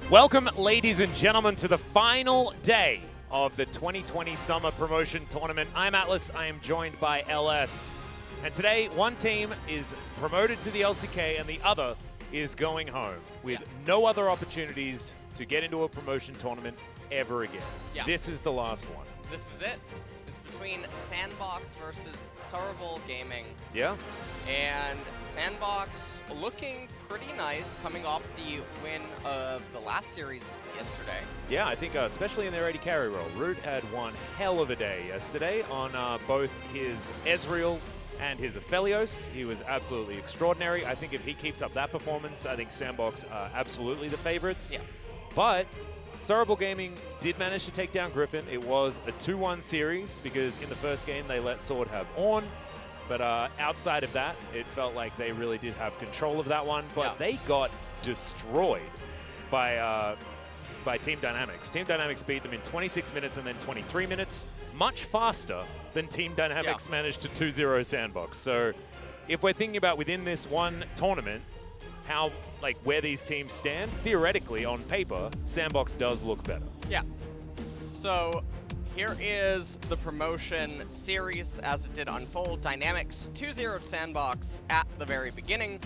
Welcome, ladies and gentlemen, to the final day of the 2020 Summer Promotion Tournament. I'm Atlas. I am joined by LS. And today, one team is promoted to the LCK and the other is going home with no other opportunities to get into a promotion tournament ever again. Yeah. This is the last one. This is it. It's between Sandbox versus SRB Gaming. Yeah. And Sandbox looking pretty nice, coming off the win of the last series yesterday. Yeah, I think especially in their AD carry role, Root had one hell of a day yesterday on both his Ezreal and his Aphelios. He was absolutely extraordinary. I think if he keeps up that performance, I think Sandbox are absolutely the favorites. Yeah. But SRB Gaming did manage to take down Griffin. It was a 2-1 series because in the first game they let Sword have Ornn. But outside of that, it felt like they really did have control of that one. But they got destroyed by Team Dynamics. Team Dynamics beat them in 26 minutes and then 23 minutes, much faster than Team Dynamics managed to 2-0 Sandbox. So if we're thinking about within this one tournament, how, like, where these teams stand, theoretically, on paper, Sandbox does look better. Yeah. So here is the promotion series as it did unfold. Dynamics 2-0 Sandbox at the very beginning.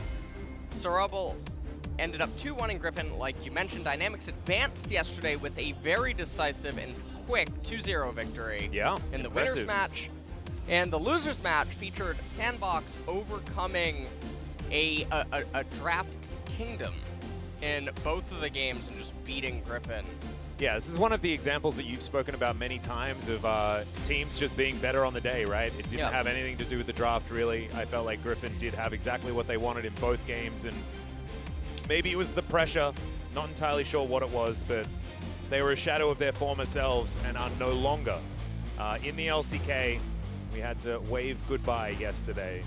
SRB ended up 2-1 Griffin, like you mentioned. Dynamics advanced yesterday with a very decisive and quick 2-0 victory in the winners match. And the losers match featured Sandbox overcoming a draft kingdom in both of the games and just beating Griffin. Yeah, this is one of the examples that you've spoken about many times of teams just being better on the day, right? It didn't have anything to do with the draft, really. I felt like Griffin did have exactly what they wanted in both games, and maybe it was the pressure. Not entirely sure what it was, but they were a shadow of their former selves and are no longer in the LCK. We had to wave goodbye yesterday.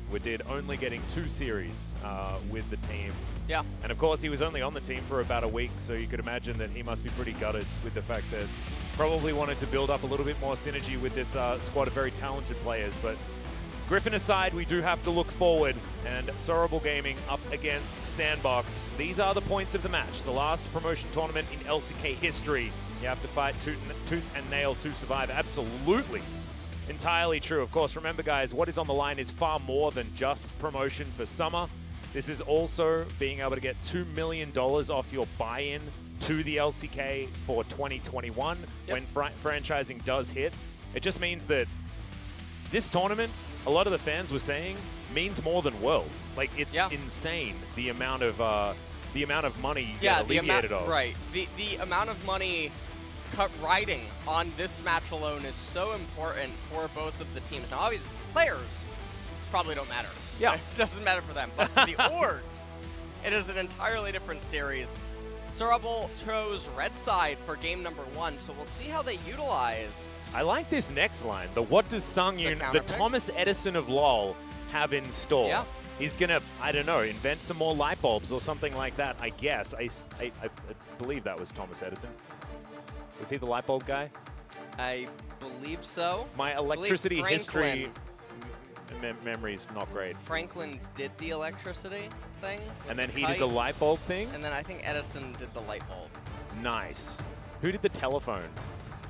We did only getting 2 series with the team. Yeah. And of course, he was only on the team for about a week, so you could imagine that he must be pretty gutted with the fact that probably wanted to build up a little bit more synergy with this squad of very talented players. But Griffin aside, we do have to look forward, and SRB Gaming up against Sandbox. These are the points of the match. The last promotion tournament in LCK history. You have to fight tooth and nail to survive. Absolutely. Entirely true. Of course, remember, guys, what is on the line is far more than just promotion for Summer. This is also being able to get $2 million off your buy-in to the LCK for 2021 when franchising does hit. It just means that this tournament, a lot of the fans were saying, means more than Worlds. Like, it's insane the amount of money you get alleviated of. Right. The amount of money riding on this match alone is so important for both of the teams. Now, obviously, players probably don't matter. Yeah. It doesn't matter for them. But the orgs, it is an entirely different series. SRB chose red side for game number 1, so we'll see how they utilize. I like this next line. The what does Sungyun, the Thomas Edison of LoL, have in store? Yeah. He's going to, I don't know, invent some more light bulbs or something like that, I guess. I believe that was Thomas Edison. Was he the light bulb guy? I believe so. My electricity history memory's not great. Franklin did the electricity thing. And then he did the light bulb thing? And then I think Edison did the light bulb. Nice. Who did the telephone?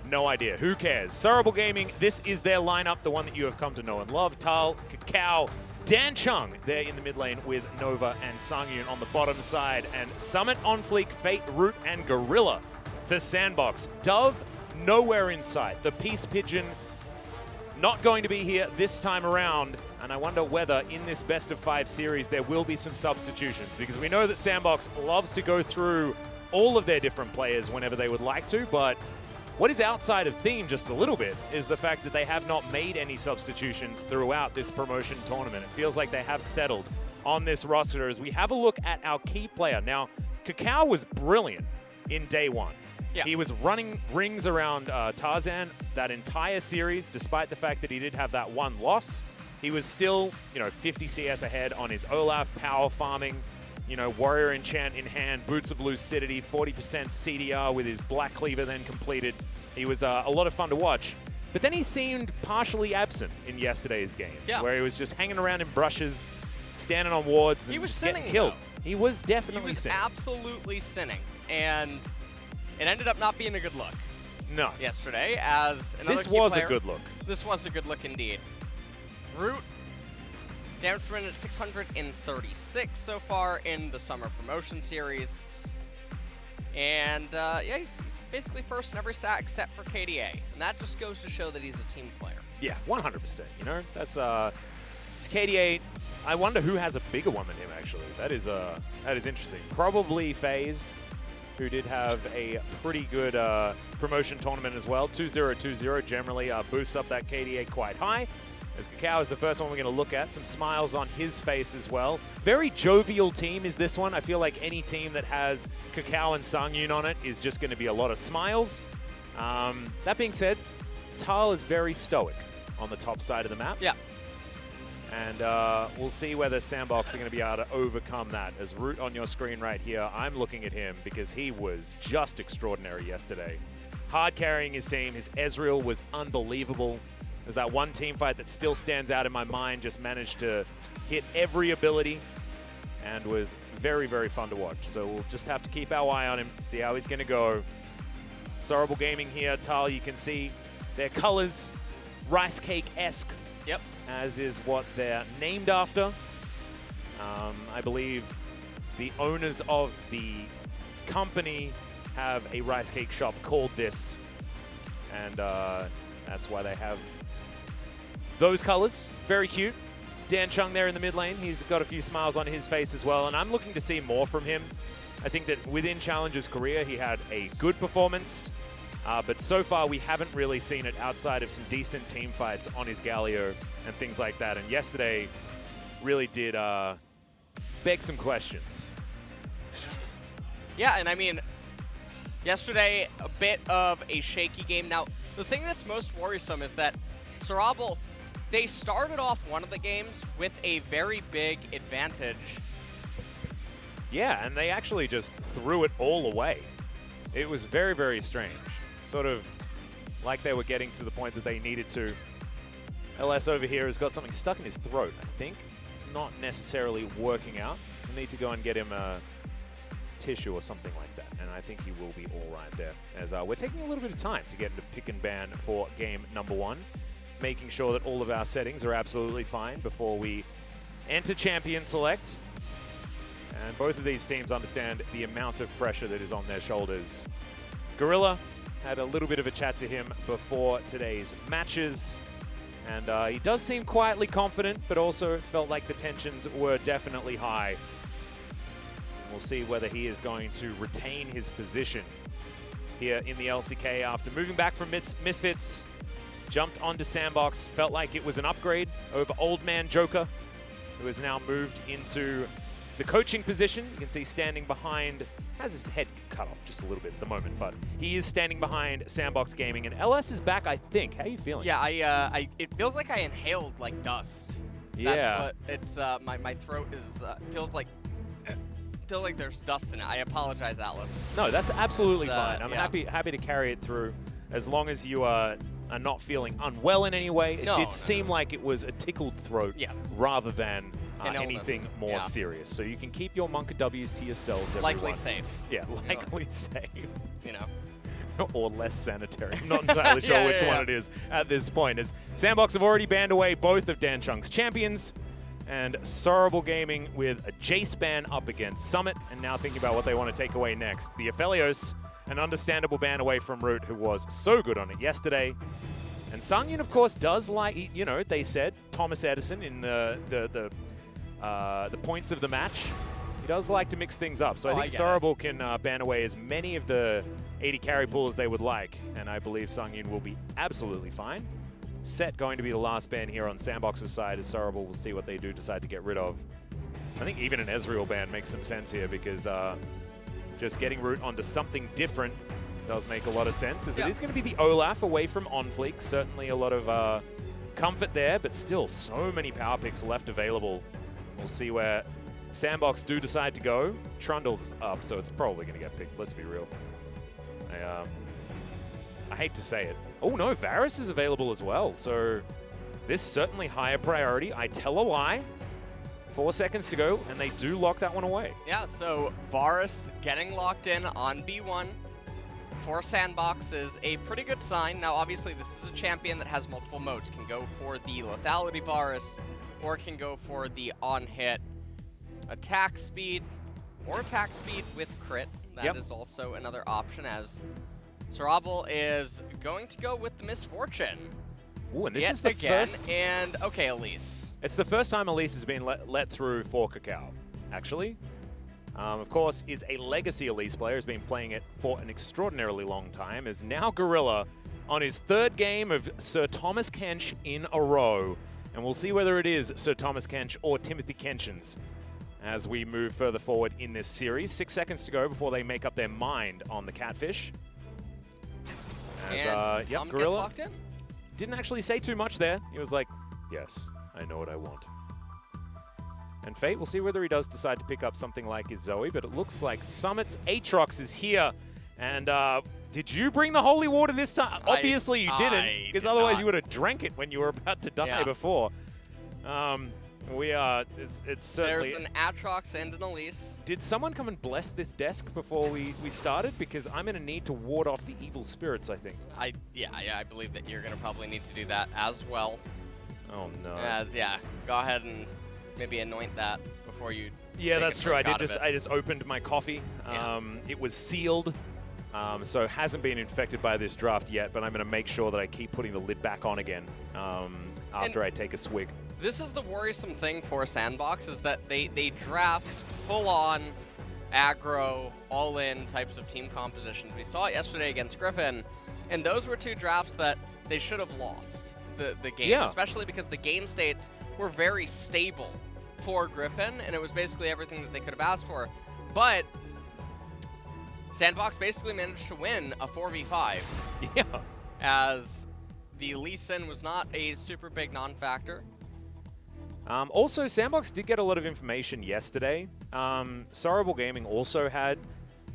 No idea. Who cares? SRB Gaming, this is their lineup, the one that you have come to know and love. Tal, Kakao, Dan Chung there in the mid lane with Nova and Sungyun on the bottom side. And Summit on fleek, Fate, Root, and Gorilla for Sandbox. Dove, nowhere in sight. The Peace Pigeon not going to be here this time around, and I wonder whether in this best-of-5 series there will be some substitutions, because we know that Sandbox loves to go through all of their different players whenever they would like to, but what is outside of theme just a little bit is the fact that they have not made any substitutions throughout this promotion tournament. It feels like they have settled on this roster as we have a look at our key player. Now, Kakao was brilliant in day 1. Yeah. He was running rings around Tarzan that entire series, despite the fact that he did have that one loss. He was still, 50 CS ahead on his Olaf, power farming, Warrior Enchant in hand, Boots of Lucidity, 40% CDR with his Black Cleaver then completed. He was a lot of fun to watch. But then he seemed partially absent in yesterday's games, where he was just hanging around in brushes, standing on wards He and was just getting sinning, killed. though. He was He definitely was sinning. absolutely sinning, and it ended up not being a good look No. yesterday as another This key was player. a good look. This was a good look indeed. Root, damage per minute 636 so far in the Summer Promotion series. And yeah, he's basically first in every stat except for KDA. And that just goes to show that he's a team player. Yeah, 100%. You know, that's it's KDA. I wonder who has a bigger one than him. Actually, that is interesting. Probably FaZe, who did have a pretty good promotion tournament as well. 2-0-2-0 generally boosts up that KDA quite high. As Kakao is the first one we're going to look at. Some smiles on his face as well. Very jovial team is this one. I feel like any team that has Kakao and Sangyun on it is just going to be a lot of smiles. That being said, Tal is very stoic on the top side of the map. Yeah. And we'll see whether Sandbox are going to be able to overcome that. As Root on your screen right here, I'm looking at him because he was just extraordinary yesterday. Hard carrying his team. His Ezreal was unbelievable. There's that one team fight that still stands out in my mind, just managed to hit every ability and was very, very fun to watch. So we'll just have to keep our eye on him, see how he's going to go. Sorrowful Gaming here, Tal, you can see their colors, rice cake-esque. Yep. As is what they're named after. I believe the owners of the company have a rice cake shop called this, and that's why they have those colors. Very cute. Dan Chung there in the mid lane. He's got a few smiles on his face as well, and I'm looking to see more from him. I think that within Challenger's career, he had a good performance. But so far, we haven't really seen it outside of some decent team fights on his Galio and things like that. And yesterday really did beg some questions. Yeah, and I mean, yesterday, a bit of a shaky game. Now, the thing that's most worrisome is that Sorabal, they started off one of the games with a very big advantage. Yeah, and they actually just threw it all away. It was very, very strange. Sort of like they were getting to the point that they needed to. LS over here has got something stuck in his throat, I think. It's not necessarily working out. We'll need to go and get him a tissue or something like that, and I think he will be all right there. As we're taking a little bit of time to get into pick and ban for game number 1, making sure that all of our settings are absolutely fine before we enter champion select. And both of these teams understand the amount of pressure that is on their shoulders. Gorilla had a little bit of a chat to him before today's matches, and he does seem quietly confident, but also it felt like the tensions were definitely high. And we'll see whether he is going to retain his position here in the LCK after moving back from Misfits, jumped onto Sandbox, felt like it was an upgrade over Old Man Joker, who has now moved into the coaching position. You can see standing behind, has his head cut off just a little bit at the moment, but he is standing behind Sandbox Gaming, and LS is back, I think. How are you feeling? Yeah, it feels like I inhaled like dust. Yeah. That's what it's, my throat is, feels like there's dust in it. I apologize, Atlas. No, that's absolutely It's, fine. I'm yeah. happy to carry it through as long as you are not feeling unwell in any way. It did seem like it was a tickled throat rather than anything more serious. So you can keep your Monka W's to yourselves, everyone. Likely safe. Yeah, likely safe. You know. Or less sanitary. I'm not entirely sure which one it is at this point. As Sandbox have already banned away both of Dan Chung's champions, and Sorrowful Gaming with a Jace ban up against Summit, and now thinking about what they want to take away next. The Aphelios, an understandable ban away from Root, who was so good on it yesterday. And Sangyun, of course, does like, you know, they said, Thomas Edison in the points of the match, he does like to mix things up. So I think Sorrowful can ban away as many of the 80 carry pool as they would like, and I believe Sangyun will be absolutely fine. Set going to be the last ban here on Sandbox's side, as Sorrowful will see what they do decide to get rid of. I think even an Ezreal ban makes some sense here, because just getting Root onto something different does make a lot of sense, as it is going to be the Olaf away from OnFleek. Certainly a lot of comfort there, but still so many power picks left available. We'll see where Sandbox do decide to go. Trundle's up, so it's probably going to get picked, let's be real. I hate to say it. Oh no, Varus is available as well, so this certainly higher priority. I tell a lie. 4 seconds to go, and they do lock that one away. Yeah, so Varus getting locked in on B1 for Sandbox is a pretty good sign. Now, obviously, this is a champion that has multiple modes. Can go for the lethality Varus, or can go for the on-hit attack speed, or attack speed with crit. That is also another option, as Sarabal is going to go with the Misfortune. Ooh, and this is the first. And okay, Elise. It's the first time Elise has been let through for Kakao, actually. Of course, is a legacy Elise player, has been playing it for an extraordinarily long time, is now Gorilla on his 3rd game of Sir Thomas Kench in a row. And we'll see whether it is Sir Thomas Kench or Timothy Kenchins as we move further forward in this series. 6 seconds to go before they make up their mind on the Catfish. And Tom gets locked in. Didn't actually say too much there. He was like, yes, I know what I want. And Fate, we'll see whether he does decide to pick up something like his Zoe, but it looks like Summit's Aatrox is here. And did you bring the holy water this time? Obviously you didn't, because otherwise you would have drank it when you were about to die before. It's certainly... There's an Aatrox and an Elise. Did someone come and bless this desk before we started? Because I'm going to need to ward off the evil spirits, I think. I believe that you're going to probably need to do that as well. Oh, no. Go ahead and maybe anoint that before you... Yeah, that's true. I just opened my coffee. It was sealed, so hasn't been infected by this draft yet, but I'm going to make sure that I keep putting the lid back on again after I take a swig. This is the worrisome thing for Sandbox, is that they draft full-on, aggro, all-in types of team compositions. We saw it yesterday against Griffin, and those were 2 drafts that they should have lost the game, especially because the game states were very stable for Griffin, and it was basically everything that they could have asked for. But Sandbox basically managed to win a 4v5. Yeah. As the Lee Sin was not a super big non-factor. Also, Sandbox did get a lot of information yesterday. Sorrowful Gaming also had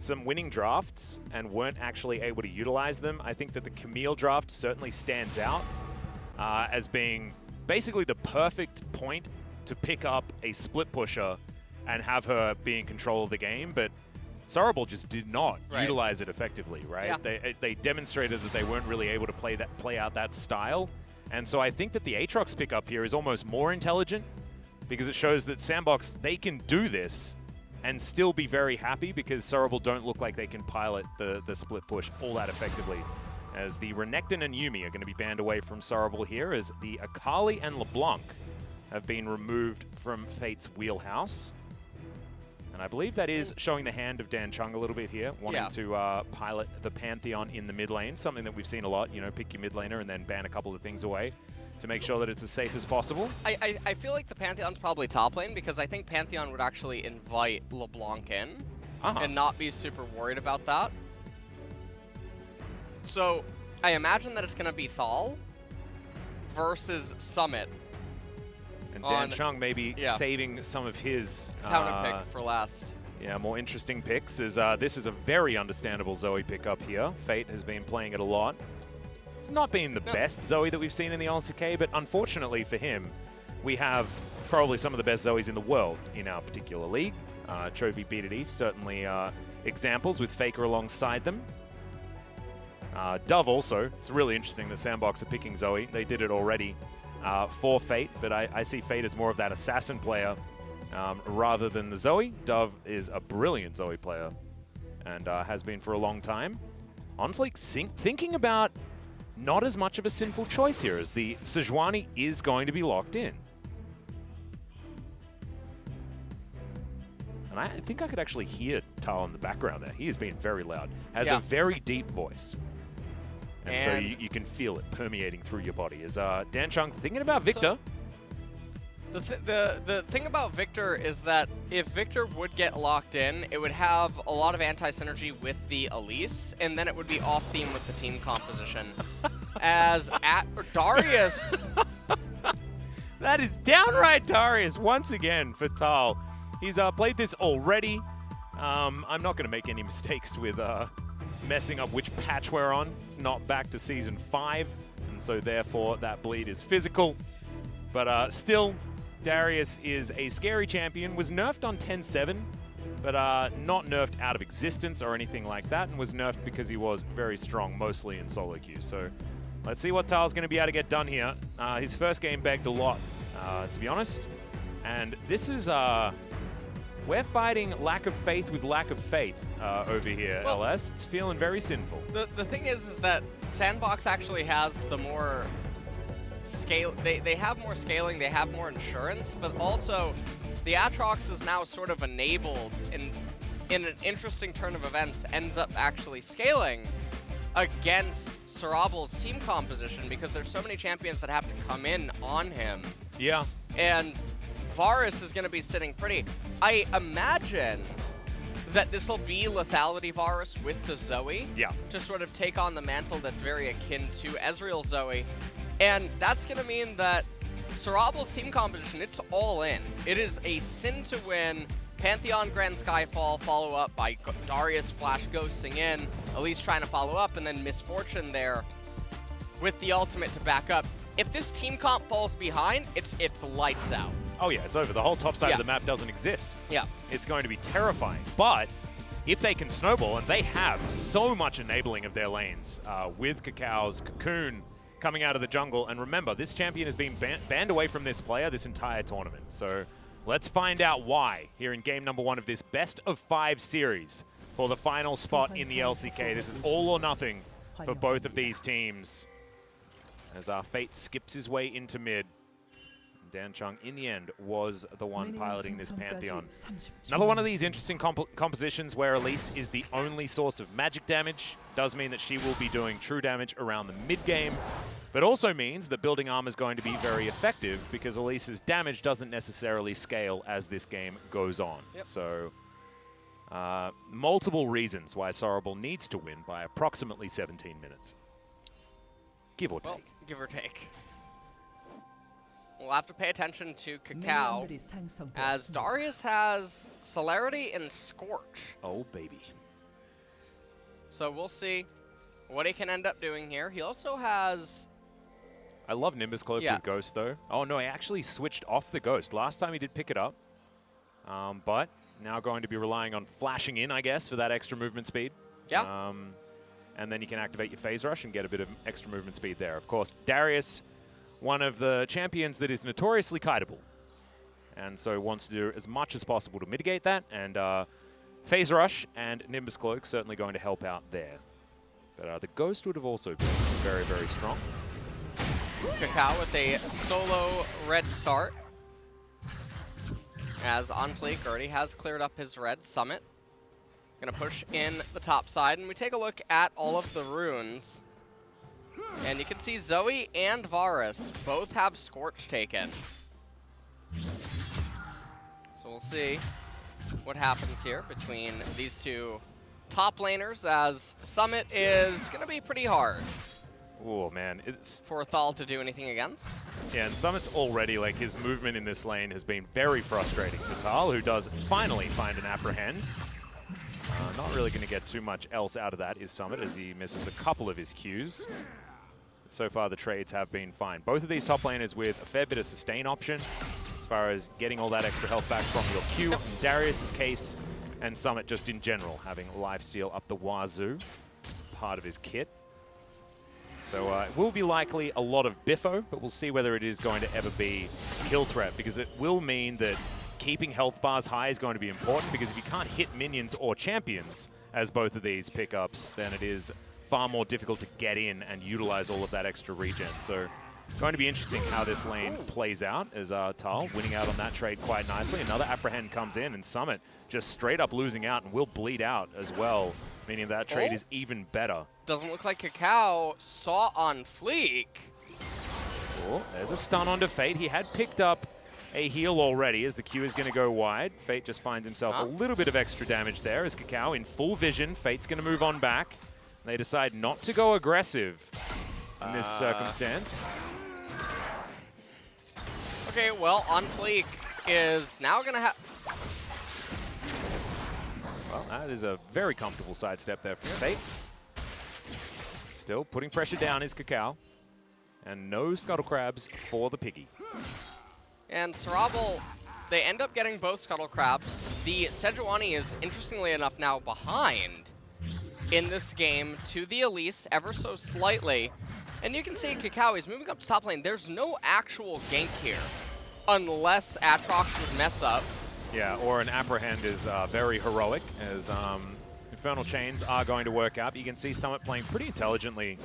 some winning drafts and weren't actually able to utilize them. I think that the Camille draft certainly stands out as being basically the perfect point to pick up a split pusher and have her be in control of the game, but Sorrowful just did not utilize it effectively, right? Yeah. They demonstrated that they weren't really able to play out that style. And so I think that the Aatrox pickup here is almost more intelligent because it shows that Sandbox, they can do this and still be very happy because Sorrowful don't look like they can pilot the split push all that effectively. As the Renekton and Yuumi are going to be banned away from Sorrowful here, as the Akali and LeBlanc have been removed from Fate's wheelhouse. And I believe that is showing the hand of Dan Chung a little bit here, wanting to pilot the Pantheon in the mid lane, something that we've seen a lot, you know, pick your mid laner and then ban a couple of things away to make sure that it's as safe as possible. I feel like the Pantheon's probably top lane because I think Pantheon would actually invite LeBlanc in and not be super worried about that. So I imagine that it's going to be Thal versus Summit. And Dan Chung maybe saving some of his counter pick for last. Yeah, more interesting picks. This is a very understandable Zoe pickup here. Fate has been playing it a lot. It's not been the best Zoe that we've seen in the LCK, but unfortunately for him, we have probably some of the best Zoes in the world in our particular league. Chovy beat it East, certainly examples with Faker alongside them. Dove also. It's really interesting that Sandbox are picking Zoe. They did it already for Fate, but I see Fate as more of that assassin player rather than the Zoe. Dove is a brilliant Zoe player and has been for a long time. Onfleek thinking about not as much of a sinful choice here, as the Sejuani is going to be locked in. And I think I could actually hear Tal in the background there. He is being very loud. Has a very deep voice. And so you can feel it permeating through your body. Is Dan Chung thinking about Victor? The thing about Victor is that if Victor would get locked in, it would have a lot of anti-synergy with the Elise, and then it would be off-theme with the team composition. As at Darius... That is downright Darius once again for Tal. He's played this already. I'm not going to make any mistakes with messing up which patch we're on. It's not back to Season 5, and so therefore that bleed is physical. But still, Darius is a scary champion, was nerfed on 10-7, but not nerfed out of existence or anything like that, and was nerfed because he was very strong, mostly in solo queue. So let's see what Tal's going to be able to get done here. His first game begged a lot, to be honest. And this is, we're fighting lack of faith with lack of faith over here, well, LS. It's feeling very sinful. The thing is that Sandbox actually has the more scale. They have more scaling, they have more insurance, but also the Aatrox is now sort of enabled in an interesting turn of events, ends up actually scaling against Sorable's team composition because there's so many champions that have to come in on him. Yeah. And Varus is going to be sitting pretty. I imagine that this will be Lethality Varus with the Zoe. Yeah. To sort of take on the mantle that's very akin to Ezreal Zoe. And that's going to mean that Sorable's team composition, it's all in. It is a sin to win. Pantheon Grand Skyfall, follow up by Darius flash ghosting in, Elise trying to follow up, and then Misfortune there with the ultimate to back up. If this team comp falls behind, it's lights out. Oh yeah, it's over. The whole top side of the map doesn't exist. Yeah. It's going to be terrifying. But if they can snowball, and they have so much enabling of their lanes with Cacaw's Cocoon coming out of the jungle. And remember, this champion has been banned away from this player this entire tournament. So let's find out why here in game number 1 of this best of 5 series for the final spot in the LCK. This is all or nothing for both of these teams. As our Fate skips his way into mid. Danchung, in the end, was the one piloting this Pantheon. Another one of these interesting compositions where Elise is the only source of magic damage. Does mean that she will be doing true damage around the mid-game, but also means that building armor is going to be very effective because Elise's damage doesn't necessarily scale as this game goes on. Yep. So, multiple reasons why Sorable needs to win by approximately 17 minutes. Give or take. Well, give or take. We'll have to pay attention to Cacao, as Darius has Celerity and Scorch. Oh, baby. So we'll see what he can end up doing here. He also has... I love Nimbus Cloak with Ghost, though. Oh, no, he actually switched off the Ghost. Last time he did pick it up, but now going to be relying on flashing in, I guess, for that extra movement speed. Yeah. And then you can activate your Phase Rush and get a bit of extra movement speed there. Of course, Darius, one of the champions that is notoriously kiteable, and so wants to do as much as possible to mitigate that, and Phase Rush and Nimbus Cloak certainly going to help out there. But the Ghost would have also been very, very strong. Cacao with a solo red start, as On Fleek already has cleared up his red Summit. Gonna push in the top side, and we take a look at all of the runes. And you can see Zoe and Varus both have Scorch taken. So we'll see what happens here between these two top laners, as Summit is going to be pretty hard. Oh, man. It's for Thal to do anything against. Yeah, and Summit's already, like, his movement in this lane has been very frustrating for Tal, who does finally find an Apprehend. Not really going to get too much else out of that is Summit, as he misses a couple of his Qs. So far, the trades have been fine. Both of these top laners with a fair bit of sustain option as far as getting all that extra health back from your Q. In Darius's case, and Summit just in general, having lifesteal up the wazoo, part of his kit. So it will be likely a lot of biffo, but we'll see whether it is going to ever be kill threat, because it will mean that keeping health bars high is going to be important, because if you can't hit minions or champions as both of these pickups, then it is far more difficult to get in and utilize all of that extra regen. So it's going to be interesting how this lane plays out, as Tal winning out on that trade quite nicely. Another Apprehend comes in, and Summit just straight up losing out and will bleed out as well, meaning that trade is even better. Doesn't look like Cacao saw On Fleek. Oh, there's a stun onto Fate. He had picked up a heal already, as the Q is going to go wide. Fate just finds himself a little bit of extra damage there, as Cacao in full vision. Fate's going to move on back. They decide not to go aggressive in this circumstance. Okay, well, On Fleek is now going to have... Well, that is a very comfortable sidestep there from Fate. Still putting pressure down is Cacao. And no Scuttle Crabs for the Piggy. And Sarabal, they end up getting both Scuttle Crabs. The Sejuani is, interestingly enough, now behind in this game to the Elise ever so slightly. And you can see Kakao is moving up to top lane. There's no actual gank here, unless Aatrox would mess up. Yeah, or an Apprehend is very heroic, as Infernal Chains are going to work out. You can see Summit playing pretty intelligently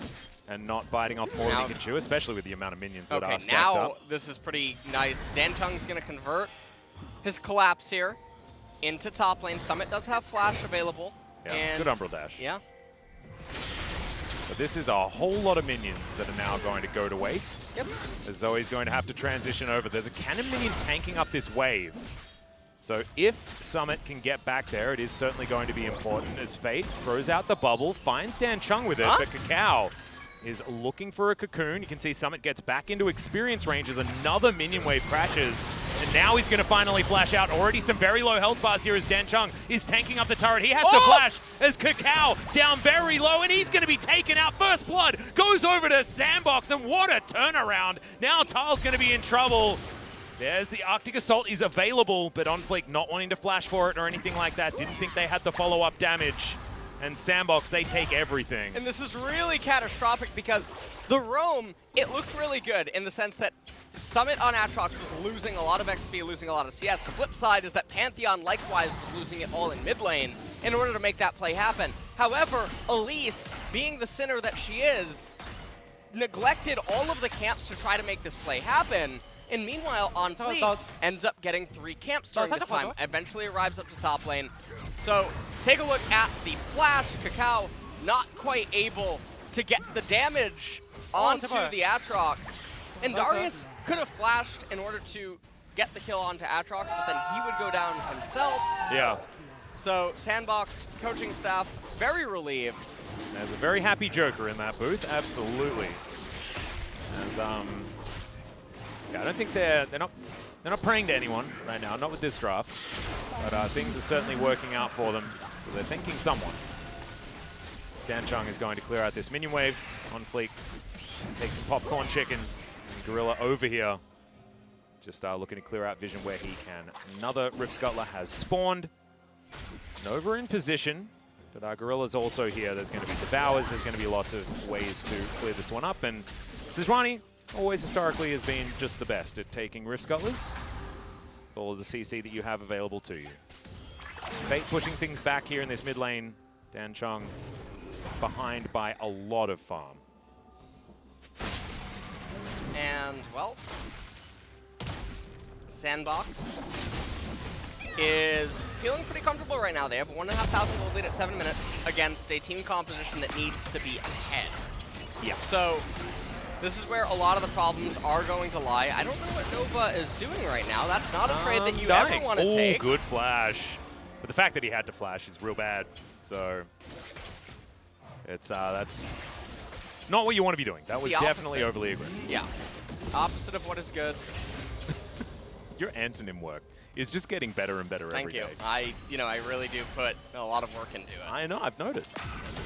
and not biting off more than he can chew, especially with the amount of minions that are stacked up. Now this is pretty nice. Danchung's going to convert his collapse here into top lane. Summit does have flash available. Yeah, and good Umbral Dash. Yeah. But this is a whole lot of minions that are now going to go to waste. Yep. As Zoe's going to have to transition over. There's a cannon minion tanking up this wave. So if Summit can get back there, it is certainly going to be important as Fate throws out the bubble, finds Danchung with it, but Kakao is looking for a cocoon. You can see Summit gets back into experience range as another minion wave crashes. And now he's going to finally flash out. Already some very low health bars here as Danchung is tanking up the turret. He has to flash as Kakao down very low, and he's going to be taken out. First blood goes over to Sandbox, and what a turnaround. Now Tile's going to be in trouble. There's the Arctic Assault is available, but OnFleek not wanting to flash for it or anything like that. Didn't think they had the follow-up damage. And Sandbox, they take everything. And this is really catastrophic because the roam, it looked really good in the sense that Summit on Aatrox was losing a lot of XP, losing a lot of CS. The flip side is that Pantheon likewise was losing it all in mid lane in order to make that play happen. However, Elise, being the sinner that she is, neglected all of the camps to try to make this play happen. And meanwhile, OnFleek ends up getting 3 camps during this time, eventually arrives up to top lane. So take a look at the flash. Kakao not quite able to get the damage onto the Aatrox. And Darius could have flashed in order to get the kill onto Aatrox, but then he would go down himself. Yeah. So Sandbox coaching staff very relieved. There's a very happy Joker in that booth, absolutely. As yeah, I don't think they're not praying to anyone right now, not with this draft. But things are certainly working out for them, so they're thanking someone. Danchung is going to clear out this minion wave. OnFleek takes some popcorn chicken. And Gorilla over here, just looking to clear out vision where he can. Another Rift Scuttler has spawned. Nova in position, but Gorilla's also here. There's going to be Devours. There's going to be lots of ways to clear this one up. And Sejuani always historically has been just the best at taking Rift Scuttlers. All of the CC that you have available to you. Fate pushing things back here in this mid lane. Danchung behind by a lot of farm. And, well, Sandbox is feeling pretty comfortable right now. They have 1,500 gold lead at 7 minutes against a team composition that needs to be ahead. Yeah. So this is where a lot of the problems are going to lie. I don't know what Nova is doing right now. That's not a trade that you ever want to take. Oh, good flash. But the fact that he had to flash is real bad. So it's it's not what you want to be doing. That was definitely overly aggressive. Yeah. Opposite of what is good. Your antonym work is just getting better and better every day. Thank you. I really do put a lot of work into it. I know, I've noticed.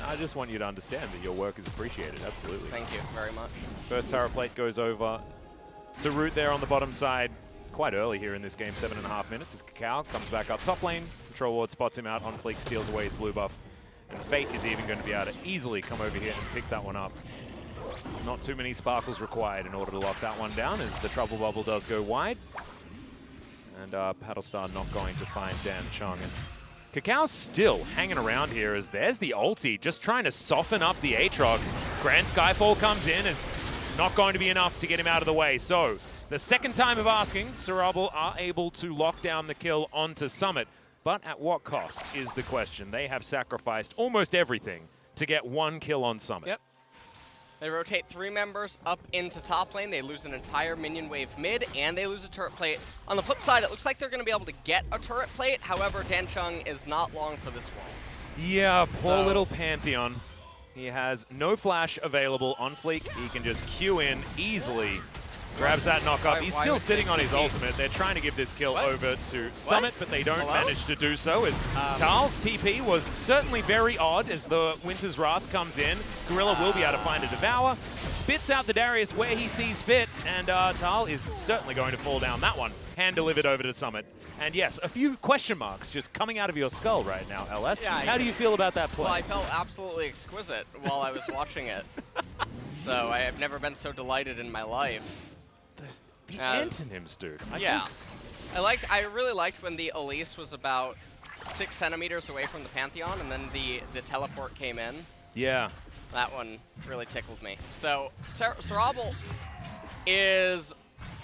I just want you to understand that your work is appreciated, absolutely. Thank you very much. First turret plate goes over to Root there on the bottom side. Quite early here in this game, 7.5 minutes as Kakao comes back up top lane. Control Ward spots him out. OnFleek steals away his blue buff. And Fate is even going to be able to easily come over here and pick that one up. Not too many sparkles required in order to lock that one down as the Trouble Bubble does go wide. And Paddlestar not going to find Danchung. And Kakao's still hanging around here as there's the ulti, just trying to soften up the Aatrox. Grand Skyfall comes in as it's not going to be enough to get him out of the way. So the second time of asking, Sarabal are able to lock down the kill onto Summit. But at what cost is the question. They have sacrificed almost everything to get 1 kill on Summit. Yep. They rotate 3 members up into top lane. They lose an entire minion wave mid, and they lose a turret plate. On the flip side, it looks like they're going to be able to get a turret plate. However, Danchung is not long for this one. Yeah, poor little Pantheon. He has no flash available on Fleek. He can just queue in easily Grabs that knock up. He's why still would sitting they on his TP? ultimate. They're trying to give this kill What? over to Summit, but they don't Hello? manage to do so. As Tal's TP was certainly very odd as the Winter's Wrath comes in. Gorilla will be able to find a Devour. Spits out the Darius where he sees fit, and Tal is certainly going to fall down that one. Hand delivered over to Summit. And yes, a few question marks just coming out of your skull right now, LS. Yeah, How do you feel about that play? Well, I felt absolutely exquisite while I was watching it. So I have never been so delighted in my life. The antonyms, dude. I really liked when the Elise was about 6 centimeters away from the Pantheon, and then the teleport came in. Yeah. That one really tickled me. So Sarabal is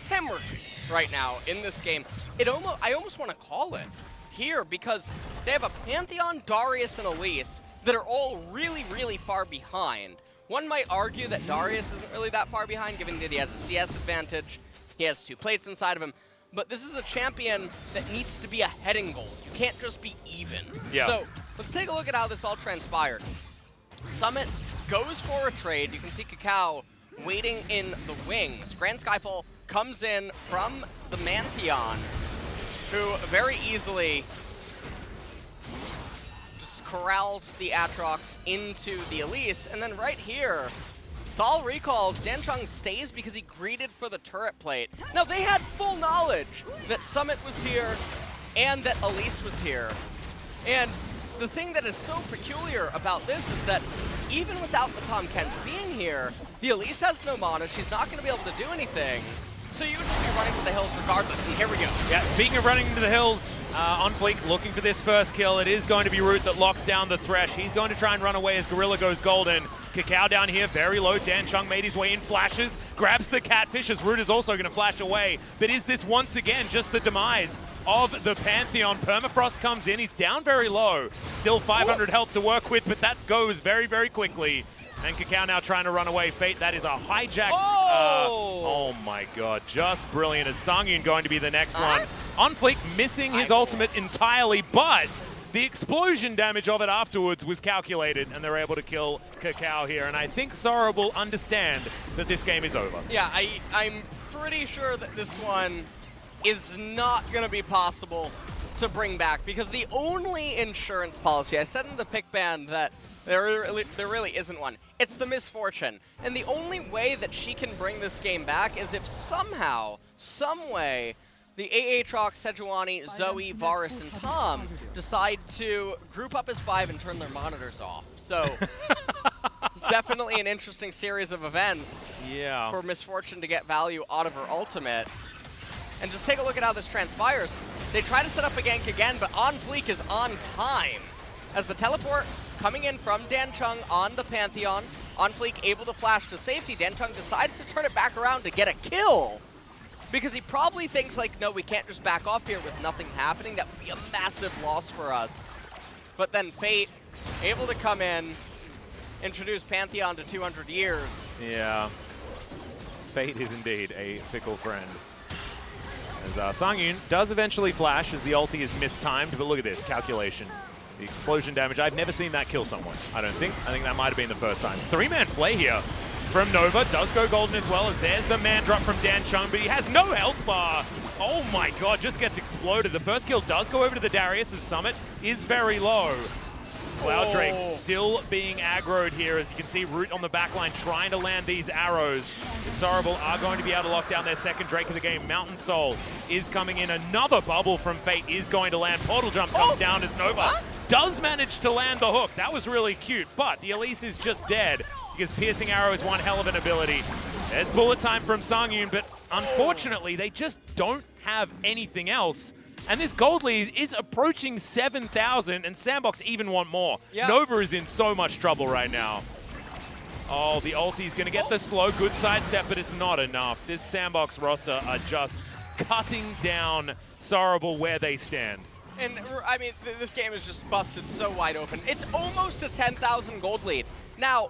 hemorrhaging right now in this game. I almost want to call it here because they have a Pantheon, Darius, and Elise that are all really, really far behind. One might argue that Darius isn't really that far behind, given that he has a CS advantage. He has 2 plates inside of him. But this is a champion that needs to be ahead in gold. You can't just be even. Yeah. So let's take a look at how this all transpired. Summit goes for a trade. You can see Cacao waiting in the wings. Grand Skyfall comes in from the Pantheon, who very easily just corrals the Aatrox into the Elise. And then right here, Thal recalls, Danchung stays because he greeted for the turret plate. Now, they had full knowledge that Summit was here and that Elise was here. And the thing that is so peculiar about this is that even without the Tahm Kench being here, the Elise has no mana. She's not going to be able to do anything. So you would just be running to the hills regardless, and here we go. Yeah, speaking of running to the hills, on Fleek looking for this first kill. It is going to be Root that locks down the Thresh. He's going to try and run away as Gorilla goes golden. Cacao down here, very low. Danchung made his way in, flashes, grabs the Catfish as Root is also going to flash away. But is this once again just the demise of the Pantheon? Permafrost comes in, he's down very low. Still 500 health to work with, but that goes very, very quickly. And Cacao now trying to run away. Fate, that is a hijacked... oh my god, just brilliant. As Sangyun going to be the next one. On Fleek missing his ultimate entirely, but the explosion damage of it afterwards was calculated, and they're able to kill Cacao here. And I think Sora will understand that this game is over. Yeah, I'm pretty sure that this one is not going to be possible to bring back, because the only insurance policy, I said in the pick band that there really isn't one. It's the misfortune. And the only way that she can bring this game back is if somehow, some way, the Aatrox, Sejuani, Zoe, Varus, and Tom decide to group up as 5 and turn their monitors off. So it's definitely an interesting series of events for Misfortune to get value out of her ultimate. And just take a look at how this transpires. They try to set up a gank again, but On Fleek is on time. As the teleport coming in from Danchung on the Pantheon, On Fleek able to flash to safety. Danchung decides to turn it back around to get a kill, because he probably thinks like, no, we can't just back off here with nothing happening. That would be a massive loss for us. But then Fate able to come in, introduce Pantheon to 200 years. Yeah. Fate is indeed a fickle friend. As Sangyun does eventually flash as the ulti is mistimed, but look at this calculation. The explosion damage, I've never seen that kill someone, I don't think. I think that might have been the first time. 3-man play here from Nova, does go golden as well, as there's the man drop from Danchung, but he has no health bar. Oh my god, just gets exploded. The first kill does go over to the Darius as Summit is very low. Cloud Drake still being aggroed here, as you can see Root on the backline trying to land these arrows. The Sorrowful are going to be able to lock down their second Drake of the game. Mountain Soul is coming in. Another bubble from Fate is going to land. Portal Jump comes down as Nova does manage to land the hook. That was really cute, but the Elise is just dead because Piercing Arrow is one hell of an ability. There's bullet time from Sangyun, but unfortunately they just don't have anything else. And this gold lead is approaching 7,000, and Sandbox even want more. Yep. Nova is in so much trouble right now. Oh, the ulti's going to get the slow, good sidestep, but it's not enough. This Sandbox roster are just cutting down Sorrowful where they stand. And, I mean, this game is just busted so wide open. It's almost a 10,000 gold lead. Now,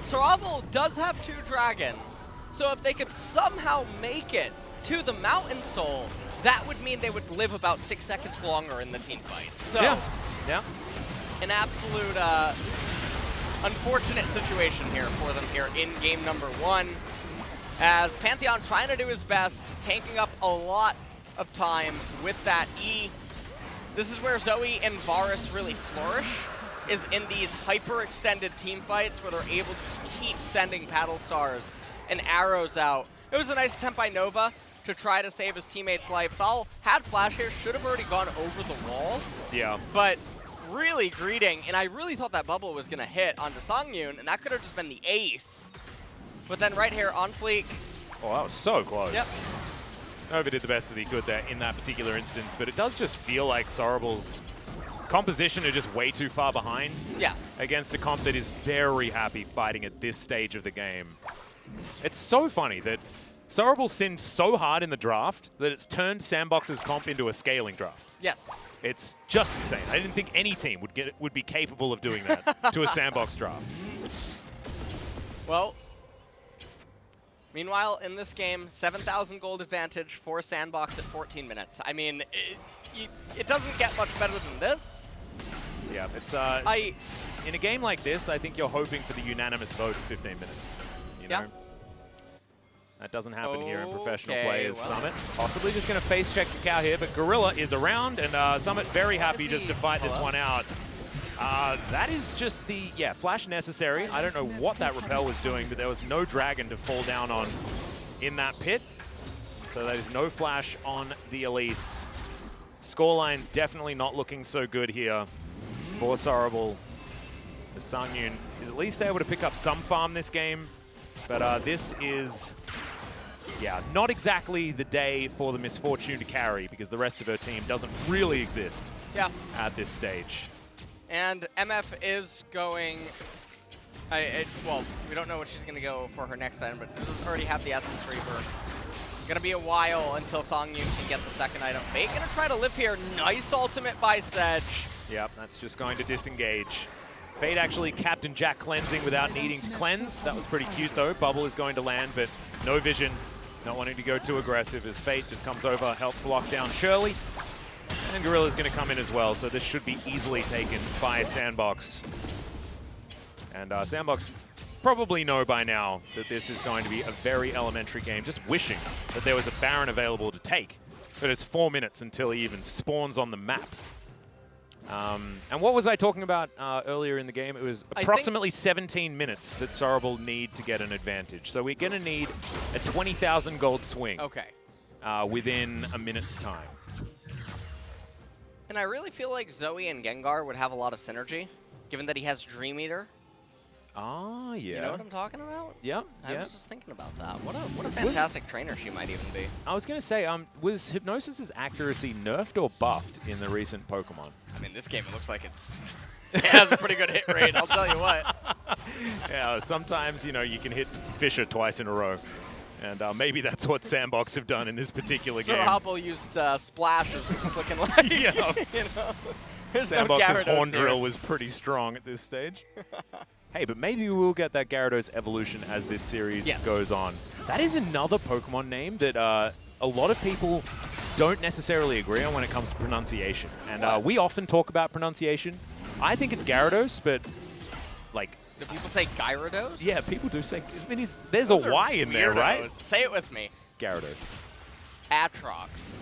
Sorrowful does have 2 dragons, so if they could somehow make it to the Mountain Soul, that would mean they would live about 6 seconds longer in the team fight. So, yeah. An absolute unfortunate situation here for them here in game number 1. as Pantheon trying to do his best, tanking up a lot of time with that E. This is where Zoe and Varus really flourish, is in these hyper-extended team fights where they're able to just keep sending paddle stars and arrows out. It was a nice attempt by Nova to try to save his teammate's life. Thal had flash here, should have already gone over the wall. Yeah. But really greeting, and I really thought that bubble was going to hit onto Songyun, and that could have just been the ace. But then right here on Fleek. Oh, that was so close. Yep. Nova did the best that he could there in that particular instance, but it does just feel like Sorable's composition are just way too far behind. Yes. Against a comp that is very happy fighting at this stage of the game. It's so funny that Sorable sinned so hard in the draft that it's turned Sandbox's comp into a scaling draft. Yes. It's just insane. I didn't think any team would be capable of doing that to a Sandbox draft. Well, meanwhile, in this game, 7,000 gold advantage for Sandbox at 14 minutes. I mean, it doesn't get much better than this. Yeah, it's in a game like this, I think you're hoping for the unanimous vote of 15 minutes. You know? Yeah. That doesn't happen here in professional Okay, play as well. Summit. Possibly just going to face check Kakao here, but Gorilla is around, and Summit very happy just to fight this one out. That is just the, flash necessary. I don't know what that repel was doing, but there was no dragon to fall down on in that pit. So that is no flash on the Elise. Scoreline's definitely not looking so good here for Sorable. The Songyun is at least able to pick up some farm this game, but this is, not exactly the day for the Misfortune to carry, because the rest of her team doesn't really exist at this stage. And MF is going, well, we don't know what she's going to go for her next item, but does already have the Essence Reaver. Going to be a while until Songyun can get the second item. Fate going to try to live here. Nice ultimate by Sedge. Yep, that's just going to disengage. Fate actually Captain Jack cleansing without needing to cleanse. That was pretty cute though. Bubble is going to land, but no vision. Not wanting to go too aggressive as Fate just comes over, helps lock down Shirley. And Gorilla's going to come in as well, so this should be easily taken by Sandbox. And Sandbox probably know by now that this is going to be a very elementary game, just wishing that there was a Baron available to take. But it's 4 minutes until he even spawns on the map. And what was I talking about earlier in the game? It was approximately 17 minutes that Sorable need to get an advantage. So we're going to need a 20,000 gold swing within a minute's time. And I really feel like Zoe and Gengar would have a lot of synergy, given that he has Dream Eater. Oh, yeah. You know what I'm talking about? Yep. I was just thinking about that. What a fantastic trainer she might even be. I was going to say, was Hypnosis's accuracy nerfed or buffed in the recent Pokemon? I mean, this game, it looks like it has a pretty good hit rate, I'll tell you what. Yeah, sometimes, you can hit Fisher twice in a row. And maybe that's what Sandbox have done in this particular game. Hopple used splashes looking like, Sandbox's Horn Drill was pretty strong at this stage. Hey, but maybe we will get that Gyarados evolution as this series goes on. That is another Pokemon name that a lot of people don't necessarily agree on when it comes to pronunciation. And we often talk about pronunciation. I think it's Gyarados, but do people say Gyarados? Yeah, people do say. I mean, there's a Y in there, right? Say it with me. Gyarados. Atrox.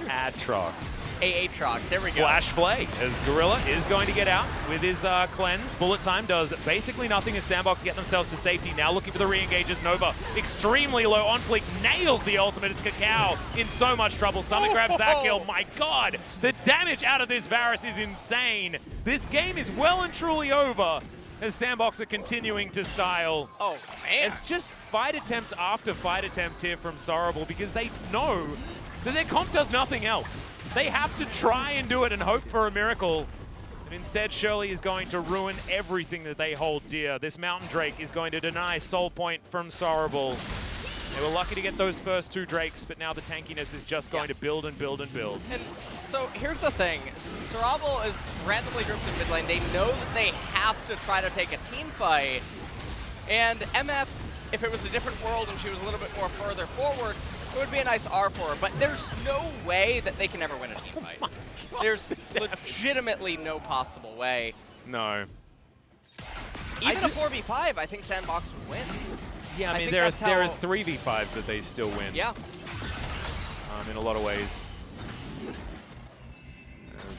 Atrox. Aatrox. Here we go. Flash play as Gorilla is going to get out with his cleanse. Bullet time does basically nothing as Sandbox get themselves to safety. Now looking for the re-engages. Nova extremely low on fleek. Nails the ultimate as Kakao in so much trouble. Summit grabs that kill. My God, the damage out of this Varus is insane. This game is well and truly over as Sandbox are continuing to style. Oh, man. It's just fight attempts after fight attempts here from Sorable because they know that their comp does nothing else. They have to try and do it and hope for a miracle. And instead, Shirley is going to ruin everything that they hold dear. This Mountain Drake is going to deny Soul Point from Sorable. They were lucky to get those first 2 Drakes, but now the tankiness is just going to build and build and build. And so here's the thing. Sorable is randomly grouped in mid lane. They know that they have to try to take a team fight. And MF, if it was a different world and she was a little bit more further forward, it would be a nice R for her. But there's no way that they can ever win a team fight. There's legitimately no possible way. No. Even a 4v5, I think Sandbox would win. Yeah, I mean, there are 3v5s that they still win. Yeah. In a lot of ways.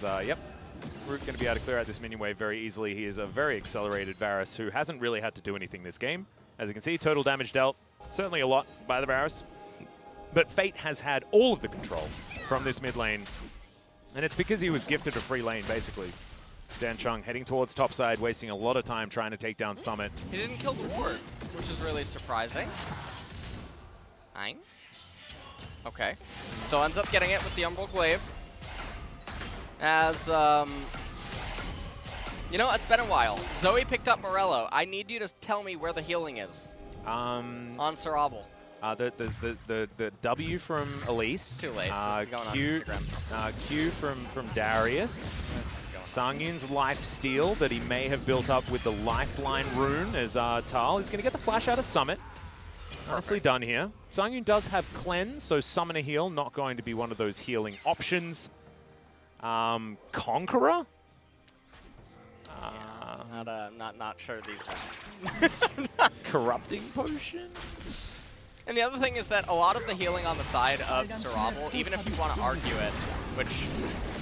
Yep. Root going to be able to clear out this minion wave very easily. He is a very accelerated Varus who hasn't really had to do anything this game. As you can see, total damage dealt. Certainly a lot by the Varus. But Fate has had all of the control from this mid lane. And it's because he was gifted a free lane, basically. Dan Chung heading towards topside, wasting a lot of time trying to take down Summit. He didn't kill the ward, which is really surprising. Nine. Okay. So ends up getting it with the Umbral Glaive. As, you know, it's been a while. Zoe picked up Morello. I need you to tell me where the healing is. On Sarabal. The W from Elise. Too late. This is going Q, on Instagram. Q from Darius. Sangyun's life steal that he may have built up with the lifeline rune as Tal is going to get the flash out of Summit. Nicely done here. Sangyun does have cleanse, so summon a heal, not going to be one of those healing options. Conqueror? Not sure these are. Corrupting potion? And the other thing is that a lot of the healing on the side of Sarabal, even if you want to argue it, which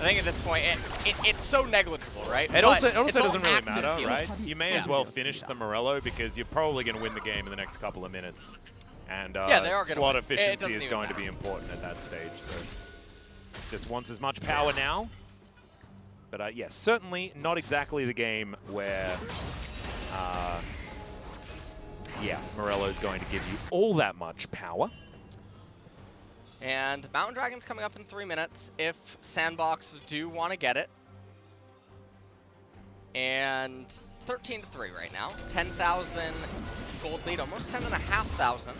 I think at this point, it's so negligible, right? It also doesn't really active matter, healing. right? You may as well finish the Morello because you're probably going to win the game in the next couple of minutes. And yeah, they are slot win. efficiency is going to be important at that stage. So just wants as much power now. But yes, certainly not exactly the game where yeah, Morello's going to give you all that much power. And Mountain Dragon's coming up in 3 minutes if Sandbox do want to get it. And it's 13-3 right now. 10,000 gold lead, almost 10,500.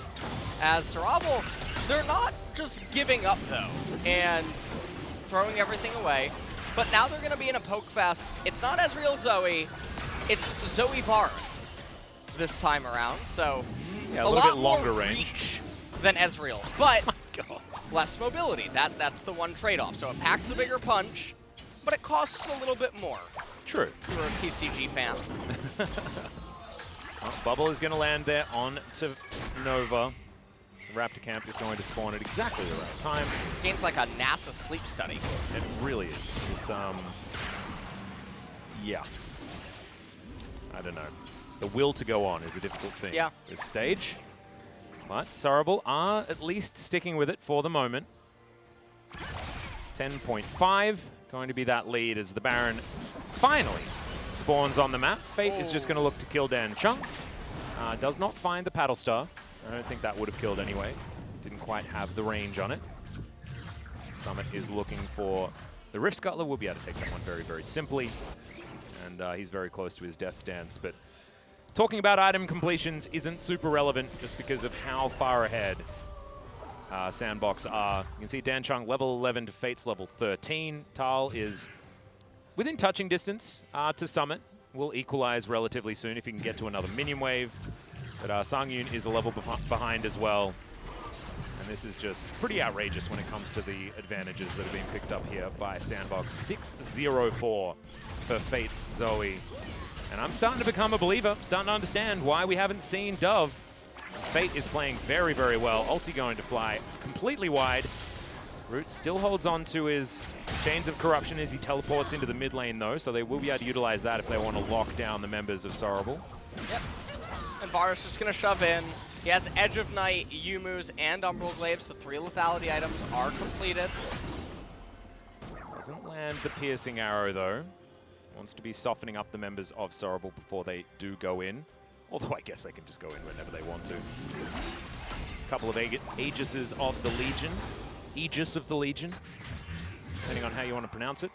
As Sarabal, they're not just giving up though and throwing everything away. But now they're going to be in a poke fest. It's not Ezreal Zoe, it's Zoe Varus this time around. So yeah, a little lot bit longer more range reach than Ezreal, but less mobility. That's the one trade-off. So it packs a bigger punch, but it costs a little bit more. True. If you're a TCG fan. Well, Bubble is going to land there on to Nova. Raptor Camp is going to spawn at exactly the right time. Game's like a NASA sleep study. It really is. It's, yeah. I don't know. The will to go on is a difficult thing. Yeah. This stage. But Sarabal are at least sticking with it for the moment. 10.5 going to be that lead as the Baron finally spawns on the map. Fate is just going to look to kill Dan Chung. Does not find the Paddle Star. I don't think that would have killed anyway. Didn't quite have the range on it. Summit is looking for the Rift Scuttler. Will be able to take that one very, very simply. And he's very close to his death stance. But talking about item completions isn't super relevant just because of how far ahead Sandbox are. You can see Dan Chung level 11 to Fate's level 13. Tal is within touching distance to Summit. Will equalize relatively soon if he can get to another minion wave. But Sangyun is a level behind as well. And this is just pretty outrageous when it comes to the advantages that are being picked up here by Sandbox. 6-0-4 for Fate's Zoe. And I'm starting to become a believer. I'm starting to understand why we haven't seen Dove. Fate is playing very, very well. Ulti going to fly completely wide. Root still holds on to his Chains of Corruption as he teleports into the mid lane though, so they will be able to utilize that if they want to lock down the members of Sorrowful. Yep. And Varus just going to shove in. He has Edge of Night, Yumu's, and Umbral Glaive, so 3 lethality items are completed. Doesn't land the piercing arrow though. Wants to be softening up the members of Sorrowful before they do go in. Although I guess they can just go in whenever they want to. A couple of Aegises of the Legion. Aegis of the Legion, depending on how you want to pronounce it.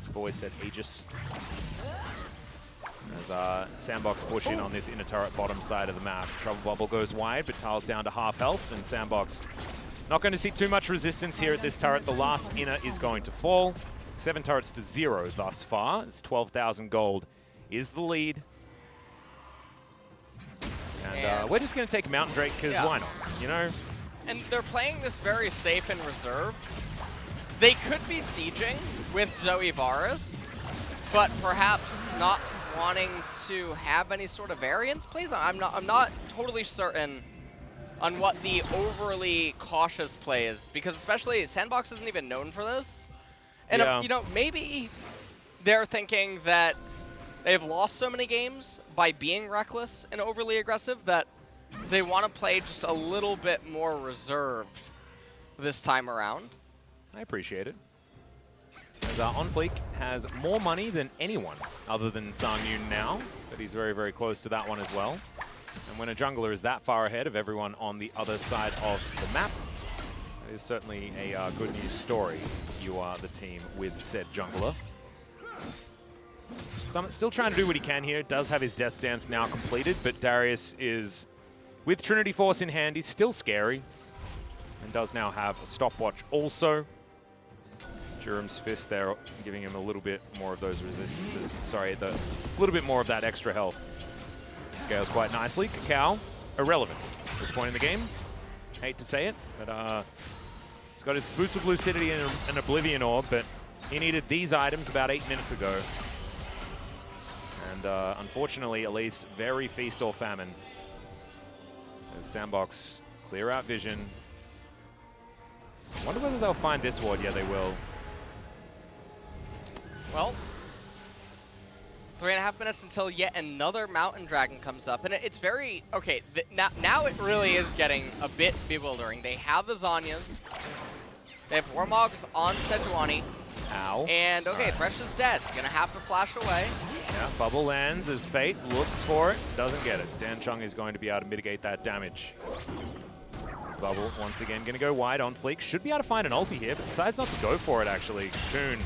I've always said Aegis. As Sandbox push in on this inner turret bottom side of the map. Trouble Bubble goes wide, but Tal's down to half health, and Sandbox not going to see too much resistance here at this turret. The last inner is going to fall. 7 turrets to 0 thus far. It's 12,000 gold is the lead. And we're just going to take Mountain Drake because why not, you know? And they're playing this very safe and reserved. They could be sieging with Zoe Varus, but perhaps not wanting to have any sort of variance plays. I'm not totally certain on what the overly cautious play is, because especially Sandbox isn't even known for this. And Yeah. you know, maybe they're thinking that they've lost so many games by being reckless and overly aggressive that they want to play just a little bit more reserved this time around. I appreciate it. As OnFleek has more money than anyone other than Sang-Yoon now, but he's very, very close to that one as well. And when a jungler is that far ahead of everyone on the other side of the map, that is certainly a good news story if you are the team with said jungler. Summit still trying to do what he can here. Does have his Death Dance now completed, but Darius is, with Trinity Force in hand, he's still scary. And does now have a stopwatch also. Durham's Fist there, giving him a little bit more of those resistances. Sorry, a little bit more of that extra health. Scales quite nicely. Kakao, irrelevant at this point in the game. Hate to say it, but he's got his Boots of Lucidity and an Oblivion Orb, but he needed these items about 8 minutes ago. And unfortunately, Elise, very feast or famine. As Sandbox clear out vision. I wonder whether they'll find this ward. Yeah, they will. Well, 3.5 minutes until yet another Mountain Dragon comes up. And it's very, okay, now it really is getting a bit bewildering. They have the Zanyas. They have Warmogs on Sejuani. Ow. And, okay, Right. Thresh is dead. Gonna have to flash away. Yeah, bubble lands as Fate looks for it, doesn't get it. Dan Chung is going to be able to mitigate that damage. This bubble, once again, going to go wide on Fleek. Should be able to find an ulti here, but decides not to go for it, actually. Cocoon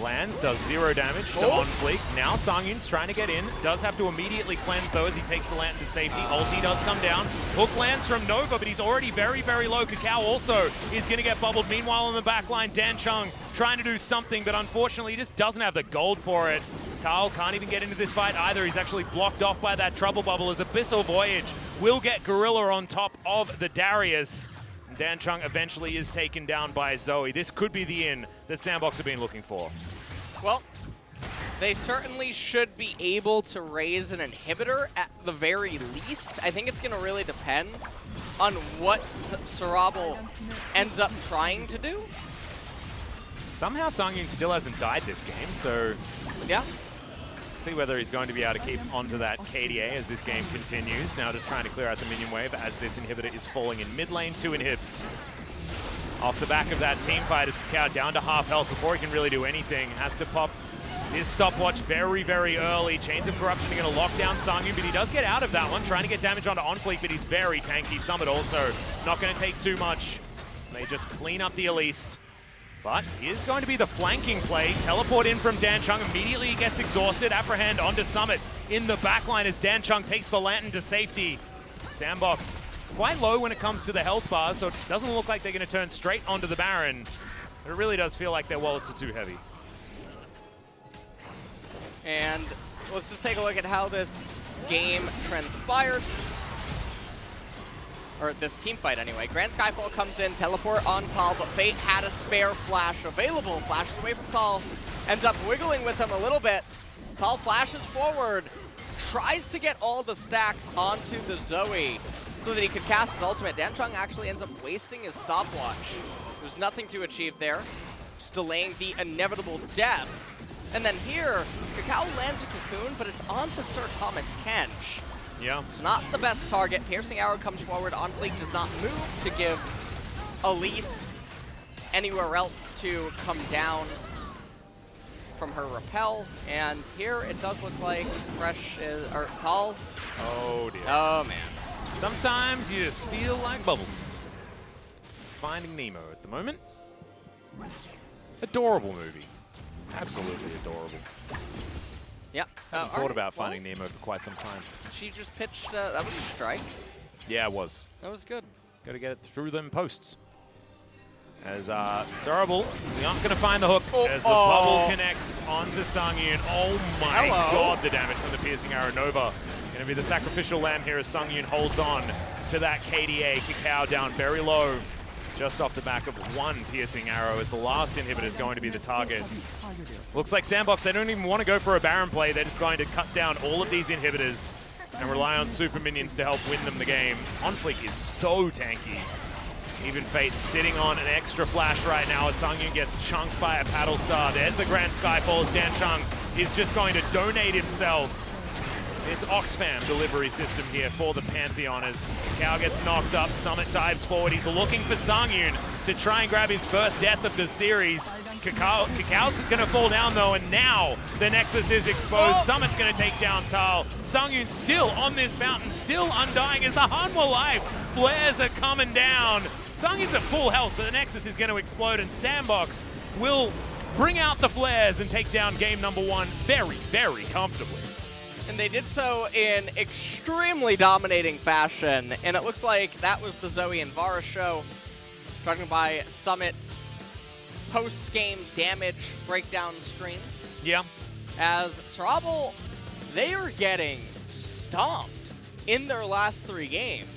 lands, does 0 damage to on Fleek. Now Sang-Yoon's trying to get in. Does have to immediately cleanse, though, as he takes the lantern to safety. Ulti does come down. Hook lands from Nova, but he's already very, very low. Kakao also is going to get bubbled. Meanwhile, on the back line, Dan Chung trying to do something, but unfortunately, he just doesn't have the gold for it. Tal can't even get into this fight either. He's actually blocked off by that trouble bubble as Abyssal Voyage will get Gorilla on top of the Darius. And Dan Chung eventually is taken down by Zoe. This could be the in that Sandbox have been looking for. Well, they certainly should be able to raise an inhibitor at the very least. I think it's going to really depend on what Sarabal ends up trying to do. Somehow Sang-Yoon still hasn't died this game, so Yeah. see whether he's going to be able to keep onto that KDA as this game continues. Now just trying to clear out the minion wave as this inhibitor is falling in mid lane. 2 inhibs. Off the back of that team fight is Kakao down to half health before he can really do anything. Has to pop his stopwatch very, very early. Chains of Corruption are going to lock down Sang-Yoon, but he does get out of that one. Trying to get damage onto OnFleek, but he's very tanky. Summit also not going to take too much. They just clean up the Elise. But here's going to be the flanking play. Teleport in from Dan Chung. Immediately he gets exhausted. Apprehend onto Summit in the backline as Dan Chung takes the lantern to safety. Sandbox quite low when it comes to the health bars, so it doesn't look like they're going to turn straight onto the Baron. But it really does feel like their wallets are too heavy. And let's just take a look at how this game transpired. Or this team fight anyway. Grand Skyfall comes in, teleport on Tal, but Fate had a spare flash available. Flashes away from Tal, ends up wiggling with him a little bit. Tal flashes forward, tries to get all the stacks onto the Zoe so that he could cast his ultimate. Dan Chung actually ends up wasting his stopwatch. There's nothing to achieve there, just delaying the inevitable death. And then here, Kakao lands a cocoon, but it's onto Sir Thomas Kench. Yeah. It's not the best target. Piercing Arrow comes forward. OnFleek does not move to give Elise anywhere else to come down from her rappel. And here it does look like Thresh is, or Tal. Oh dear. Oh man. Sometimes you just feel like bubbles. It's Finding Nemo at the moment. Adorable movie. Absolutely adorable. Yep. Thought about Finding Nemo for quite some time. She just pitched, that was a strike. Yeah, it was. That was good. Got to get it through them posts. As Sarabal, we aren't going to find the hook as the bubble connects onto Sang-Yoon. Oh my god, the damage from the Piercing Arrow. Nova going to be the sacrificial lamb here as Sang-Yoon holds on to that KDA. Kakao down very low. just off the back of one piercing arrow, as the last inhibitor is going to be the target. Looks like Sandbox, they don't even want to go for a Baron play. They're just going to cut down all of these inhibitors and rely on super minions to help win them the game. OnFleek is so tanky. Even Fate sitting on an extra flash right now as Sungyun gets chunked by a paddle star. There's the Grand Skyfall as Dan Chung is just going to donate himself. It's Oxfam delivery system here for the Pantheon as Cow gets knocked up. Summit dives forward. He's looking for Sungyun to try and grab his first death of the series. Cacao going to fall down though, and now the Nexus is exposed. Summit's going to take down Tal. Sungyun still on this mountain, still undying as the Hanwha life flares are coming down. Sungyun's at full health, but the Nexus is going to explode, and Sandbox will bring out the flares and take down game number 1 very, very comfortably. And they did so in extremely dominating fashion, and it looks like that was the Zoe and Vara show, talking by Summit's post-game damage breakdown stream. Yeah. As Sarabal, they are getting stomped in their last 3 games.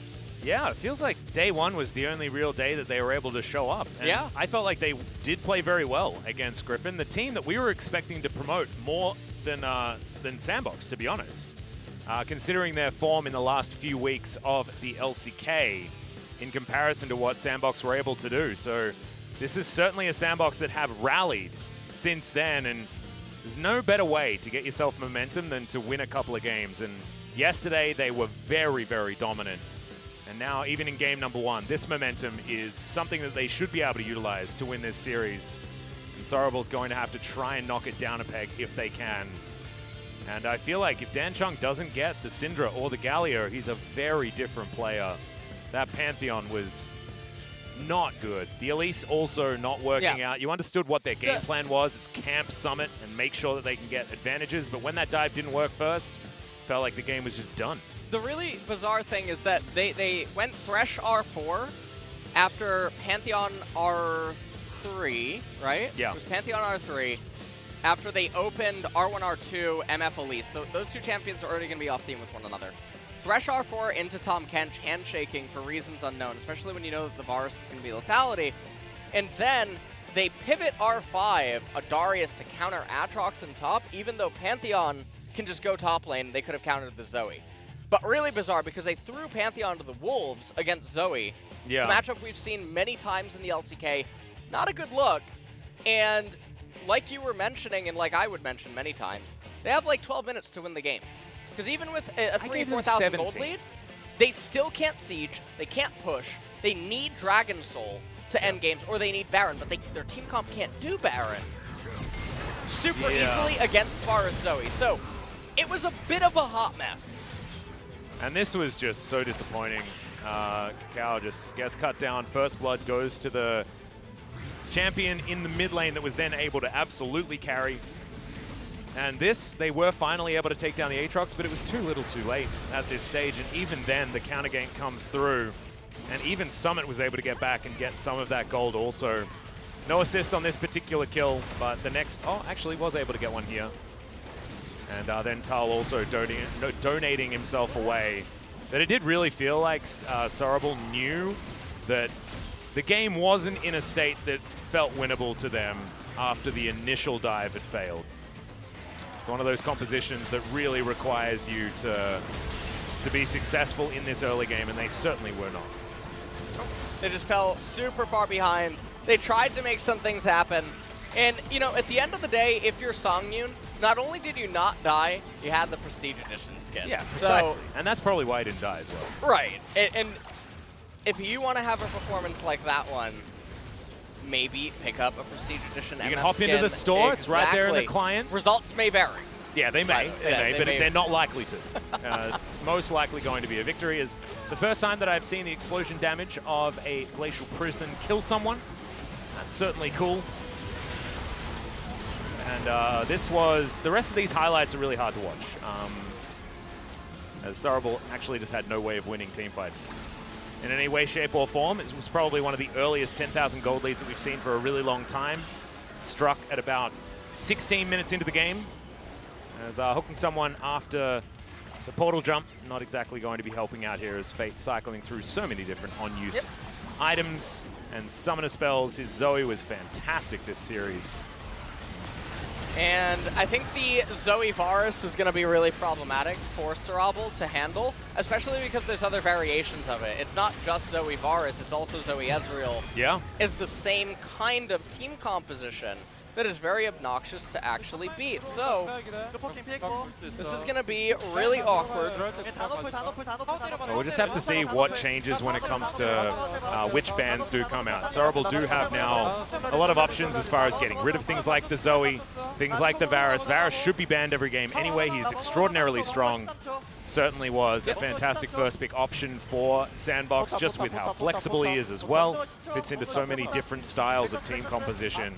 Yeah, it feels like day 1 was the only real day that they were able to show up. And yeah. I felt like they did play very well against Griffin, the team that we were expecting to promote more than Sandbox, to be honest. Considering their form in the last few weeks of the LCK in comparison to what Sandbox were able to do. So this is certainly a Sandbox that have rallied since then, and there's no better way to get yourself momentum than to win a couple of games. And yesterday they were very, very dominant. And now, even in game number 1, this momentum is something that they should be able to utilize to win this series. And Sarabal's going to have to try and knock it down a peg if they can. And I feel like if Dan Chung doesn't get the Syndra or the Galio, he's a very different player. That Pantheon was not good. The Elise also not working out. You understood what their game plan was. It's camp Summit and make sure that they can get advantages. But when that dive didn't work first, felt like the game was just done. The really bizarre thing is that they went Thresh R4 after Pantheon R3, right? Yeah. It was Pantheon R3 after they opened R1, R2, MF Elise. So those 2 champions are already going to be off theme with one another. Thresh R4 into Tahm Kench, handshaking for reasons unknown, especially when you know that the Varus is going to be lethality. And then they pivot R5, a Darius to counter Aatrox in top, even though Pantheon can just go top lane, they could have countered the Zoe. But really bizarre because they threw Pantheon to the Wolves against Zoe. Yeah. It's a matchup we've seen many times in the LCK. Not a good look. And like you were mentioning, and like I would mention many times, they have like 12 minutes to win the game. Because even with a 3,000-4,000 gold lead, they still can't siege, they can't push, they need Dragon Soul to end games, or they need Baron, but their team comp can't do Baron super easily against Varus Zoe. So it was a bit of a hot mess. And this was just so disappointing. Cacao just gets cut down. First blood goes to the champion in the mid lane that was then able to absolutely carry. And this, they were finally able to take down the Aatrox, but it was too little too late at this stage. And even then, the counter gank comes through. And even Summit was able to get back and get some of that gold also. No assist on this particular kill, but the next, actually was able to get one here. And then Tal also donating himself away. But it did really feel like Sarabal knew that the game wasn't in a state that felt winnable to them after the initial dive had failed. It's one of those compositions that really requires you to be successful in this early game, and they certainly were not. They just fell super far behind. They tried to make some things happen. And, you know, at the end of the day, if you're Songyun, not only did you not die, you had the Prestige Edition skin. Yeah, precisely. And that's probably why he didn't die as well. Right. And if you want to have a performance like that one, maybe pick up a Prestige Edition You MF can hop skin. into the store. It's right there in the client. Results may vary. Yeah, they may. But may. They're not likely to. It's most likely going to be a victory. Is the first time that I've seen the explosion damage of a Glacial Prison kill someone. That's certainly cool. And the rest of these highlights are really hard to watch. As Sarabal actually just had no way of winning teamfights in any way, shape, or form. It was probably one of the earliest 10,000 gold leads that we've seen for a really long time. It struck at about 16 minutes into the game. As hooking someone after the portal jump, not exactly going to be helping out here as Fate cycling through so many different on-use items. and Summoner spells. His Zoe was fantastic this series. And I think the Zoe Varus is going to be really problematic for Sorabl to handle, especially because there's other variations of it. It's not just Zoe Varus, it's also Zoe Ezreal. Yeah. Is the same kind of team composition that is very obnoxious to actually beat. So this is going to be really awkward. Well, we'll just have to see what changes when it comes to which bans do come out. Sorabl do have now a lot of options as far as getting rid of things like the Zoe, things like the Varus. Varus should be banned every game anyway. He's extraordinarily strong. Certainly was a fantastic first pick option for Sandbox, just with how flexible he is as well. Fits into so many different styles of team composition.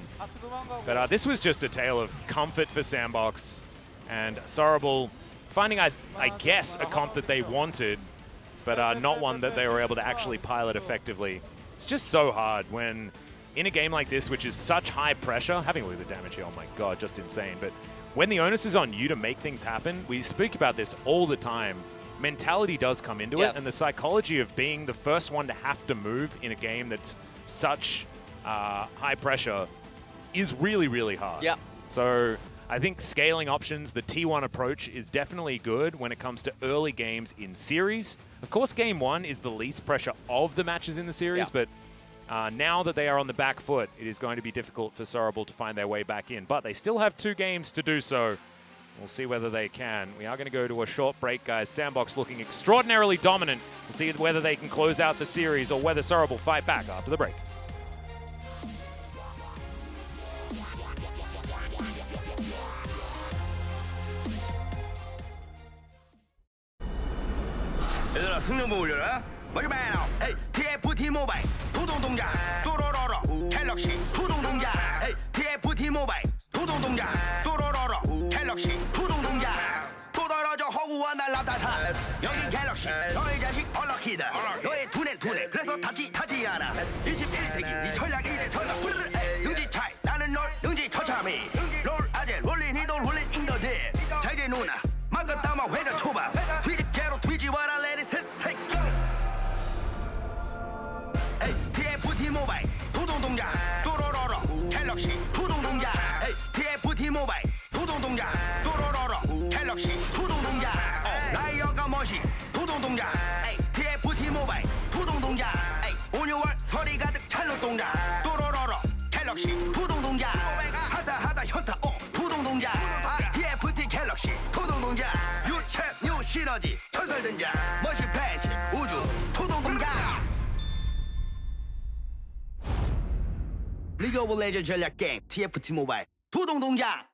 But this was just a tale of comfort for Sandbox, and Sorabl finding, I guess, a comp that they wanted, but not one that they were able to actually pilot effectively. It's just so hard when, in a game like this, which is such high pressure, having a look at the damage here, oh my god, just insane. But when the onus is on you to make things happen, we speak about this all the time. Mentality does come into it, and the psychology of being the first one to have to move in a game that's such high pressure is really, really hard. Yeah. So I think scaling options, the T1 approach, is definitely good when it comes to early games in series. Of course, game one is the least pressure of the matches in the series, but now that they are on the back foot, it is going to be difficult for Sorabl to find their way back in. But they still have 2 games to do so. We'll see whether they can. We are going to go to a short break, guys. Sandbox looking extraordinarily dominant. We'll see whether they can close out the series or whether Sorabl fight back after the break. 얘들아 승용보 올려라 마지막으로 에이 TFT 모바일 부동동작 쪼로로로 갤럭시 부동동작 에이 TFT 모바일 부동동작 쪼로로로 갤럭시 부동동작 또 떨어져 허구와 날 나타나 여기 갤럭시 너의 자식 얼럭키다 너의 두뇌 그래서 타지 않아 21세기 네 전략 이제 전략 능지 차이 나는 널 능지 처참히 롤 아재 롤린 이돌 롤린 인더들 자 이제 누나 망가 따마 회전 초반 뒤집개로 뒤집어라 레디 셋색 에이 TFT 모바일 부동동작 쪼로로로 갤럭시 부동동작 에이 TFT 모바일 부동동작 쪼로로로 갤럭시 부동동작 라이어가 멋이 부동동작 에이 TFT 모바일 부동동작 에이 온유월 서리 가득 찰로 동작 쪼로로로 갤럭시 부동동작 하다 현타 부동동작 TFT 갤럭시 부동동작 유체 뉴 시너지 전설 등장 머신 팬츠 우주 부동동작 리그 오브 레전드 전략 게임 TFT 모바일 부동동작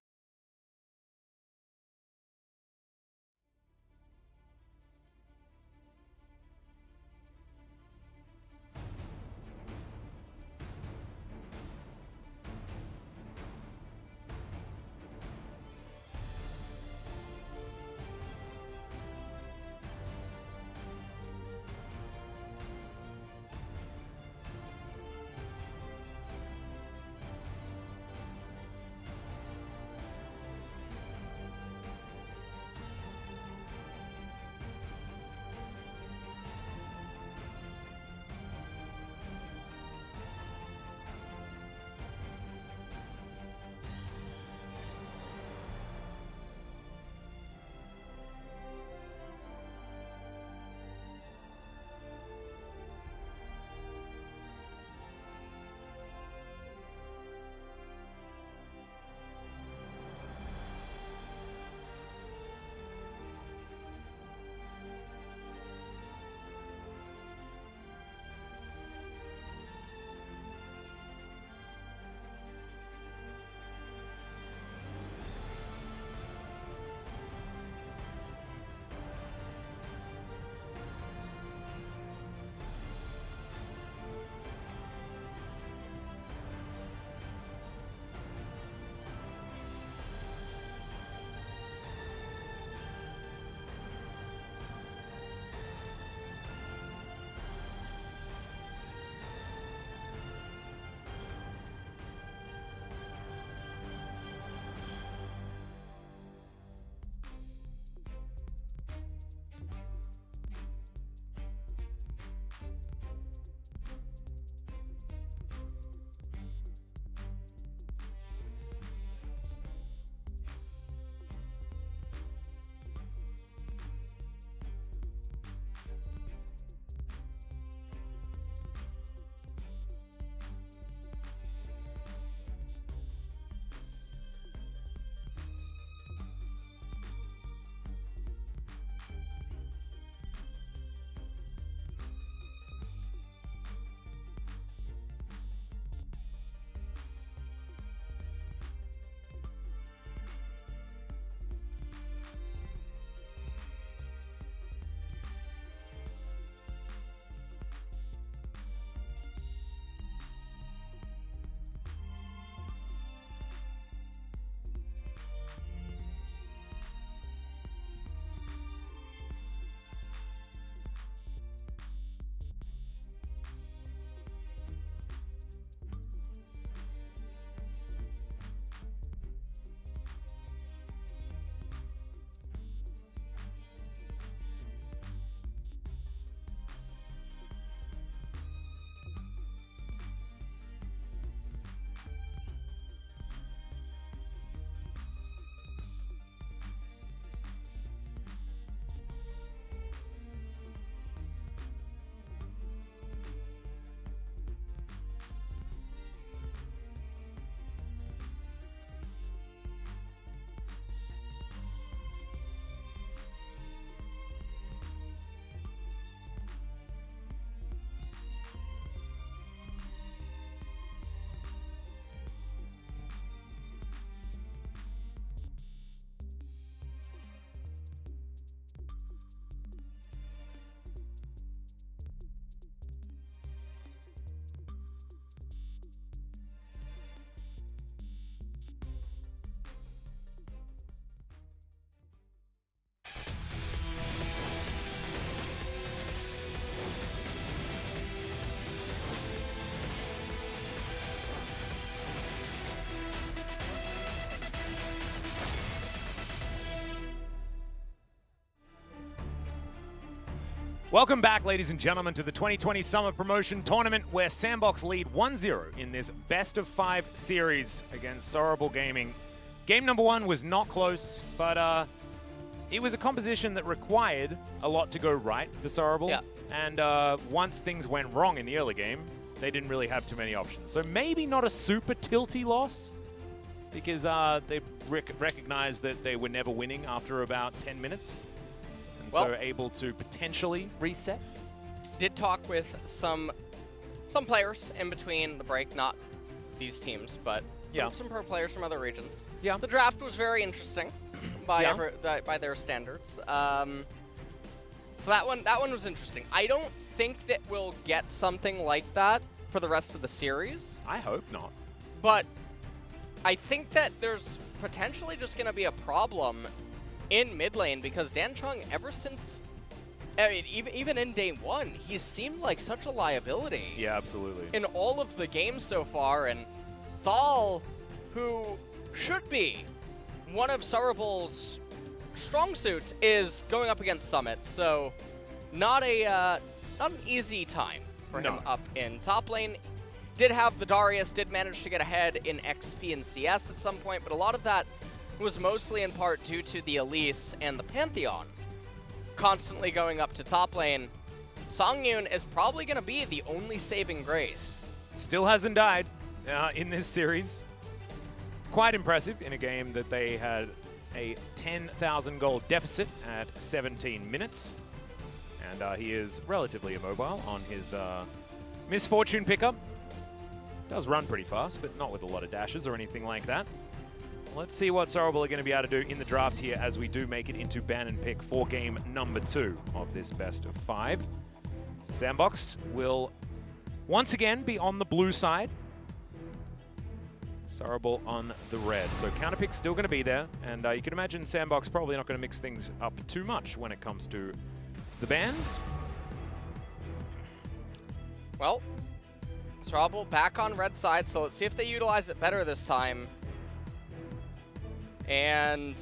Welcome back, ladies and gentlemen, to the 2020 Summer Promotion Tournament, where Sandbox lead 1-0 in this best-of-5 series against Sorrowful Gaming. Game number 1 was not close, but it was a composition that required a lot to go right for Sorrowful. Yeah. And once things went wrong in the early game, they didn't really have too many options. So maybe not a super tilty loss, because they recognized that they were never winning after about 10 minutes. And so able to potentially reset. Did talk with some players in between the break, not these teams, but some pro players from other regions. Yeah. The draft was very interesting by their standards. So that one was interesting. I don't think that we'll get something like that for the rest of the series. I hope not. But I think that there's potentially just going to be a problem in mid lane, because Dan Chung, ever since, I mean, even in day 1, he's seemed like such a liability. Yeah, absolutely. In all of the games so far, and Thal, who should be one of Sorrowful's strong suits, is going up against Summit, so not an easy time for him up in top lane. Did have the Darius, did manage to get ahead in XP and CS at some point, but a lot of that was mostly in part due to the Elise and the Pantheon constantly going up to top lane. Songyun is probably going to be the only saving grace. Still hasn't died in this series. Quite impressive in a game that they had a 10,000 gold deficit at 17 minutes. And he is relatively immobile on his Misfortune pickup. Does run pretty fast, but not with a lot of dashes or anything like that. Let's see what Sorrowful are going to be able to do in the draft here as we do make it into ban and pick for game number 2 of this best of 5. Sandbox will once again be on the blue side. Sorrowful on the red. So counterpick's still going to be there, and you can imagine Sandbox probably not going to mix things up too much when it comes to the bans. Well, Sorrowful back on red side, so let's see if they utilize it better this time. And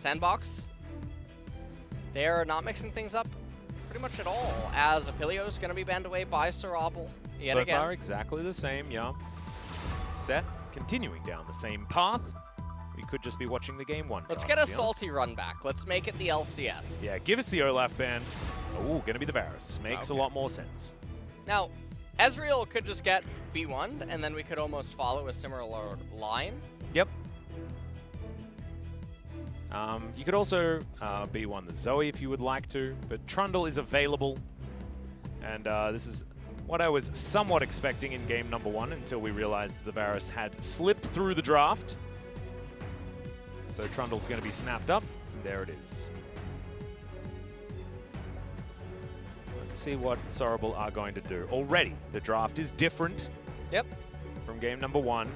Sandbox, they're not mixing things up pretty much at all, as Affilio's going to be banned away by Sorrowful yet again. So far, exactly the same, yeah. Set continuing down the same path. We could just be watching the game 1. Let's get a salty run back. Let's make it the LCS. Yeah, give us the Olaf ban. Oh, gonna be the Varus. Makes a lot more sense. Now, Ezreal could just get B1'd, and then we could almost follow a similar line. Yep. You could also B1 the Zoe if you would like to, but Trundle is available. And this is what I was somewhat expecting in game number 1 until we realized the Varus had slipped through the draft. So Trundle's going to be snapped up. There it is. Let's see what Sorrowful are going to do. Already, the draft is different. Yep. From game number 1.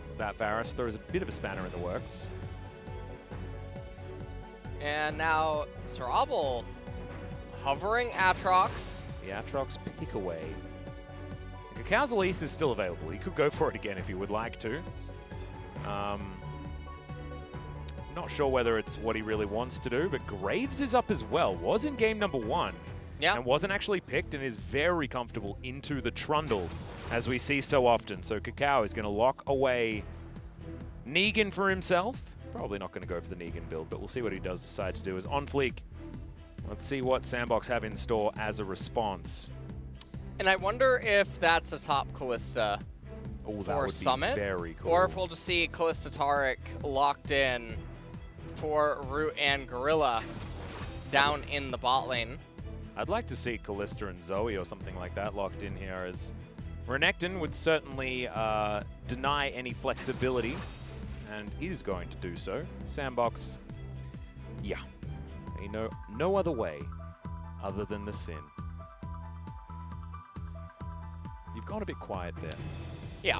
As that Varus throws a bit of a spanner in the works. And now Sorrowful hovering Aatrox. The Aatrox pick away. Cacau's Elise is still available. He could go for it again if he would like to. Not sure whether it's what he really wants to do, but Graves is up as well. Was in game number 1. Yeah. And wasn't actually picked and is very comfortable into the Trundle, as we see so often. So Cacao is going to lock away Negan for himself. Probably not going to go for the Negan build, but we'll see what he does decide to do. Is on fleek. Let's see what Sandbox have in store as a response. And I wonder if that's a top Kalista for Summit, very cool. or if we'll just see Kalista Taric locked in for Root and Gorilla down in the bot lane. I'd like to see Kalista and Zoe or something like that locked in here, as Renekton would certainly deny any flexibility, and is going to do so. Sandbox, yeah, they know no other way other than the sin. You've gone a bit quiet there. Yeah.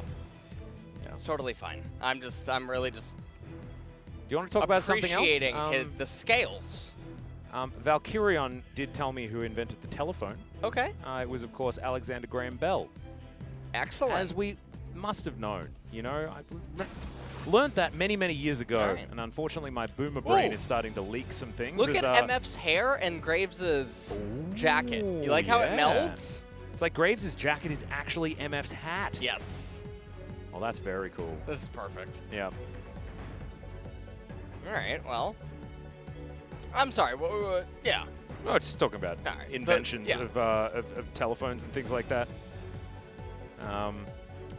It's totally fine. I'm really just. Do you want to talk about something else? Appreciating the scales. Valkyrion did tell me who invented the telephone. Okay. It was, of course, Alexander Graham Bell. Excellent. As we must have known, you know. Learned that many, many years ago, Alright. and unfortunately my boomer brain Ooh. is starting to leak some things. Look as, at MF's hair and Graves' jacket. You like how it yeah. melds? It's like Graves' jacket is actually MF's hat. Yes. Well, that's very cool. This is perfect. Yeah. All right, well. I'm sorry. Yeah. Oh, just talking about Alright, inventions yeah. of telephones and things like that.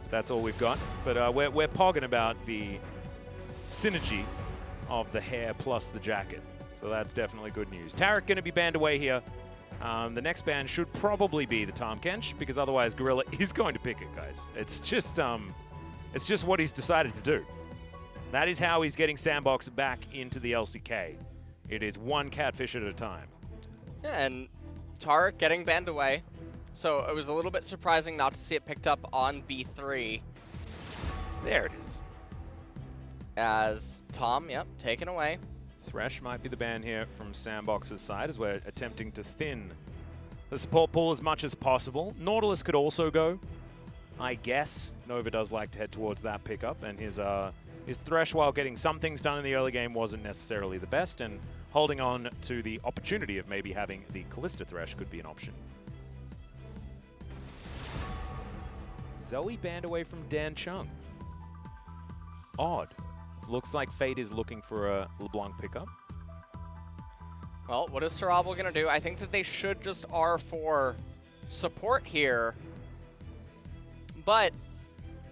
That's all we've got. But we're pogging about the synergy of the hair plus the jacket. So that's definitely good news. Tarek going to be banned away here. The next ban should probably be the Tom Kench, because otherwise Gorilla is going to pick it, guys. It's just what he's decided to do. That is how he's getting Sandbox back into the LCK. It is one catfish at a time. Yeah, and Tarek getting banned away. So it was a little bit surprising not to see it picked up on B3. There it is. As Tom, yep, taken away. Thresh might be the ban here from Sandbox's side as we're attempting to thin the support pool as much as possible. Nautilus could also go, I guess. Nova does like to head towards that pickup, and his Thresh, while getting some things done in the early game, wasn't necessarily the best, and holding on to the opportunity of maybe having the Callista Thresh could be an option. Zoe banned away from Dan Chung. Odd. Looks like Fate is looking for a LeBlanc pickup. Well, what is Sorabel going to do? I think that they should just R4 support here. But,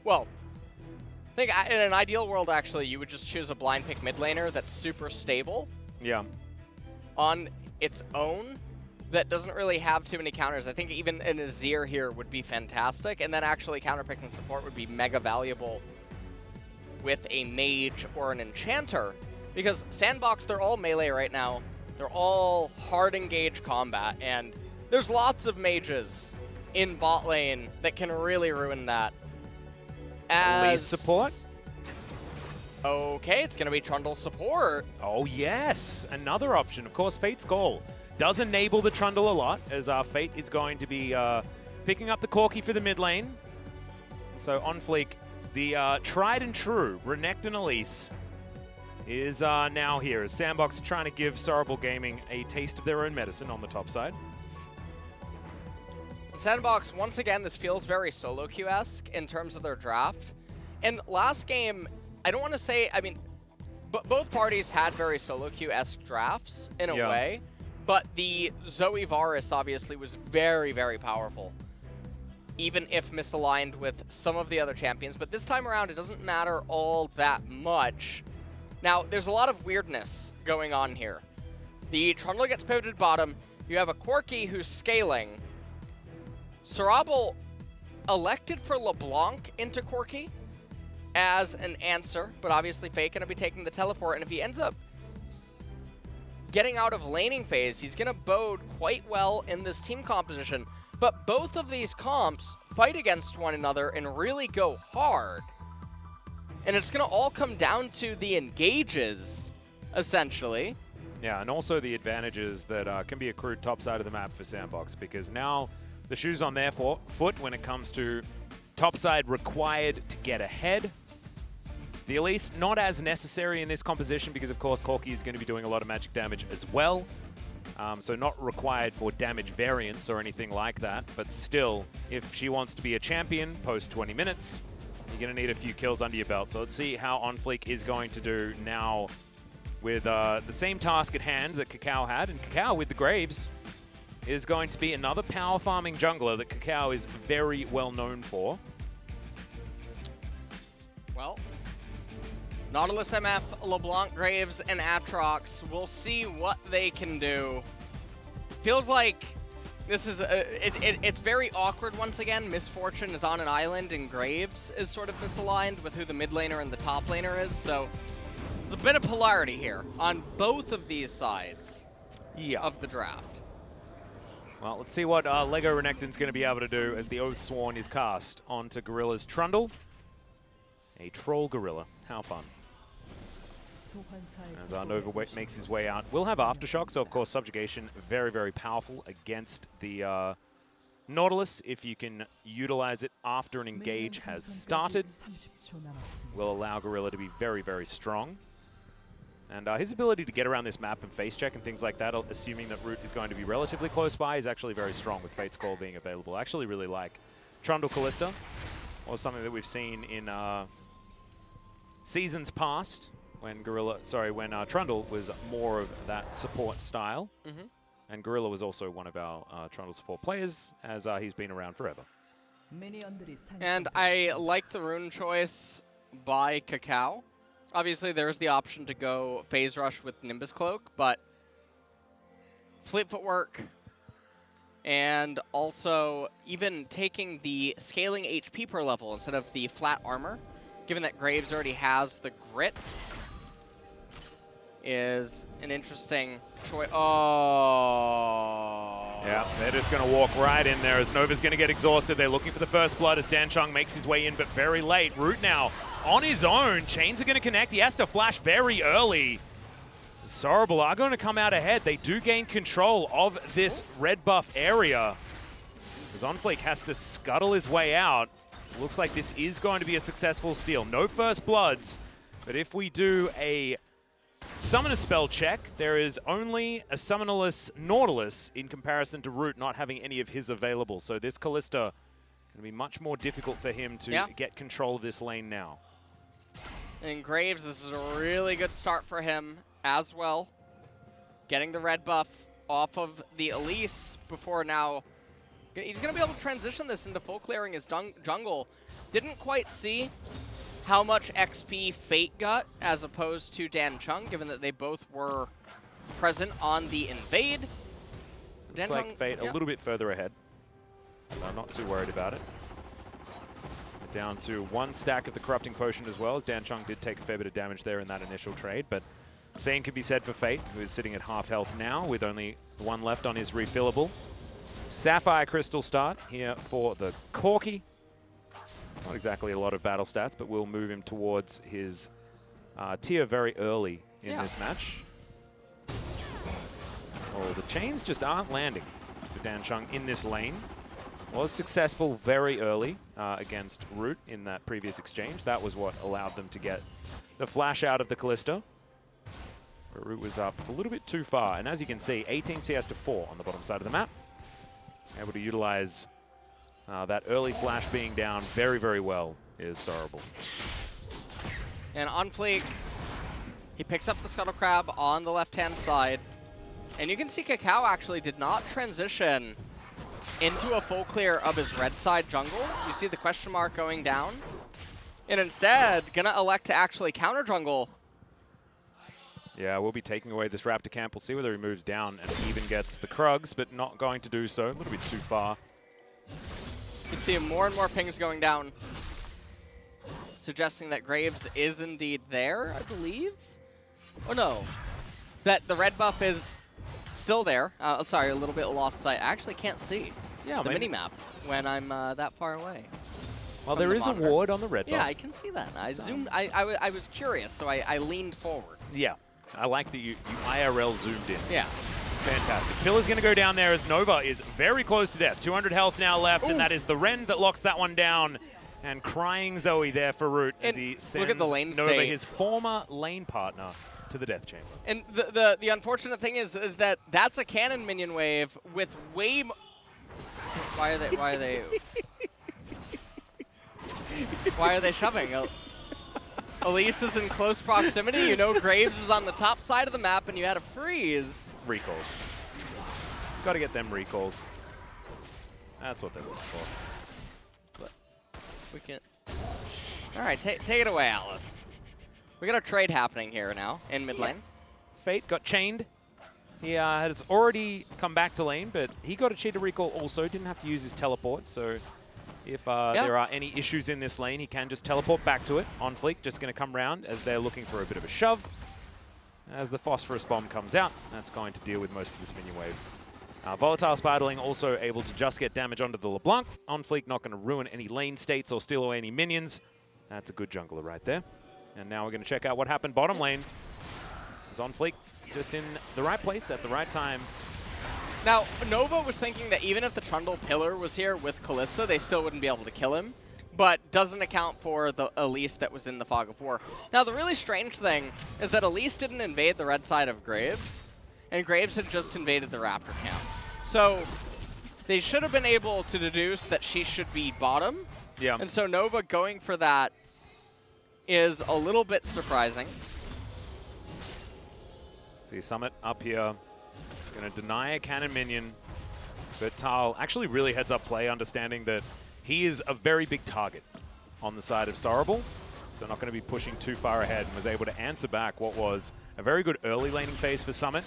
well, I think in an ideal world, actually, you would just choose a blind pick mid laner that's super stable. Yeah. On its own, that doesn't really have too many counters. I think even an Azir here would be fantastic, and then actually counterpicking support would be mega valuable with a mage or an enchanter, because Sandbox, they're all melee right now. They're all hard engage combat, and there's lots of mages in bot lane that can really ruin that. Lead support? Okay, it's going to be Trundle support. Oh, yes. Another option. Of course, Fate's goal does enable the Trundle a lot, as Fate is going to be picking up the Corki for the mid lane. So on fleek, the tried and true Renekton Elise is now here, as Sandbox are trying to give Sorrowful Gaming a taste of their own medicine on the top side. Sandbox, once again, this feels very solo queue-esque in terms of their draft. And last game, I don't want to say, I mean, both parties had very solo queue-esque drafts in a way, but the Zoe Varus obviously was very, very powerful, even if misaligned with some of the other champions. But this time around, it doesn't matter all that much. Now, there's a lot of weirdness going on here. The Trundle gets pivoted bottom. You have a Corki who's scaling. Sorabel elected for LeBlanc into Corki as an answer, but obviously Fate going to be taking the teleport, and if he ends up getting out of laning phase, he's going to bode quite well in this team composition. But both of these comps fight against one another and really go hard. And it's going to all come down to the engages, essentially. Yeah, and also the advantages that can be accrued top side of the map for Sandbox, because now the shoe's on their foot when it comes to top side required to get ahead. The Elise, not as necessary in this composition because, of course, Corki is going to be doing a lot of magic damage as well. So not required for damage variance or anything like that. But still, if she wants to be a champion post 20 minutes, you're going to need a few kills under your belt. So let's see how OnFleek is going to do now with the same task at hand that Kakao had. And Kakao with the Graves is going to be another power farming jungler that Kakao is very well known for. Well, Nautilus MF, LeBlanc, Graves, and Atrox. We'll see what they can do. Feels like this is it's very awkward once again. Misfortune is on an island, and Graves is sort of misaligned with who the mid laner and the top laner is. So there's a bit of polarity here on both of these sides of the draft. Well, let's see what Lego Renekton's going to be able to do as the Oathsworn is cast onto Gorilla's Trundle. A troll gorilla. How fun. As Nova makes his way out. We'll have Aftershock, so of course Subjugation very, very powerful against the Nautilus, if you can utilize it after an engage has started, will allow Gorilla to be very, very strong. And his ability to get around this map and face check and things like that, assuming that Root is going to be relatively close by, is actually very strong with Fate's Call being available. I actually really like Trundle Callista, or something that we've seen in seasons past when Trundle was more of that support style. And Gorilla was also one of our Trundle support players, as he's been around forever. And I like the rune choice by Kakao. Obviously, there's the option to go Phase Rush with Nimbus Cloak, but Fleet Footwork, and also even taking the scaling HP per level instead of the flat armor, given that Graves already has the grit, is an interesting choice. Oh. Yeah, they're just going to walk right in there as Nova's going to get exhausted. They're looking for the first blood as Danchung makes his way in, but very late. Root now on his own. Chains are going to connect. He has to flash very early. Sorrowful are going to come out ahead. They do gain control of this red buff area. Zonfleek has to scuttle his way out. Looks like this is going to be a successful steal. No first bloods, but if we do a Summoner spell check, there is only a summonerless Nautilus in comparison to Root not having any of his available. So this Callista going to be much more difficult for him to get control of this lane now. And Graves, this is a really good start for him as well. Getting the red buff off of the Elise before now. He's going to be able to transition this into full clearing his jungle. Didn't quite see how much XP Fate got as opposed to Danchung, given that they both were present on the invade. Looks like Fate a little bit further ahead. I'm not too worried about it. Down to one stack of the Corrupting Potion as well, as Danchung did take a fair bit of damage there in that initial trade, but same could be said for Fate, who is sitting at half health now with only one left on his refillable. Sapphire Crystal start here for the Corki. Not exactly a lot of battle stats, but we'll move him towards his tier very early in this match. Oh, the chains just aren't landing for Danchung in this lane. Was successful very early against Root in that previous exchange. That was what allowed them to get the flash out of the Callista. But Root was up a little bit too far. And as you can see, 18 CS to 4 on the bottom side of the map. Able to utilize that early flash being down very, very well is Sorrowful. And on Fleek, he picks up the Scuttle Crab on the left-hand side. And you can see Kakao actually did not transition into a full clear of his red side jungle. You see the question mark going down. And instead, gonna elect to actually counter jungle. Yeah, we'll be taking away this Raptor camp. We'll see whether he moves down and even gets the Krugs, but not going to do so. A little bit too far. You see more and more pings going down, suggesting that Graves is indeed there, I believe. Oh no, that the red buff is still there. Sorry, a little bit lost sight. I actually can't see the mini-map when I'm that far away. Well, there is a ward on the red buff. Yeah, I can see that. I zoomed. I was curious, so I leaned forward. Yeah, I like that you IRL zoomed in. Yeah. Fantastic. Pillar's going to go down there as Nova is very close to death. 200 health now left, and that is the Ren that locks that one down. And crying Zoe there for Root as he sends look at the lane Nova, state. his former lane partner, to the death chamber. And the unfortunate thing is that that's a cannon minion wave with way Why are they shoving? Elise is in close proximity. You know Graves is on the top side of the map, and you had a freeze. Recalls. Got to get them recalls. That's what they're looking for. But we can. All right, take it away, Alice. We got a trade happening here now in mid lane. Fate got chained. He has already come back to lane, but he got a cheater recall also. Didn't have to use his teleport, so if there are any issues in this lane, he can just teleport back to it. On Fleek, just going to come round as they're looking for a bit of a shove. As the Phosphorus Bomb comes out, that's going to deal with most of this minion wave. Volatile Spiderling also able to just get damage onto the LeBlanc. On Fleek, not going to ruin any lane states or steal away any minions. That's a good jungler right there. And now we're going to check out what happened bottom lane. As On Fleek just in the right place at the right time. Now, Nova was thinking that even if the Trundle Pillar was here with Kalista, they still wouldn't be able to kill him, but doesn't account for the Elise that was in the Fog of War. Now, the really strange thing is that Elise didn't invade the red side of Graves, and Graves had just invaded the Raptor camp. So they should have been able to deduce that she should be bottom. Yeah. And so Nova going for that is a little bit surprising. See Summit up here, going to deny a cannon minion, but Tal actually really heads up play, understanding that he is a very big target on the side of Sorrable, so not going to be pushing too far ahead, and was able to answer back what was a very good early laning phase for Summit.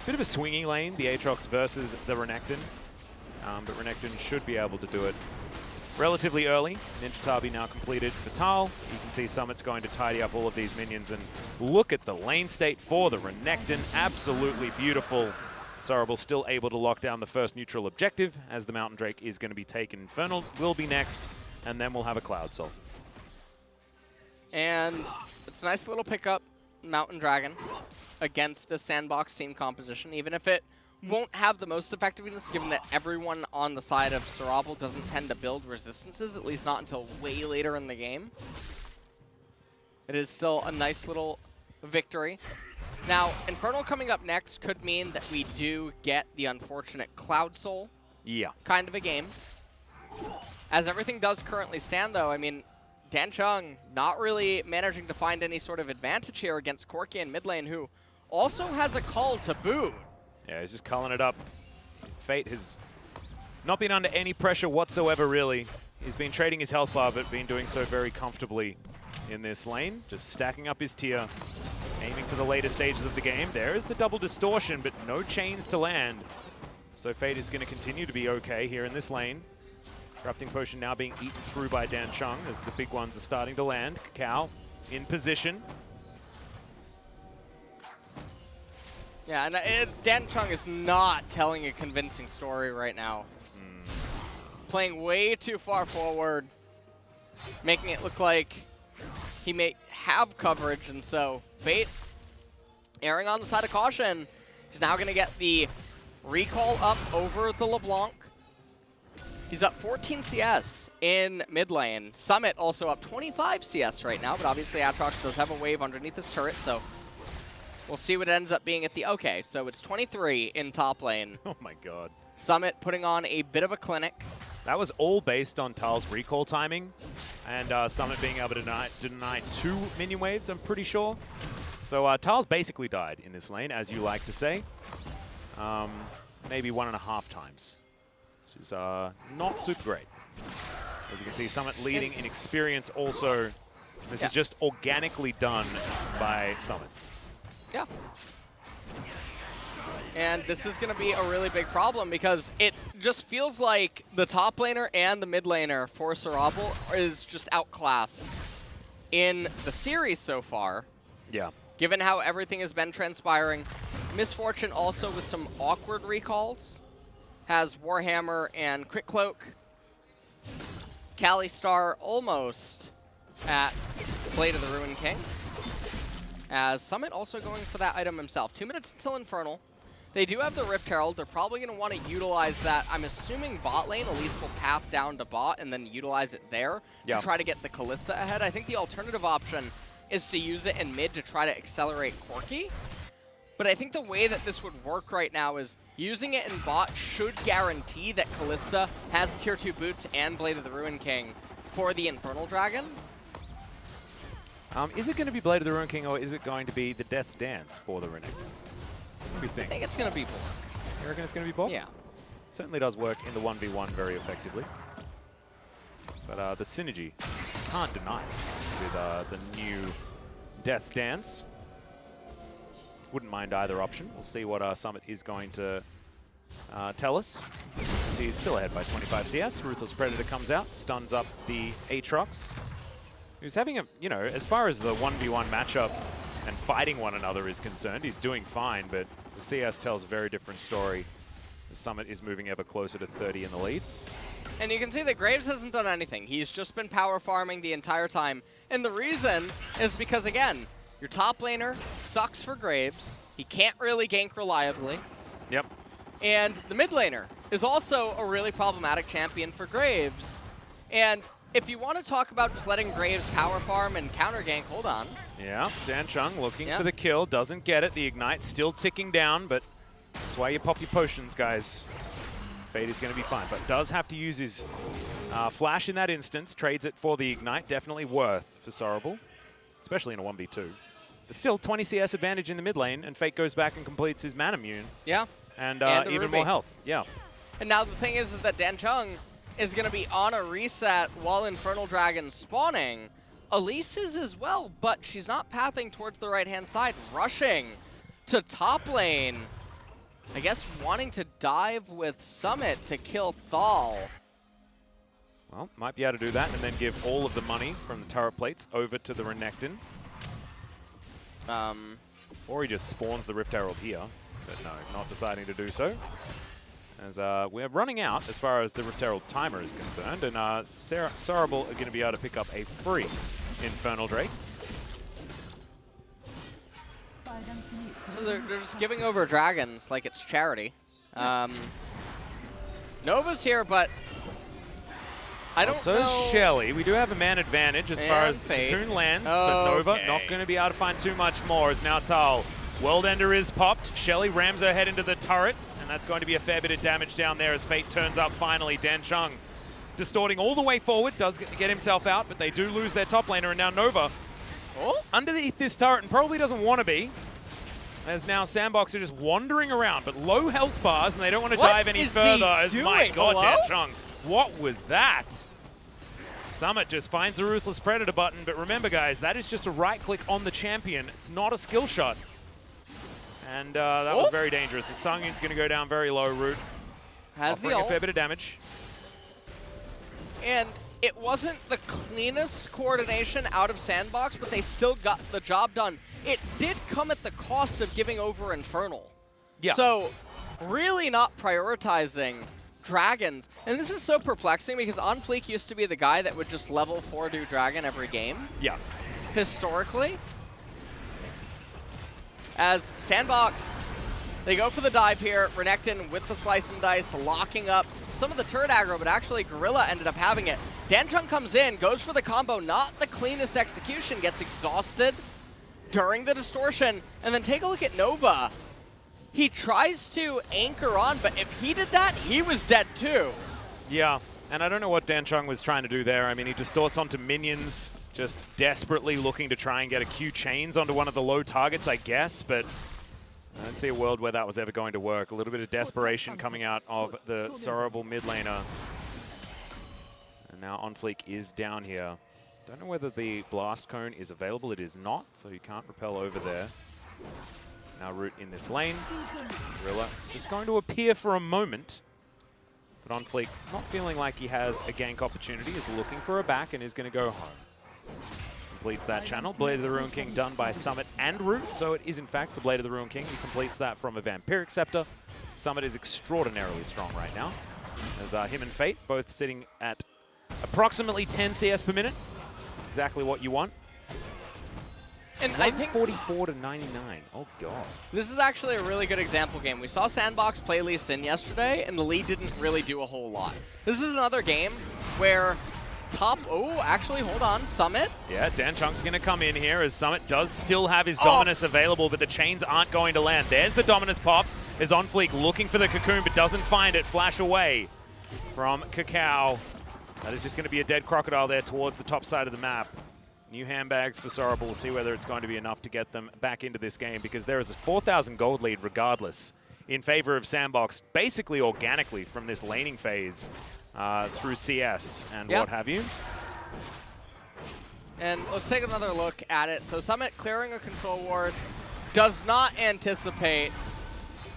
Bit of a swinging lane, the Aatrox versus the Renekton, but Renekton should be able to do it relatively early. Ninja Tabi now completed for Tal. You can see Summit's going to tidy up all of these minions, and look at the lane state for the Renekton. Absolutely beautiful. Sorrable still able to lock down the first neutral objective, as the Mountain Drake is going to be taken. Infernal will be next, and then we'll have a Cloud Soul. And it's a nice little pickup, Mountain Dragon, against the Sandbox team composition, even if it won't have the most effectiveness, given that everyone on the side of Sorrable doesn't tend to build resistances, at least not until way later in the game. It is still a nice little victory. Now, Infernal coming up next could mean that we do get the unfortunate Cloud Soul kind of a game. As everything does currently stand, though, I mean, Dan Chung not really managing to find any sort of advantage here against Corki in mid lane, who also has a call to boot. Yeah, he's just calling it up. Fate has not been under any pressure whatsoever, really. He's been trading his health bar, but been doing so very comfortably in this lane. Just stacking up his tier, aiming for the later stages of the game. There is the double distortion, but no chains to land. So Fate is going to continue to be okay here in this lane. Corrupting Potion now being eaten through by Dan Chung as the big ones are starting to land. Cacao in position. Yeah, and Dan Chung is not telling a convincing story right now. Playing way too far forward, making it look like he may have coverage, and so Fate erring on the side of caution. He's now going to get the recall up over the LeBlanc. He's up 14 CS in mid lane. Summit also up 25 CS right now, but obviously Aatrox does have a wave underneath his turret, so we'll see what ends up being at the... Okay, so it's 23 in top lane. Oh my god. Summit putting on a bit of a clinic. That was all based on Tal's recall timing, and Summit being able to deny 2 minion waves, I'm pretty sure. So Tal's basically died in this lane, as you like to say. Maybe 1.5 times, which is not super great. As you can see, Summit leading in experience also. This is just organically done by Summit. Yeah. And this is going to be a really big problem because it just feels like the top laner and the mid laner for Sorrable is just outclassed in the series so far. Yeah. Given how everything has been transpiring. Misfortune also with some awkward recalls. Has Warhammer and Quick Cloak. Kalistar almost at Blade of the Ruin King. As Summit also going for that item himself. 2 minutes until Infernal. They do have the Rift Herald. They're probably going to want to utilize that. I'm assuming bot lane, at least will path down to bot and then utilize it there to try to get the Kalista ahead. I think the alternative option is to use it in mid to try to accelerate Corki. But I think the way that this would work right now is using it in bot should guarantee that Kalista has tier 2 boots and Blade of the Ruin King for the Infernal Dragon. Is it going to be Blade of the Ruin King, or is it going to be the Death's Dance for the Renekton? What do you think? I think it's going to be Bork. You reckon it's going to be Bork? Yeah. Certainly does work in the 1v1 very effectively. But the synergy, can't deny it with the new Death's Dance. Wouldn't mind either option. We'll see what Summit is going to tell us. He's still ahead by 25 CS. Ruthless Predator comes out, stuns up the Aatrox, who's having a, you know, as far as the 1v1 matchup and fighting one another is concerned, he's doing fine, but the CS tells a very different story. The Summit is moving ever closer to 30 in the lead. And you can see that Graves hasn't done anything. He's just been power farming the entire time. And the reason is because, again, your top laner sucks for Graves. He can't really gank reliably. Yep. And the mid laner is also a really problematic champion for Graves. And if you want to talk about just letting Graves power farm and counter gank, hold on. Yeah, Dan Chung looking for the kill, doesn't get it. The Ignite's still ticking down, but that's why you pop your potions, guys. Fade is going to be fine, but does have to use his flash in that instance. Trades it for the Ignite, definitely worth for Sorrable, especially in a 1v2. But still, 20 CS advantage in the mid lane, and Fate goes back and completes his mana immune. Yeah. And even Ruby. more health, yeah. And now the thing is that Dan Chung is going to be on a reset while Infernal Dragon's spawning. Elise is as well, but she's not pathing towards the right-hand side, rushing to top lane. I guess wanting to dive with Summit to kill Thal. Well, might be able to do that and then give all of the money from the turret plates over to the Renekton. Or he just spawns the Rift Herald here. But no, not deciding to do so. As we're running out as far as the Rift Herald timer is concerned, and Sorrable are going to be able to pick up a free Infernal Drake. So they're just giving over dragons like it's charity. Nova's here, but I don't know. So Shelly, we do have a man advantage as far as Fate. Cocoon lands, but Nova not going to be able to find too much more as now Tal. World Ender is popped. Shelly rams her head into the turret, and that's going to be a fair bit of damage down there as Fate turns up finally. Dan Chung distorting all the way forward, does get himself out, but they do lose their top laner, and now Nova underneath this turret and probably doesn't want to be. As now Sandbox are just wandering around, but low health bars, and they don't want to dive any further. As my God, Dan Chung, what was that? Summit just finds the Ruthless Predator button, but remember, guys, that is just a right-click on the champion. It's not a skill shot. And that was very dangerous. The Sungyun's going to go down very low, Root. Has the offering ult. a fair bit of damage. And it wasn't the cleanest coordination out of Sandbox, but they still got the job done. It did come at the cost of giving over Infernal. Yeah. So really not prioritizing dragons. And this is so perplexing because On Fleek used to be the guy that would just level 4 do dragon every game. Yeah. Historically. As Sandbox, they go for the dive here. Renekton with the slice and dice, locking up some of the turret aggro, but actually Gorilla ended up having it. Dan Chung comes in, goes for the combo, not the cleanest execution, gets exhausted during the distortion, and then take a look at Nova. He tries to anchor on, but if he did that, he was dead too. Yeah, and I don't know what Dan Chung was trying to do there. I mean, he distorts onto minions, just desperately looking to try and get a Q chains onto one of the low targets, I guess, but I don't see a world where that was ever going to work. A little bit of desperation coming out of the Sorrable mid laner. And now On Fleek is down here. Don't know whether the Blast Cone is available. It is not, so you can't repel over there. Now Root in this lane. Gorilla is going to appear for a moment. But On Fleek not feeling like he has a gank opportunity, is looking for a back and is going to go home. Completes that channel. Blade of the Ruin King done by Summit and Root, so it is in fact the Blade of the Ruin King. He completes that from a Vampiric Scepter. Summit is extraordinarily strong right now. As him and Fate both sitting at approximately 10 CS per minute. Exactly what you want. And I think 44 to 99. Oh god. this is actually a really good example game. We saw Sandbox play Lee Sin yesterday, and the lead didn't really do a whole lot. This is another game where actually, hold on, Summit. Yeah, Dan Chung's going to come in here as Summit does still have his Dominus available, but the chains aren't going to land. There's the Dominus popped. Is On Fleek looking for the Cocoon, but doesn't find it. Flash away from Cacao. That is just going to be a dead Crocodile there towards the top side of the map. New handbags for Sorrable. We'll see whether it's going to be enough to get them back into this game because there is a 4,000 gold lead regardless in favor of Sandbox, basically organically from this laning phase through CS and what have you. And let's take another look at it. So Summit clearing a control ward, does not anticipate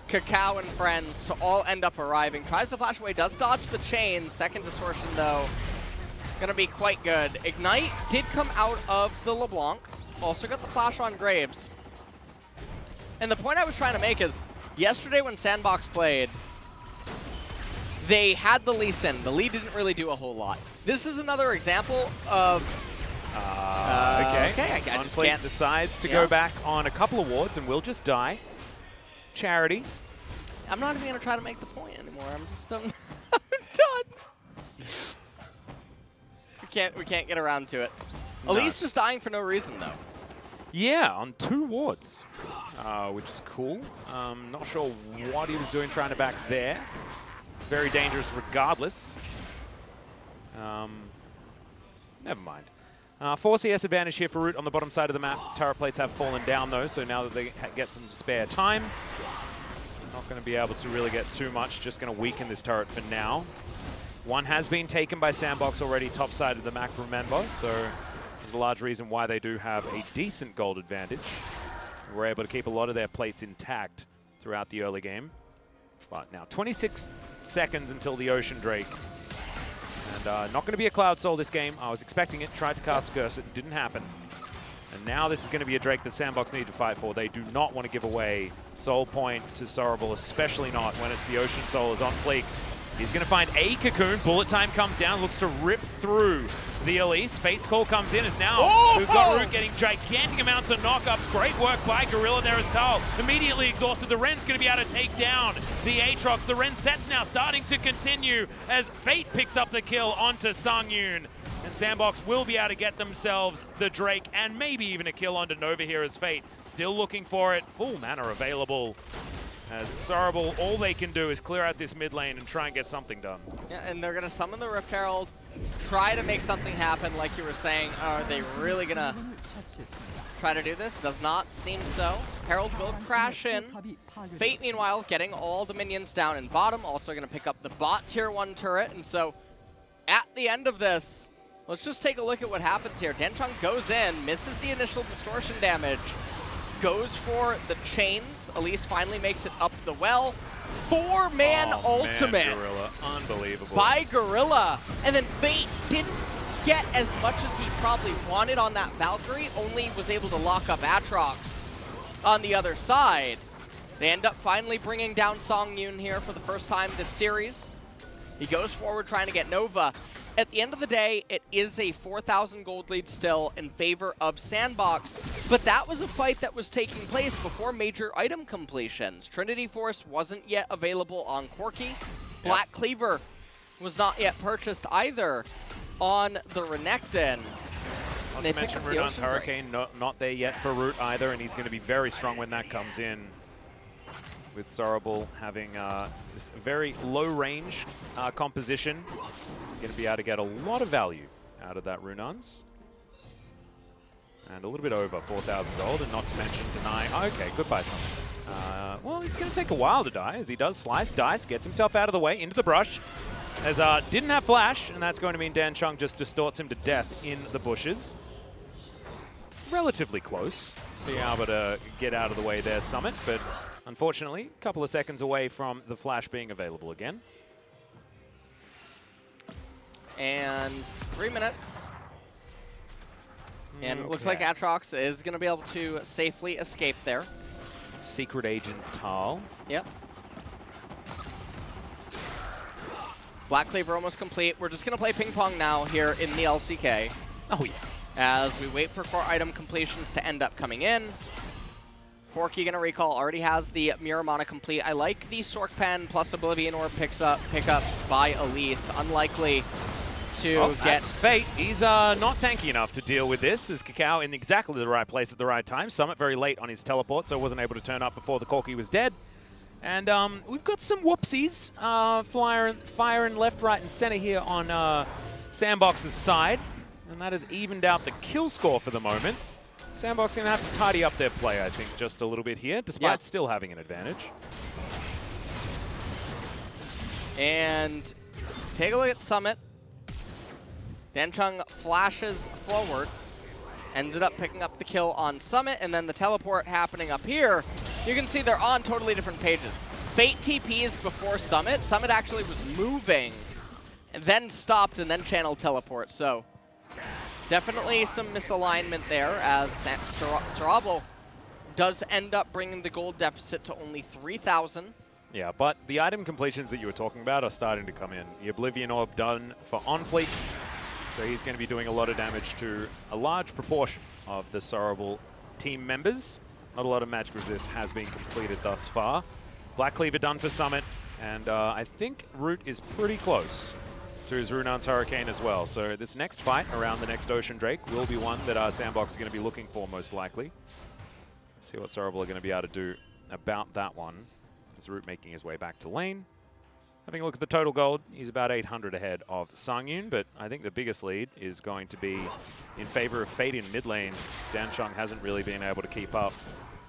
Cacao and friends to all end up arriving. Tries to flash away, does dodge the chain. Second distortion though, gonna be quite good. Ignite did come out of the LeBlanc. Also got the flash on Graves. And the point I was trying to make is, yesterday when Sandbox played, they had the Lee Sin. The Lee didn't really do a whole lot. This is another example of... okay, I On just Fleek can't... decides to go back on a couple of wards and will just die. Charity. I'm not even gonna try to make the point anymore. I'm just I'm done. We can't get around to it. No. Elise just dying for no reason though. Yeah, on 2 wards, which is cool. Not sure what he was doing trying to back there. Very dangerous regardless. Never mind. 4 CS advantage here for Root on the bottom side of the map. Turret plates have fallen down though, so now that they get some spare time, not going to be able to really get too much, just going to weaken this turret for now. One has been taken by Sandbox already, top side of the map, remember, so there's a large reason why they do have a decent gold advantage. We're able to keep a lot of their plates intact throughout the early game. But now 26 seconds until the Ocean Drake. And not going to be a Cloud Soul this game. I was expecting it, tried to cast a curse, it didn't happen. And now this is going to be a Drake that Sandbox need to fight for. They do not want to give away Soul Point to Sorrowful, especially not when it's the Ocean Soul is on fleek. He's going to find a Cocoon. Bullet time comes down, looks to rip through the Elise. Fate's Call comes in as now we've got Root getting gigantic amounts of knockups. Great work by Gorilla there as Tal. Immediately exhausted. The Ren's going to be able to take down the Aatrox. The Ren set's now starting to continue as Fate picks up the kill onto Sungyun. And Sandbox will be able to get themselves the Drake and maybe even a kill onto Nova here as Fate still looking for it. Full mana available. As Sorrowful, all they can do is clear out this mid lane and try and get something done. Yeah, and they're going to summon the Rift Herald, try to make something happen like you were saying. Are they really going to try to do this? Does not seem so. Herald will crash in. Fate, meanwhile, getting all the minions down in bottom, also going to pick up the bot tier 1 turret. And so, at the end of this, let's just take a look at what happens here. Danchung goes in, misses the initial distortion damage, goes for the chains. Elise finally makes it up the well. 4-man ultimate. Man, Gorilla. Unbelievable. By Gorilla. And then Fate didn't get as much as he probably wanted on that Valkyrie, only was able to lock up Aatrox on the other side. They end up finally bringing down Songyun here for the first time this series. He goes forward trying to get Nova. At the end of the day, it is a 4,000 gold lead still in favor of Sandbox, but that was a fight that was taking place before major item completions. Trinity Force wasn't yet available on Corki. Black Cleaver was not yet purchased either on the Renekton. Not to mention Runon's Hurricane, not there yet for Root either, and he's going to be very strong when that comes in. With Sorrowful having this very low range composition. Going to be able to get a lot of value out of that Runon's. And a little bit over 4,000 gold, and not to mention deny. Okay, goodbye, Summer. Well, it's going to take a while to die, as he does slice, dice, gets himself out of the way, into the brush. As didn't have flash, and that's going to mean Danchung just distorts him to death in the bushes. Relatively close to be able to get out of the way there, Summit, but unfortunately, a couple of seconds away from the flash being available again. And 3 minutes. And it looks like Aatrox is going to be able to safely escape there. Secret Agent Tal. Yep. Black Cleaver almost complete. We're just going to play ping pong now here in the LCK. Oh, yeah. As we wait for core item completions to end up coming in. Corki gonna recall, already has the Miramana complete. I like the Sork Pen plus Oblivion Orb pickups by Elise. Unlikely to get... That's Fate. He's not tanky enough to deal with this, as Kakao in exactly the right place at the right time. Summit very late on his teleport, so wasn't able to turn up before the Corki was dead. And we've got some whoopsies firing left, right, and center here on Sandbox's side. And that has evened out the kill score for the moment. Sandbox going to have to tidy up their play, I think, just a little bit here, despite still having an advantage. And take a look at Summit. Danchung flashes forward. Ended up picking up the kill on Summit, and then the teleport happening up here. You can see they're on totally different pages. Fate TP is before Summit. Summit actually was moving, and then stopped, and then channeled teleport. So definitely some misalignment there, as Sorrowful does end up bringing the gold deficit to only 3,000. Yeah, but the item completions that you were talking about are starting to come in. The Oblivion Orb done for on-fleet, so he's going to be doing a lot of damage to a large proportion of the Sorrowful team members. Not a lot of magic resist has been completed thus far. Black Cleaver done for Summit, and I think Root is pretty close to his Runar's Hurricane as well. So this next fight around the next Ocean Drake will be one that Sandbox are going to be looking for most likely. See what Sorrable are going to be able to do about that one. As Root making his way back to lane. Having a look at the total gold, he's about 800 ahead of Sangyun, but I think the biggest lead is going to be in favor of Fate in mid lane. Danchong hasn't really been able to keep up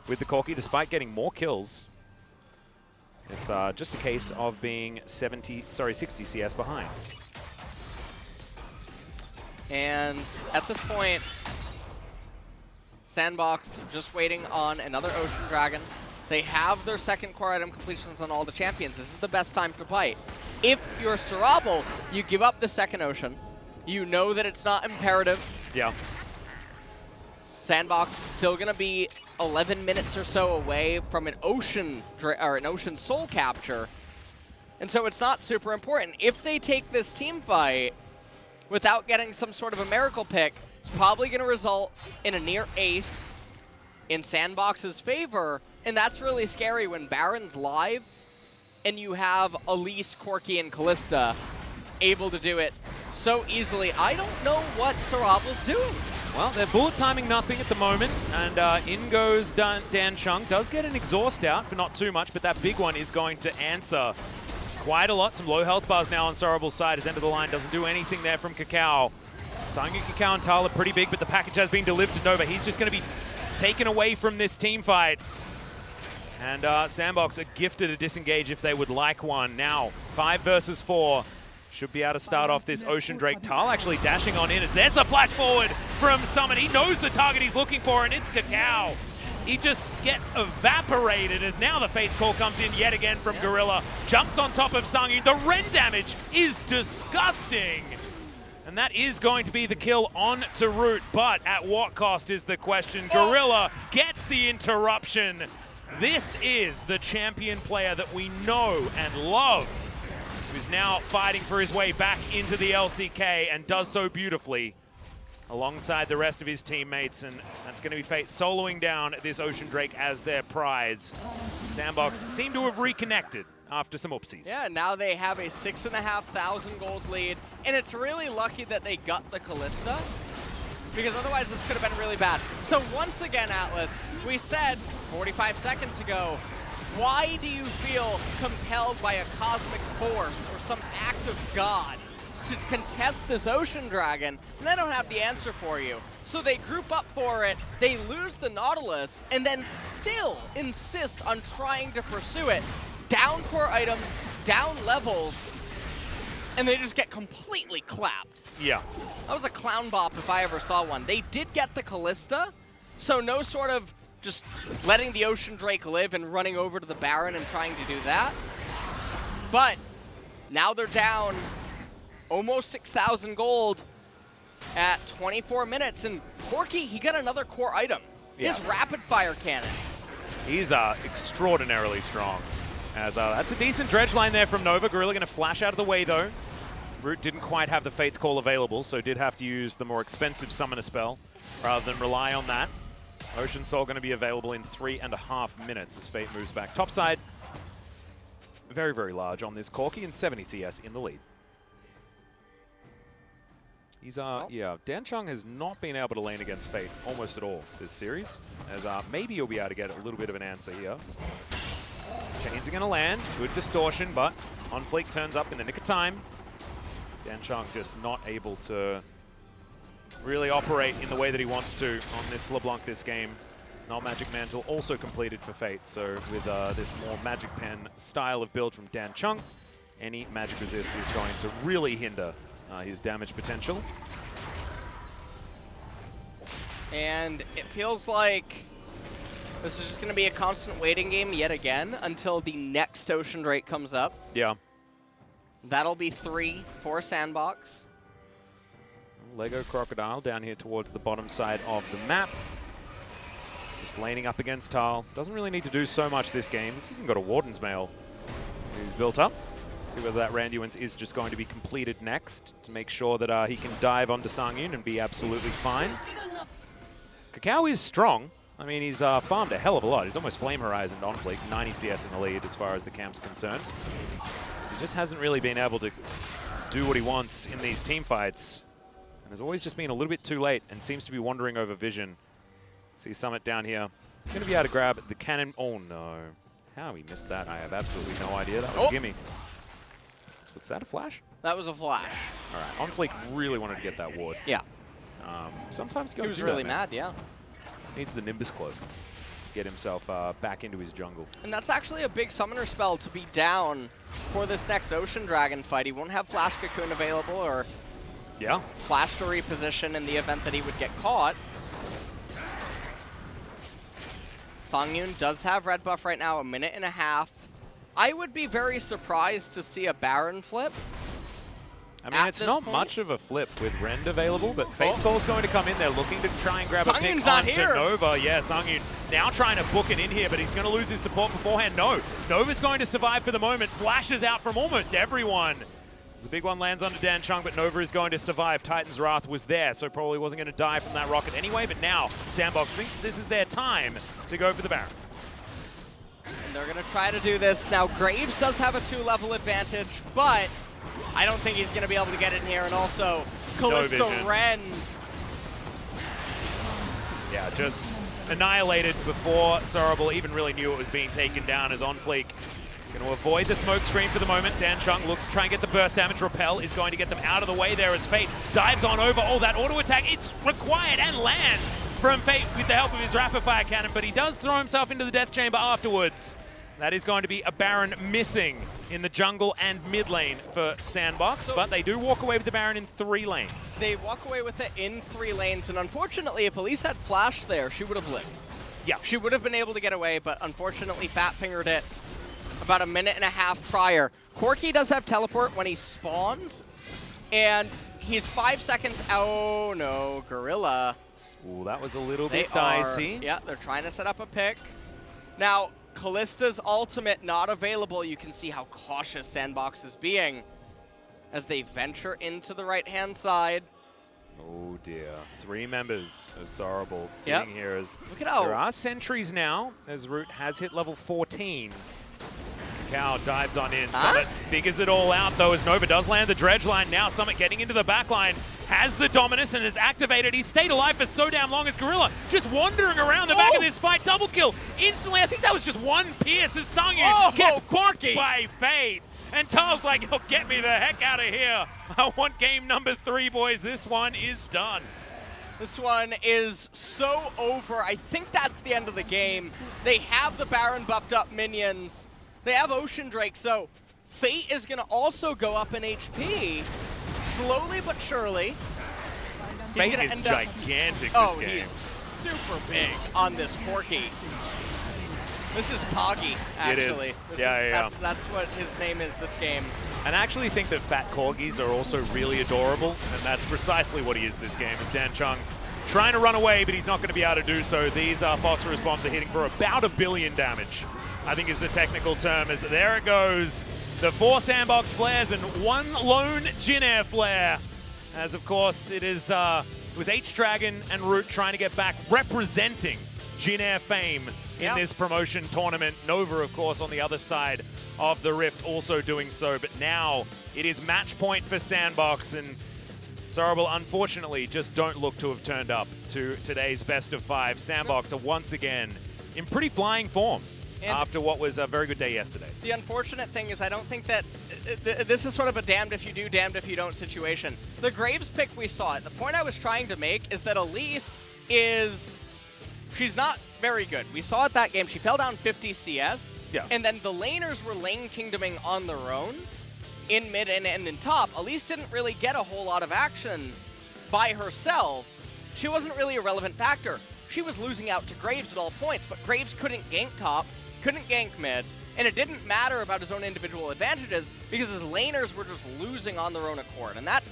with the Corki despite getting more kills. It's just a case of being 60 CS behind. And at this point, Sandbox just waiting on another Ocean Dragon. They have their second core item completions on all the champions. This is the best time to fight. If you're Sorrable, you give up the second Ocean. You know that it's not imperative. Yeah. Sandbox is still going to be 11 minutes or so away from an Ocean Soul capture. And so it's not super important. If they take this team fight without getting some sort of a miracle pick, it's probably going to result in a near ace in Sandbox's favor. And that's really scary when Baron's live and you have Elise, Corki, and Kalista able to do it so easily. I don't know what Sorrable's doing. Well, they're bullet timing nothing at the moment, and in goes Danchong. Does get an exhaust out for not too much, but that big one is going to answer quite a lot. Some low health bars now on Sorrable's side. His end of the line doesn't do anything there from Kakao. Sangyun, Kakao, and Tal are pretty big, but the package has been delivered to Nova. He's just going to be taken away from this team fight. And Sandbox are gifted a disengage if they would like one. Now, 5 versus 4. Should be able to start off this Ocean Drake. Tal actually dashing on in as there's the flash forward from Summit. He knows the target he's looking for, and it's Kakao. He just gets evaporated as now the Fate's Call comes in yet again from Gorilla. Jumps on top of Sangyun. The Ren damage is disgusting. And that is going to be the kill on to Root, but at what cost is the question. Gorilla gets the interruption. This is the champion player that we know and love, who's now fighting for his way back into the LCK and does so beautifully alongside the rest of his teammates, and that's going to be Fate soloing down this Ocean Drake as their prize. Sandbox seem to have reconnected after some oopsies. Yeah, now they have a 6,500 gold lead, and it's really lucky that they got the Kalista, because otherwise this could have been really bad. So once again, Atlas, we said 45 seconds ago, why do you feel compelled by a cosmic force or some act of God to contest this Ocean Dragon? And they don't have the answer for you. So they group up for it, they lose the Nautilus, and then still insist on trying to pursue it. Down core items, down levels, and they just get completely clapped. Yeah. That was a clown bop if I ever saw one. They did get the Kalista, so no sort of just letting the Ocean Drake live and running over to the Baron and trying to do that. But now they're down almost 6,000 gold at 24 minutes. And Corki, he got another core item. Yeah. His rapid fire cannon. He's extraordinarily strong. As that's a decent dredge line there from Nova. Gorilla going to flash out of the way though. Root didn't quite have the Fate's Call available, so did have to use the more expensive summoner spell rather than rely on that. Ocean Soul going to be available in 3.5 minutes as Fate moves back topside. Very, very large on this Corki and 70 CS in the lead. He's, yeah, Danchong has not been able to lane against Fate almost at all this series, as maybe he'll be able to get a little bit of an answer here. Chains are going to land, good distortion, but On Fleek turns up in the nick of time. Danchong just not able to really operate in the way that he wants to on this LeBlanc this game. Null Magic Mantle also completed for Fate, so with this more Magic Pen style of build from Danchong, any Magic Resist is going to really hinder his damage potential. And it feels like this is just going to be a constant waiting game yet again until the next Ocean Drake comes up. Yeah. That'll be 3 for Sandbox. Lego Crocodile down here towards the bottom side of the map. Just laning up against Tal. Doesn't really need to do so much this game. He's even got a Warden's Mail who's built up. See whether that Randuin's is just going to be completed next to make sure that he can dive onto Sangyun and be absolutely fine. Kakao is strong. I mean, he's farmed a hell of a lot. He's almost Flame Horizoned on Fleek, 90 CS in the lead as far as the camp's concerned. He just hasn't really been able to do what he wants in these team fights. And has always just been a little bit too late and seems to be wandering over vision. See Summit down here. Going to be able to grab the cannon. Oh, no. How he missed that, I have absolutely no idea. That was a gimme. So was that a flash? That was a flash. All right. On Fleek really wanted to get that ward. Yeah. Sometimes He was really mad, yeah. Needs the Nimbus Cloak to get himself back into his jungle. And that's actually a big summoner spell to be down for this next Ocean Dragon fight. He won't have Flash Cocoon available or Flash to reposition in the event that he would get caught. Songyun does have red buff right now, 1.5 minutes. I would be very surprised to see a Baron flip. I mean, it's not much of a flip with Rend available, but Fatesfall's going to come in there looking to try and grab a pick onto Nova. Yeah, Songyun now trying to book it in here, but he's going to lose his support beforehand. No, Nova's going to survive for the moment. Flashes out from almost everyone. The big one lands onto Dan Chung, but Nova is going to survive. Titan's Wrath was there, so probably wasn't going to die from that rocket anyway, but now Sandbox thinks this is their time to go for the Baron. And they're going to try to do this. Now, Graves does have a 2-level advantage, but I don't think he's going to be able to get in here. And also, Kalista Ren. Yeah, just annihilated before Sorrable even really knew it was being taken down as On Fleek. Going to avoid the smoke screen for the moment. Dan Chung looks to try and get the burst damage. Repel is going to get them out of the way there as Fate dives on over. Oh, that auto attack, it's required and lands from Fate with the help of his rapid fire cannon, but he does throw himself into the death chamber afterwards. That is going to be a Baron missing in the jungle and mid lane for Sandbox, but they do walk away with the Baron in 3 lanes. They walk away with it in 3 lanes, and unfortunately, if Elise had Flash there, she would have lived. Yeah. She would have been able to get away, but unfortunately, Fat fingered it about 1.5 minutes prior. Corki does have teleport when he spawns, and he's 5 seconds. Oh no, Gorilla. Ooh, that was a little bit dicey. Yeah, they're trying to set up a pick. Now, Kallista's ultimate not available. You can see how cautious Sandbox is being as they venture into the right-hand side. Oh dear. 3 members of Sorrable sitting here as look at how there are sentries now, as Root has hit level 14. Cow dives on in. Summit figures it all out, though, as Nova does land the dredge line. Now Summit getting into the back line, has the Dominus and is activated. He stayed alive for so damn long as Gorilla just wandering around the back of this fight. Double kill instantly. I think that was just one pierce as Songyun gets Corki by Fate. And Tal's like, oh, get me the heck out of here. I want game number 3, boys. This one is done. This one is so over. I think that's the end of the game. They have the Baron buffed up minions. They have Ocean Drake, so Fate is going to also go up in HP, slowly but surely. Fate is gigantic this game. He's super big on this Corki. This is Poggy, actually. It is. That's what his name is this game. And I actually think that fat corgis are also really adorable, and that's precisely what he is this game, is Dan Chung trying to run away, but he's not going to be able to do so. These phosphorus bombs are hitting for about 1 billion damage, I think is the technical term, as there it goes. The 4 Sandbox flares and 1 lone Jin Air flare. As of course it was H-Dragon and Root trying to get back, representing Jin Air fame in this promotion tournament. Nova, of course, on the other side of the rift also doing so, but now it is match point for Sandbox, and Sorrable, unfortunately, just don't look to have turned up to today's best of 5. Sandbox are once again in pretty flying form after what was a very good day yesterday. The unfortunate thing is I don't think that this is sort of a damned if you do, damned if you don't situation. The Graves pick we saw it. The point I was trying to make is that Elise she's not very good. We saw it that game. She fell down 50 CS, and then the laners were lane kingdoming on their own in mid and in top. Elise didn't really get a whole lot of action by herself. She wasn't really a relevant factor. She was losing out to Graves at all points, but Graves couldn't gank top, couldn't gank mid, and it didn't matter about his own individual advantages because his laners were just losing on their own accord, and that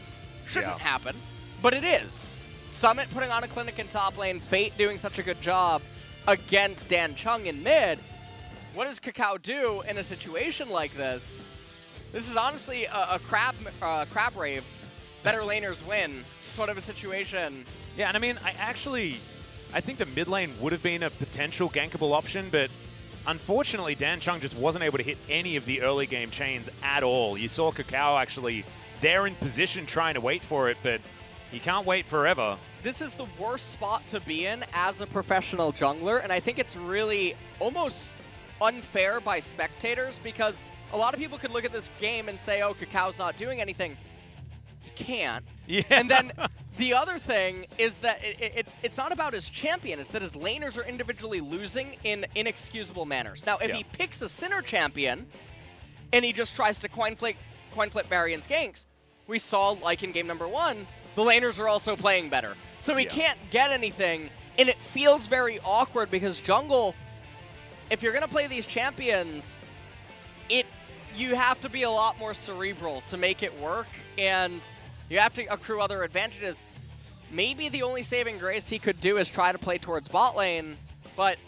shouldn't happen, but it is. Summit putting on a clinic in top lane, Fate doing such a good job against Dan Chung in mid. What does Kakao do in a situation like this? This is honestly a crab rave. Better laners win sort of a situation. Yeah, and I mean, I I think the mid lane would have been a potential gankable option, but unfortunately, Dan Chung just wasn't able to hit any of the early game chains at all. You saw Kakao actually there in position trying to wait for it, but you can't wait forever. This is the worst spot to be in as a professional jungler, and I think it's really almost unfair by spectators because a lot of people could look at this game and say, oh, Kakao's not doing anything. He can't. Yeah. And then the other thing is that it's not about his champion, it's that his laners are individually losing in inexcusable manners. Now, if he picks a Sinner champion and he just tries to coin flip Varian's ganks, we saw, like in game number 1, the laners are also playing better. So he can't get anything, and it feels very awkward because jungle, if you're going to play these champions, you have to be a lot more cerebral to make it work, and you have to accrue other advantages. Maybe the only saving grace he could do is try to play towards bot lane, but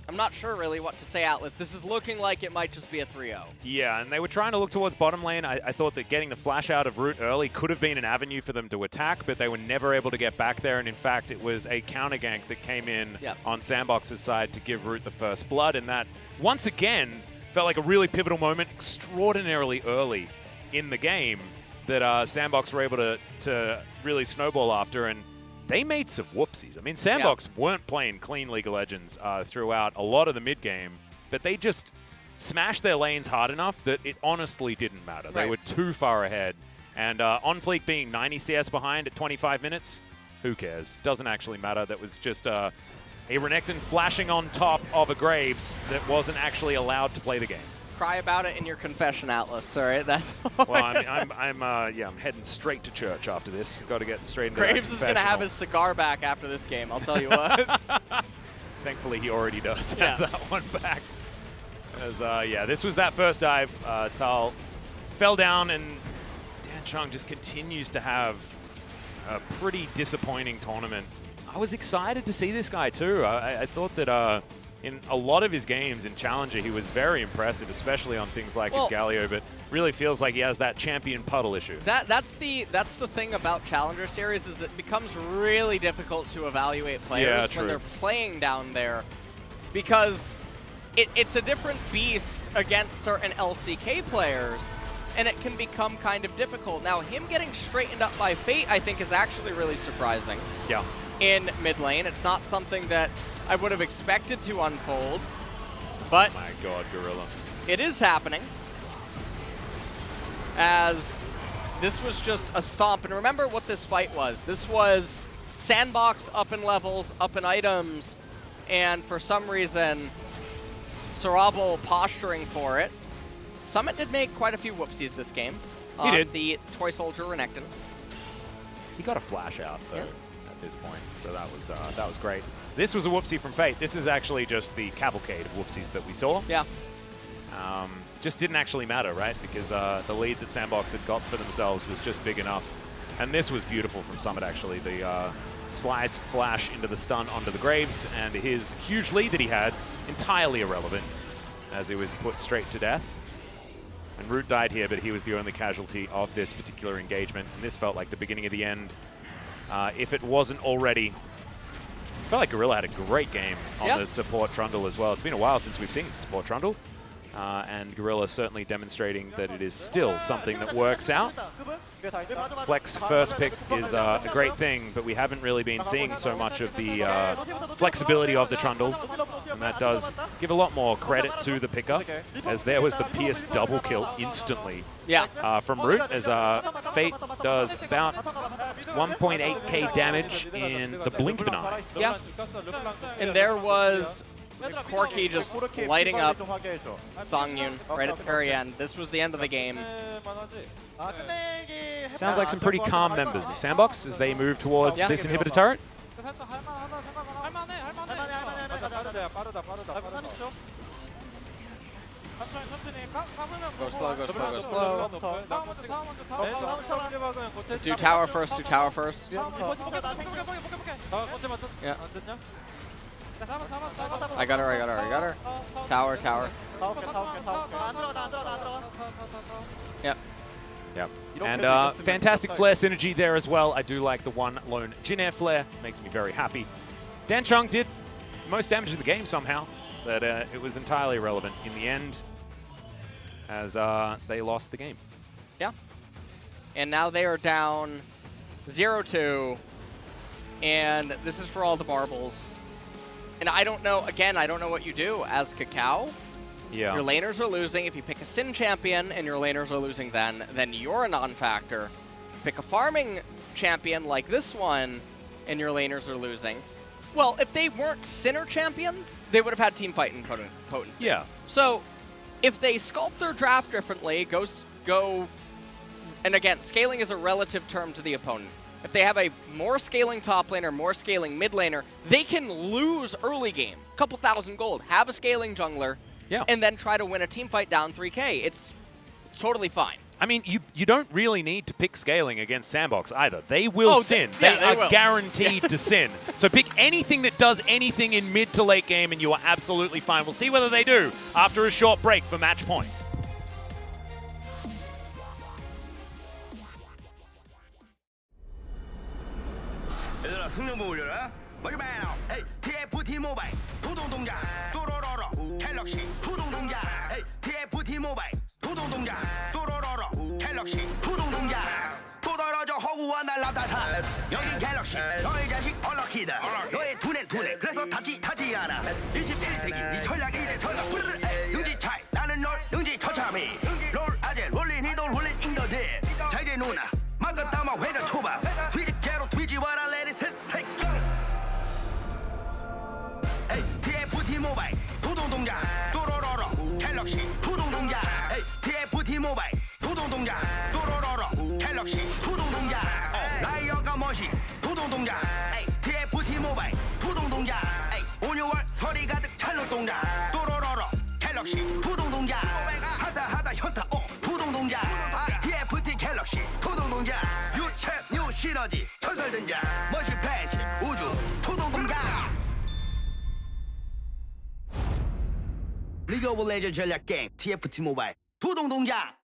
I'm not sure really what to say, Atlas. This is looking like it might just be a 3-0. Yeah, and they were trying to look towards bottom lane. I thought that getting the flash out of Root early could have been an avenue for them to attack, but they were never able to get back there, and in fact, it was a counter gank that came in on Sandbox's side to give Root the first blood, and that, once again, felt like a really pivotal moment, extraordinarily early in the game, that Sandbox were able to really snowball after, and they made some whoopsies. I mean, Sandbox weren't playing clean League of Legends throughout a lot of the mid-game, but they just smashed their lanes hard enough that it honestly didn't matter. They were too far ahead. And On Fleek being 90 CS behind at 25 minutes, who cares? Doesn't actually matter. That was just a Renekton flashing on top of a Graves that wasn't actually allowed to play the game. Cry about it in your confession, Atlas. All right, that's well, I'm heading straight to church after this. Got to get straight into Graves is going to have his cigar back after this game, I'll tell you what. Thankfully, he already does have that one back. As, this was that first dive. Tal fell down, and Dan Chung just continues to have a pretty disappointing tournament. I was excited to see this guy, too. I thought that in a lot of his games in Challenger, he was very impressive, especially on things like his Galio, but really feels like he has that champion puddle issue. That's the thing about Challenger Series is it becomes really difficult to evaluate players when they're playing down there because it's a different beast against certain LCK players, and it can become kind of difficult. Now, him getting straightened up by Fate, I think, is actually really surprising. Yeah. In mid lane, it's not something that I would have expected to unfold, but oh my God, Gorilla. It is happening, as this was just a stomp. And remember what this fight was. This was Sandbox up in levels, up in items, and for some reason, Sorabal posturing for it. Summit did make quite a few whoopsies this game. He did. The Toy Soldier Renekton. He got a flash out, though, at this point, so that was great. This was a whoopsie from Fate. This is actually just the cavalcade of whoopsies that we saw. Yeah. Just didn't actually matter, right? Because the lead that Sandbox had got for themselves was just big enough. And this was beautiful from Summit, actually. The slice flash into the stun onto the Graves, and his huge lead that he had, entirely irrelevant, as he was put straight to death. And Root died here, but he was the only casualty of this particular engagement. And this felt like the beginning of the end. If it wasn't already... I felt like Gorilla had a great game on the support Trundle as well. It's been a while since we've seen support Trundle. And Gorilla certainly demonstrating that it is still something that works out. Flex first pick is a great thing, but we haven't really been seeing so much of the flexibility of the Trundle. And that does give a lot more credit to the picker, as there was the Pierce double kill instantly from Root, as Fate does about 1.8k damage in the blink of an eye. Yeah, and there was Corki just lighting up Songyun right at the very end. This was the end of the game. Sounds like some pretty calm members of Sandbox as they move towards this inhibitor turret. Go slow, go slow, go slow. Do tower first, do tower first. Yeah. I got her, I got her, I got her. Tower, tower. Yep. Yep. And fantastic flare synergy there as well. I do like the one lone Jin Air flare. Makes me very happy. Dan Chung did most damage in the game somehow, but it was entirely irrelevant in the end as they lost the game. Yeah. And now they are down 0-2, and this is for all the marbles. And I don't know, again, I don't know what you do as Kakao. Yeah. Your laners are losing. If you pick a Sin champion and your laners are losing then you're a non-factor. Pick a farming champion like this one and your laners are losing. Well, if they weren't Sinner champions, they would have had team fight and potency. Yeah. So if they sculpt their draft differently, go, and again, scaling is a relative term to the opponent. If they have a more scaling top laner, more scaling mid laner, they can lose early game, a couple thousand gold, have a scaling jungler, Yeah. and then try to win a team fight down 3K. It's totally fine. I mean, you don't really need to pick scaling against Sandbox either. They will Oh, sin. they They are will. guaranteed to sin. So pick anything that does anything in mid to late game and you are absolutely fine. We'll see whether they do after a short break for match point. 얘들아 승용보 올려라 마이베노 헤이 TFT 모바일 부동 동작 또로로로 갤럭시 부동 동작 헤이 TFT 모바일 부동 동작 또로로로 갤럭시 부동 동작 또 떨어져 허구와 날라다타 여긴 갤럭시 너의 자식 얼럭키다 너의 두뇌 그래서 타지 않아 21세기 네 전략 이제 전략 능지 차이 나는 널 능지 처참히 롤 아재 롤린 이돌 롤린 인더들 자 이제 누나 막간 따마 회전 초밥 뒤집개로 뒤집어라 레디 새끼 에이 TFT 모바일 부동 동작 또로로로 갤럭시 부동 동작 에이 TFT 모바일 부동 동작 또로로로 갤럭시 부동 동작 라이어가 멋이 부동 동작 에이 TFT 모바일 부동 동작 에이 온유월 소리 가득 찰로 동작 또로로로 갤럭시 부동 동작 하다 현타 부동 동작 TFT 갤럭시 부동 동작 유체 뉴 시너지 전설 등장 멋이 팬츠 우주 부동 동작 리그 오브 레전드 전략 게임 TFT 모바일 부동 동작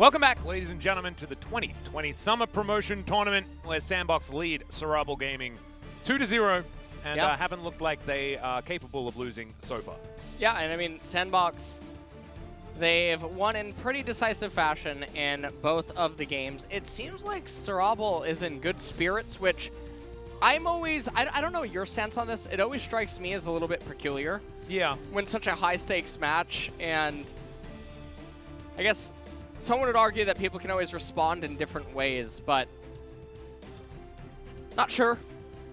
Welcome back, ladies and gentlemen, to the 2020 Summer Promotion Tournament, where Sandbox lead SRB Gaming 2-0, and haven't looked like they are capable of losing so far. Yeah, and I mean, Sandbox, they've won in pretty decisive fashion in both of the games. It seems like SRB is in good spirits, which I'm always, I don't know your stance on this, it always strikes me as a little bit peculiar. Yeah. When such a high-stakes match, and I guess someone would argue that people can always respond in different ways, but not sure.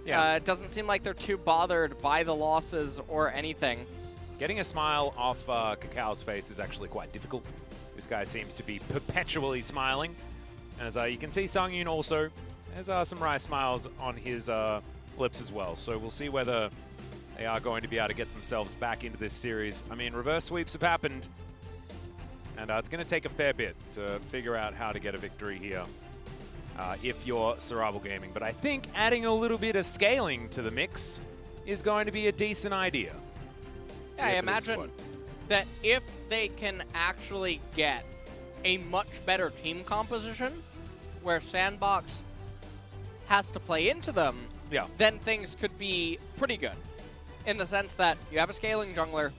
Yeah. It doesn't seem like they're too bothered by the losses or anything. Getting a smile off Cacao face is actually quite difficult. This guy seems to be perpetually smiling. As you can see, Songyun also has some wry smiles on his lips as well. So we'll see whether they are going to be able to get themselves back into this series. I mean, reverse sweeps have happened, and it's going to take a fair bit to figure out how to get a victory here if you're SRB Gaming. But I think adding a little bit of scaling to the mix is going to be a decent idea. Yeah, I imagine that if they can actually get a much better team composition where Sandbox has to play into them, then things could be pretty good. In the sense that you have a scaling jungler,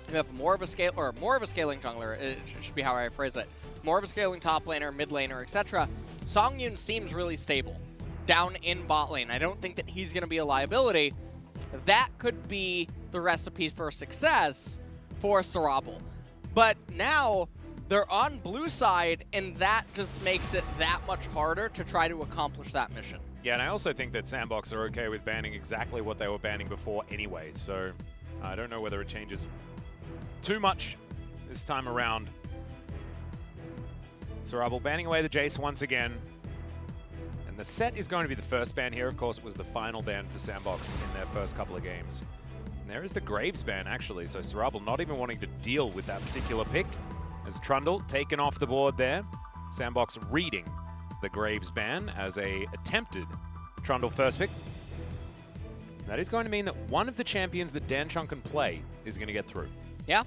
you have more of a scaling jungler, it should be how I phrase it, more of a scaling top laner, mid laner, etc. Songyun seems really stable down in bot lane. I don't think that he's going to be a liability. That could be the recipe for success for SRB. But now they're on blue side, and that just makes it that much harder to try to accomplish that mission. Yeah, and I also think that Sandbox are okay with banning exactly what they were banning before anyway, so I don't know whether it changes too much this time around. SRB banning away the Jace once again. And the set is going to be the first ban here. Of course, it was the final ban for Sandbox in their first couple of games. And there is the Graves ban, actually, so SRB not even wanting to deal with that particular pick. As Trundle taken off the board there. Sandbox reading the Graves ban as a attempted Trundle first pick. That is going to mean that one of the champions that Danchung can play is going to get through. Yeah.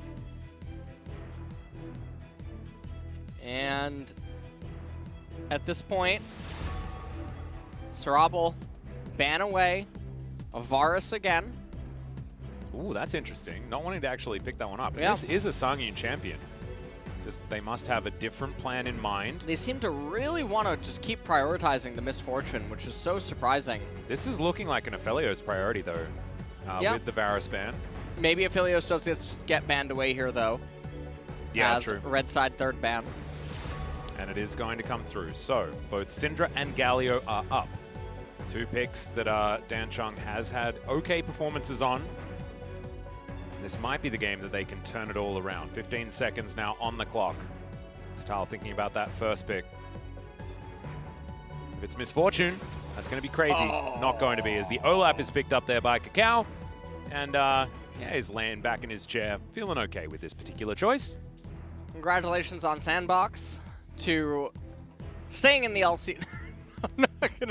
And at this point, SRB ban away Varus again. Ooh, that's interesting. Not wanting to actually pick that one up. Yeah. This is a Songyun champion. Just they must have a different plan in mind. They seem to really want to just keep prioritizing the misfortune, which is so surprising. This is looking like an Aphelios priority, though, with the Varus ban. Maybe Aphelios does get banned away here, though. Yeah, as true. Red side third ban. And it is going to come through. So, both Syndra and Galio are up. Two picks that Danchung has had okay performances on. This might be the game that they can turn it all around. 15 seconds now on the clock. Style thinking about that first pick. If it's misfortune, that's going to be crazy. Not going to be, as the Olaf is picked up there by Cacao. And yeah, he's laying back in his chair, feeling okay with this particular choice. Congratulations on Sandbox to staying in the LC. I'm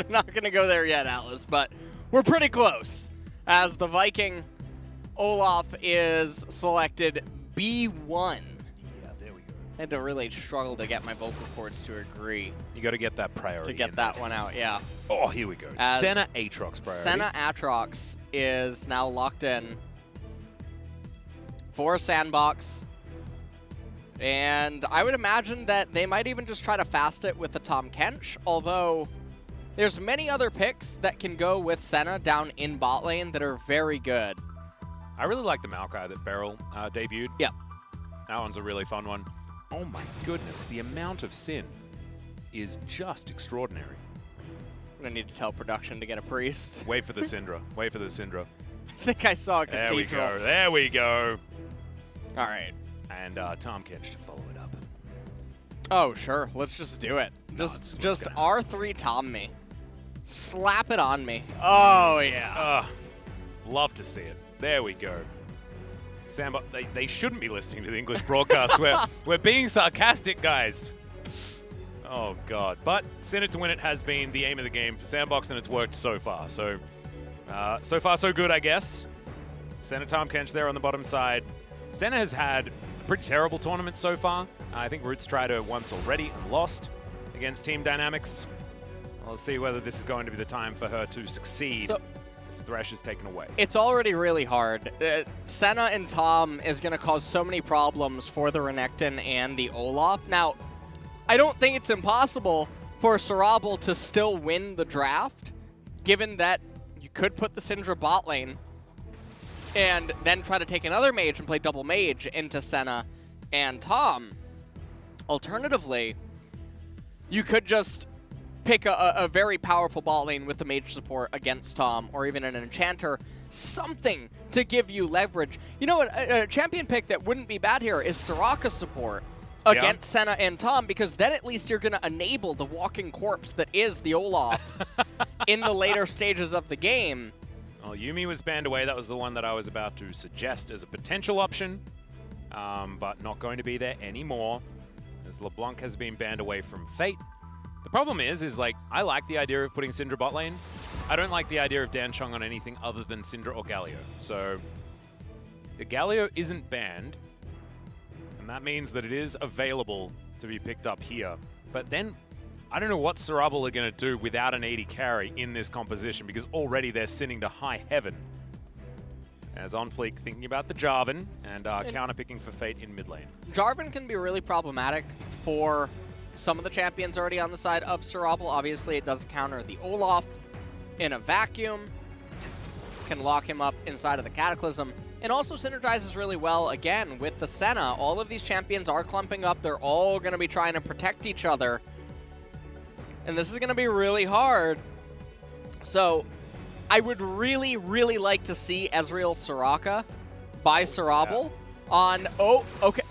not gonna go there yet, Atlas, but we're pretty close. As the Viking Olaf is selected B1. Yeah, there we go. I had to really struggle to get my vocal cords to agree. You got to get that priority to get that one out, yeah. Oh, here we go. Senna Aatrox priority. Senna Aatrox is now locked in for Sandbox. And I would imagine that they might even just try to fast it with the Tahm Kench, although there's many other picks that can go with Senna down in bot lane that are very good. I really like the Maokai that Beryl debuted. Yeah. That one's a really fun one. Oh my goodness, the amount of sin is just extraordinary. I'm going to need to tell production to get a priest. Wait for the Syndra. Wait for the Syndra. I think I saw a cathedral. There we go. There we go. All right. And Tahm Kench to follow it up. Oh, sure. Let's just do it. Just R3 Tom me. Slap it on me. Oh, yeah. Love to see it. There we go. Sandbox, they shouldn't be listening to the English broadcast. We're being sarcastic, guys. Oh, God. But send it to win it has been the aim of the game for Sandbox, and it's worked so far. So, so far, so good, I guess. Senna Tahm Kench there on the bottom side. Senna has had a pretty terrible tournament so far. I think Roots tried it once already and lost against Team Dynamics. We'll see whether this is going to be the time for her to succeed. So, as Thresh is taken away. it's already really hard. Senna and Tom is going to cause so many problems for the Renekton and the Olaf. Now, I don't think it's impossible for Sorabel to still win the draft, given that you could put the Syndra bot lane and then try to take another mage and play double mage into Senna and Tom. Alternatively, you could just pick a very powerful bot lane with the mage support against Tom, or even an enchanter, something to give you leverage. You know what, a champion pick that wouldn't be bad here is Soraka support against Senna and Tom, because then at least you're going to enable the walking corpse that is the Olaf in the later stages of the game. Well, Yuumi was banned away. That was the one that I was about to suggest as a potential option, but not going to be there anymore, as LeBlanc has been banned away from Fate. The problem is like, I like the idea of putting Syndra bot lane. I don't like the idea of Danchong on anything other than Syndra or Galio. So, the Galio isn't banned, and that means that it is available to be picked up here. But then, I don't know what Sorabel are going to do without an 80 carry in this composition, because already they're sinning to high heaven. As OnFleek thinking about the Jarvan and counter-picking for Fate in mid lane. Jarvan can be really problematic for some of the champions already on the side of Sorabel. Obviously, it does counter the Olaf in a vacuum, can lock him up inside of the Cataclysm, and also synergizes really well, again, with the Senna. All of these champions are clumping up. They're all going to be trying to protect each other, and this is going to be really hard. So, I would really, really like to see Ezreal Soraka by Sorabel on... Oh, okay.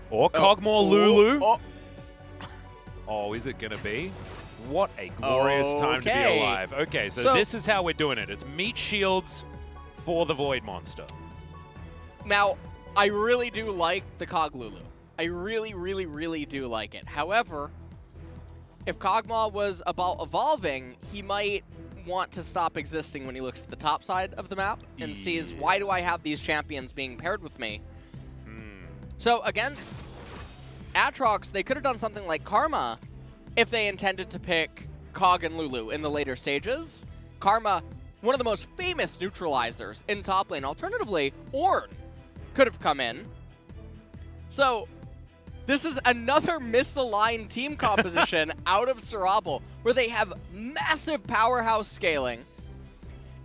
Or Kog'Maw Lulu. Oh, is it going to be? What a glorious time to be alive. Okay, so this is how we're doing it. It's meat shields for the Void Monster. Now, I really do like the Kog Lulu. I really, really, really do like it. However, if Kog'Maw was about evolving, he might want to stop existing when he looks at the top side of the map and sees, why do I have these champions being paired with me? So against Aatrox, they could have done something like Karma if they intended to pick Kog and Lulu in the later stages. Karma, one of the most famous neutralizers in top lane. Alternatively, Ornn could have come in. So this is another misaligned team composition out of Sorabel, where they have massive powerhouse scaling,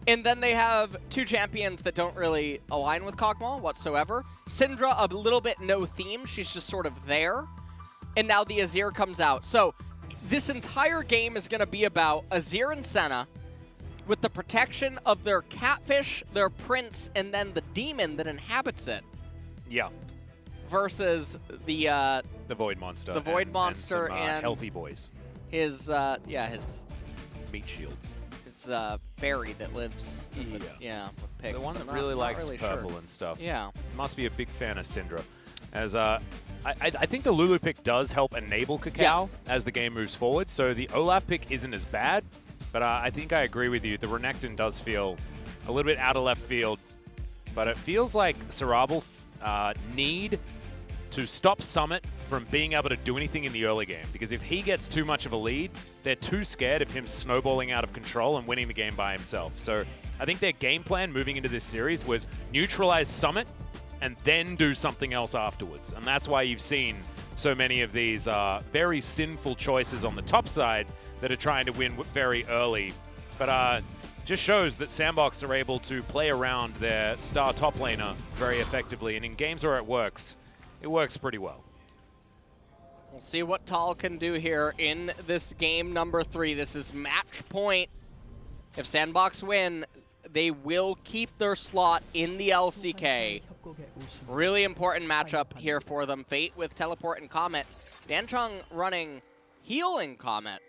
and then they have two champions that don't really align with Kog'Maw whatsoever. Syndra, a little bit no theme. She's just sort of there. And now the Azir comes out. So this entire game is going to be about Azir and Senna with the protection of their catfish, their prince, and then the demon that inhabits it. Yeah. Versus the Void Monster. The Void Monster and and healthy boys. His his meat shields. His fairy that lives with pigs. The one that really likes purple and stuff. Yeah. Must be a big fan of Syndra. As I think the Lulu pick does help enable Cacao as the game moves forward, so the Olaf pick isn't as bad, but I think I agree with you. The Renekton does feel a little bit out of left field, but it feels like Sorabel need to stop Summit from being able to do anything in the early game, because if he gets too much of a lead, they're too scared of him snowballing out of control and winning the game by himself. So I think their game plan moving into this series was neutralize Summit and then do something else afterwards. And that's why you've seen so many of these very sinful choices on the top side that are trying to win very early. But just shows that Sandbox are able to play around their star top laner very effectively. And in games where it works pretty well. We'll see what Tal can do here in this game number 3. This is match point. If Sandbox win, they will keep their slot in the LCK. Really important matchup here for them. Fate with Teleport and Comet. Danchong running Healing Comet.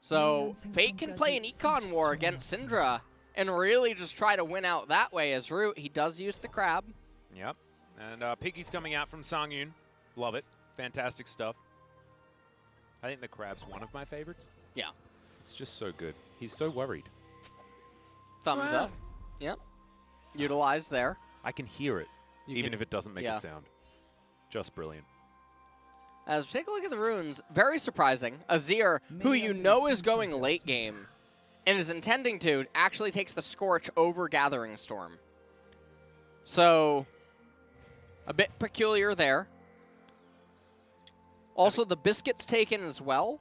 So Fate can play an Econ War against Syndra and really just try to win out that way as Root. He does use the crab. Yep. And Piggy's coming out from Sangyun. Love it. Fantastic stuff. I think the crab's one of my favorites. Yeah. It's just so good. He's so worried. Thumbs up. Yep. Utilized there. I can hear it, even if it doesn't make a sound. Just brilliant. As we take a look at the runes, very surprising. Azir, who you know is going late game and is intending to, actually takes the Scorch over Gathering Storm. So, a bit peculiar there. Also, the Biscuit's taken as well.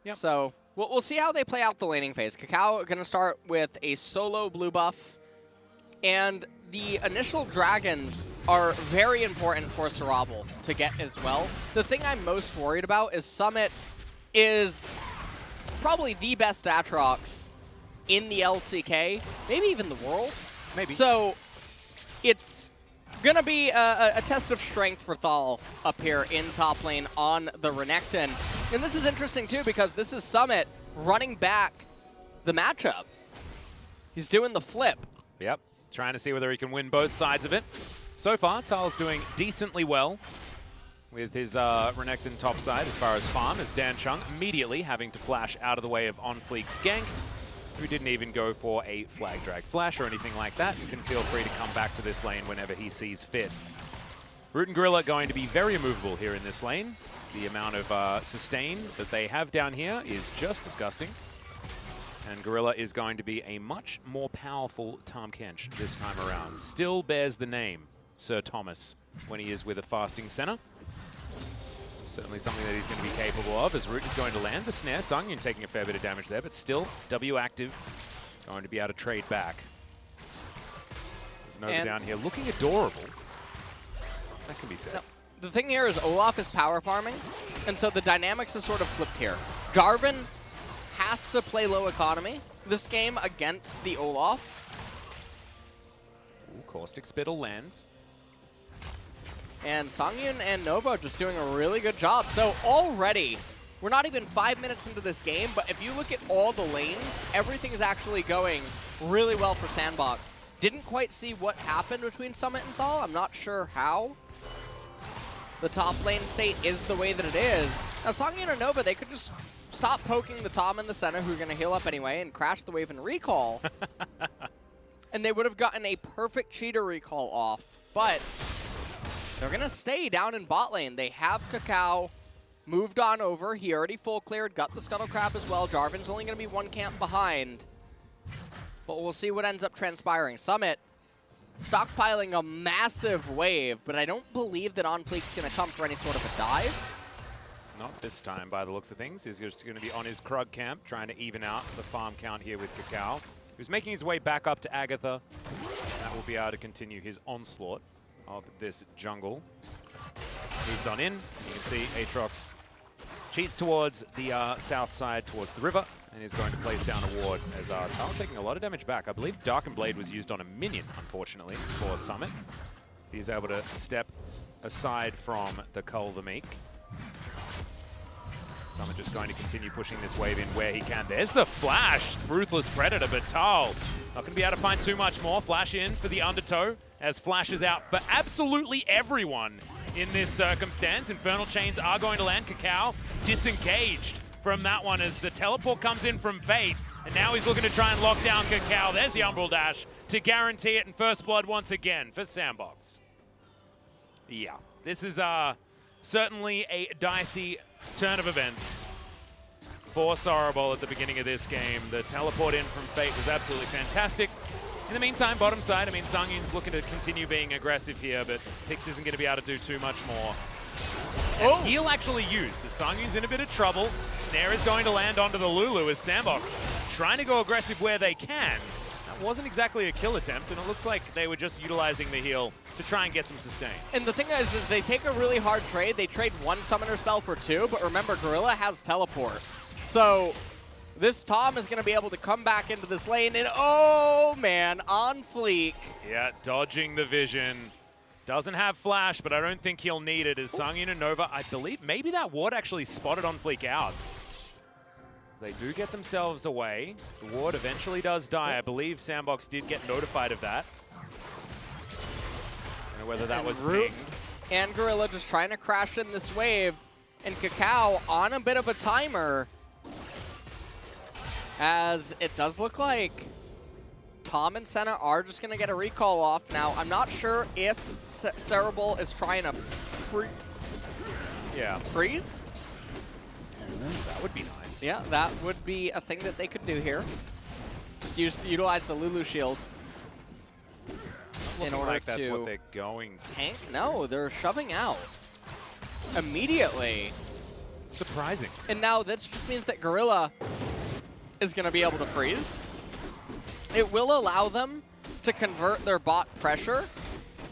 Yep. So, we'll see how they play out the laning phase. Kakao going to start with a solo blue buff. And the initial dragons are very important for Sorabal to get as well. The thing I'm most worried about is Summit is probably the best Aatrox in the LCK, maybe even the world. Maybe. So it's going to be a test of strength for Thal up here in top lane on the Renekton. And this is interesting too because this is Summit running back the matchup. He's doing the flip. Yep. Trying to see whether he can win both sides of it. So far, Tal's doing decently well with his Renekton top side as far as farm, as Dan Chung immediately having to flash out of the way of On Fleek's gank, who didn't even go for a flag drag flash or anything like that, and can feel free to come back to this lane whenever he sees fit. Root and Gorilla going to be very immovable here in this lane. The amount of sustain that they have down here is just disgusting. And Gorilla is going to be a much more powerful Tahm Kench this time around. Still bears the name Sir Thomas when he is with a fasting center. Certainly something that he's going to be capable of, as Root is going to land the snare. Sungyun taking a fair bit of damage there, but still W active, going to be able to trade back. There's Nova down here looking adorable. That can be said. No, the thing here is Olaf is power farming, and so the dynamics is sort of flipped here. Jarvan has to play low economy this game against the Olaf. Ooh, Caustic Spittle lands. And Sungyun and Nova just doing a really good job. So already, we're not even 5 minutes into this game, but if you look at all the lanes, everything is actually going really well for Sandbox. Didn't quite see what happened between Summit and Thal. I'm not sure how the top lane state is the way that it is. Now Sungyun and Nova, they could just stop poking the Tahm in the center, who are going to heal up anyway, and crash the wave and recall. And they would have gotten a perfect cheater recall off. But they're going to stay down in bot lane. They have Kakao moved on over. He already full cleared, got the Scuttle Crab as well. Jarvan's only going to be one camp behind. But we'll see what ends up transpiring. Summit stockpiling a massive wave, but I don't believe that On Fleek's going to come for any sort of a dive. Not this time, by the looks of things. He's just going to be on his Krug camp, trying to even out the farm count here with Kakao. He's making his way back up to Agatha. That will be able to continue his onslaught of this jungle. Moves on in. You can see Aatrox cheats towards the south side, towards the river, and is going to place down a ward as Tal's taking a lot of damage back. I believe Darken Blade was used on a minion, unfortunately, for Summit. He's able to step aside from the Cull the Meek. Summit just going to continue pushing this wave in where he can. There's the flash, Ruthless Predator, but Tal not going to be able to find too much more. Flash in for the Undertow, as Flash is out for absolutely everyone in this circumstance. Infernal Chains are going to land. Kakao disengaged from that one as the teleport comes in from Fate, and now he's looking to try and lock down Kakao. There's the Umbral Dash to guarantee it, and First Blood once again for Sandbox. Yeah, this is certainly a dicey turn of events for Sorabol at the beginning of this game. The teleport in from Fate was absolutely fantastic. In the meantime, bottom side, I mean, Sungyun's looking to continue being aggressive here, but Pix isn't going to be able to do too much more. Oh. Heal actually used, as Sungyun's in a bit of trouble. Snare is going to land onto the Lulu as Sandbox trying to go aggressive where they can. That wasn't exactly a kill attempt, and it looks like they were just utilizing the heal to try and get some sustain. And the thing is they take a really hard trade. They trade one summoner spell for two, but remember, Gorilla has teleport. So this Tahm is going to be able to come back into this lane, and oh man, On Fleek. Yeah, dodging the vision. Doesn't have flash, but I don't think he'll need it as Sungyun and Nova, I believe, maybe that ward actually spotted On Fleek out. They do get themselves away. The ward eventually does die. I believe Sandbox did get notified of that. I don't know whether that was pinged. And Gorilla just trying to crash in this wave, and Kakao on a bit of a timer, as it does look like Tom and Senna are just going to get a recall off. Now, I'm not sure if Cerebral is trying to freeze. Ooh, that would be nice. Yeah, that would be a thing that they could do here. Just utilize the Lulu shield in order like that's to what they're going to. tank. No, they're shoving out immediately. Surprising. And now this just means that Gorilla is going to be able to freeze. It will allow them to convert their bot pressure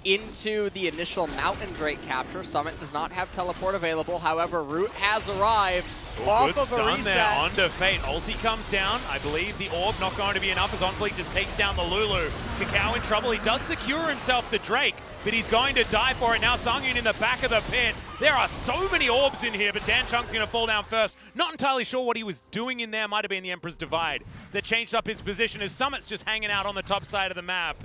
into the initial Mountain Drake capture. Summit does not have teleport available. However, Root has arrived off Good of a stun reset. there onto Fate. Ulti comes down. I believe the orb not going to be enough as OnFleek just takes down the Lulu. Kakao in trouble. He does secure himself the Drake, but he's going to die for it. Now Sangyun in the back of the pit. There are so many orbs in here, but Dan Chung's going to fall down first. Not entirely sure what he was doing in there. Might have been the Emperor's Divide that changed up his position as Summit's just hanging out on the top side of the map.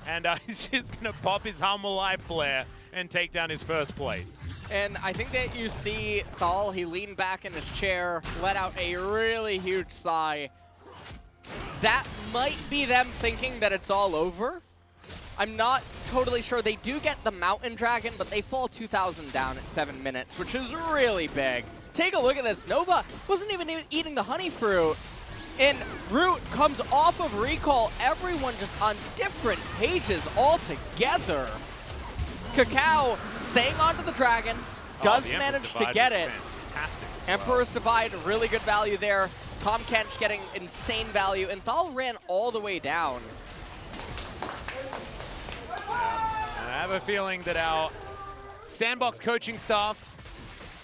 And he's just going to pop his Humble Life Flare and take down his first plate. And I think that you see Thal, he leaned back in his chair, let out a really huge sigh. That might be them thinking that it's all over. I'm not totally sure. They do get the Mountain Dragon, but they fall 2,000 down at 7 minutes, which is really big. Take a look at this. Nova wasn't even eating the honey fruit. And Root comes off of recall. Everyone just on different pages altogether. Kakao staying onto the dragon, does manage to get it. Fantastic. Emperor's Divide, really good value there. Tom Kench getting insane value, and Thal ran all the way down. I have a feeling that our Sandbox coaching staff,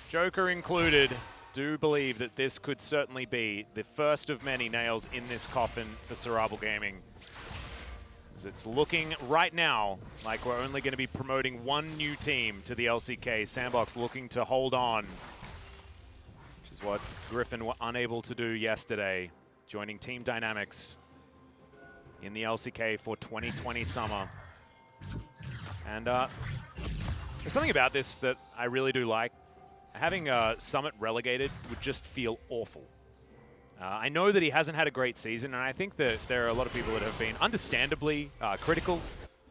Joker included, do believe that this could certainly be the first of many nails in this coffin for Cerebral Gaming. As it's looking right now like we're only going to be promoting one new team to the LCK. Sandbox looking to hold on, which is what Griffin were unable to do yesterday, joining Team Dynamics in the LCK for 2020 Summer. And there's something about this that I really do like. Having Summit relegated would just feel awful. I know that he hasn't had a great season, and I think that there are a lot of people that have been understandably critical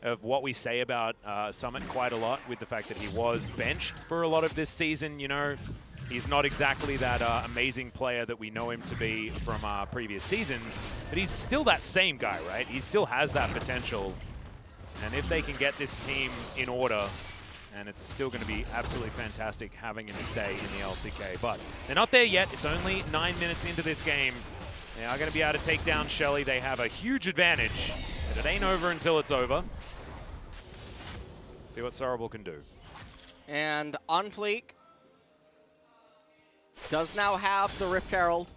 of what we say about Summit quite a lot, with the fact that he was benched for a lot of this season. You know, he's not exactly that amazing player that we know him to be from previous seasons, but he's still that same guy, right? He still has that potential. And if they can get this team in order, and it's still going to be absolutely fantastic having him stay in the LCK. But they're not there yet. It's only 9 minutes into this game. They are going to be able to take down Shelly. They have a huge advantage, but it ain't over until it's over. See what Cerebral can do. And OnFleek does now have the Rift Herald.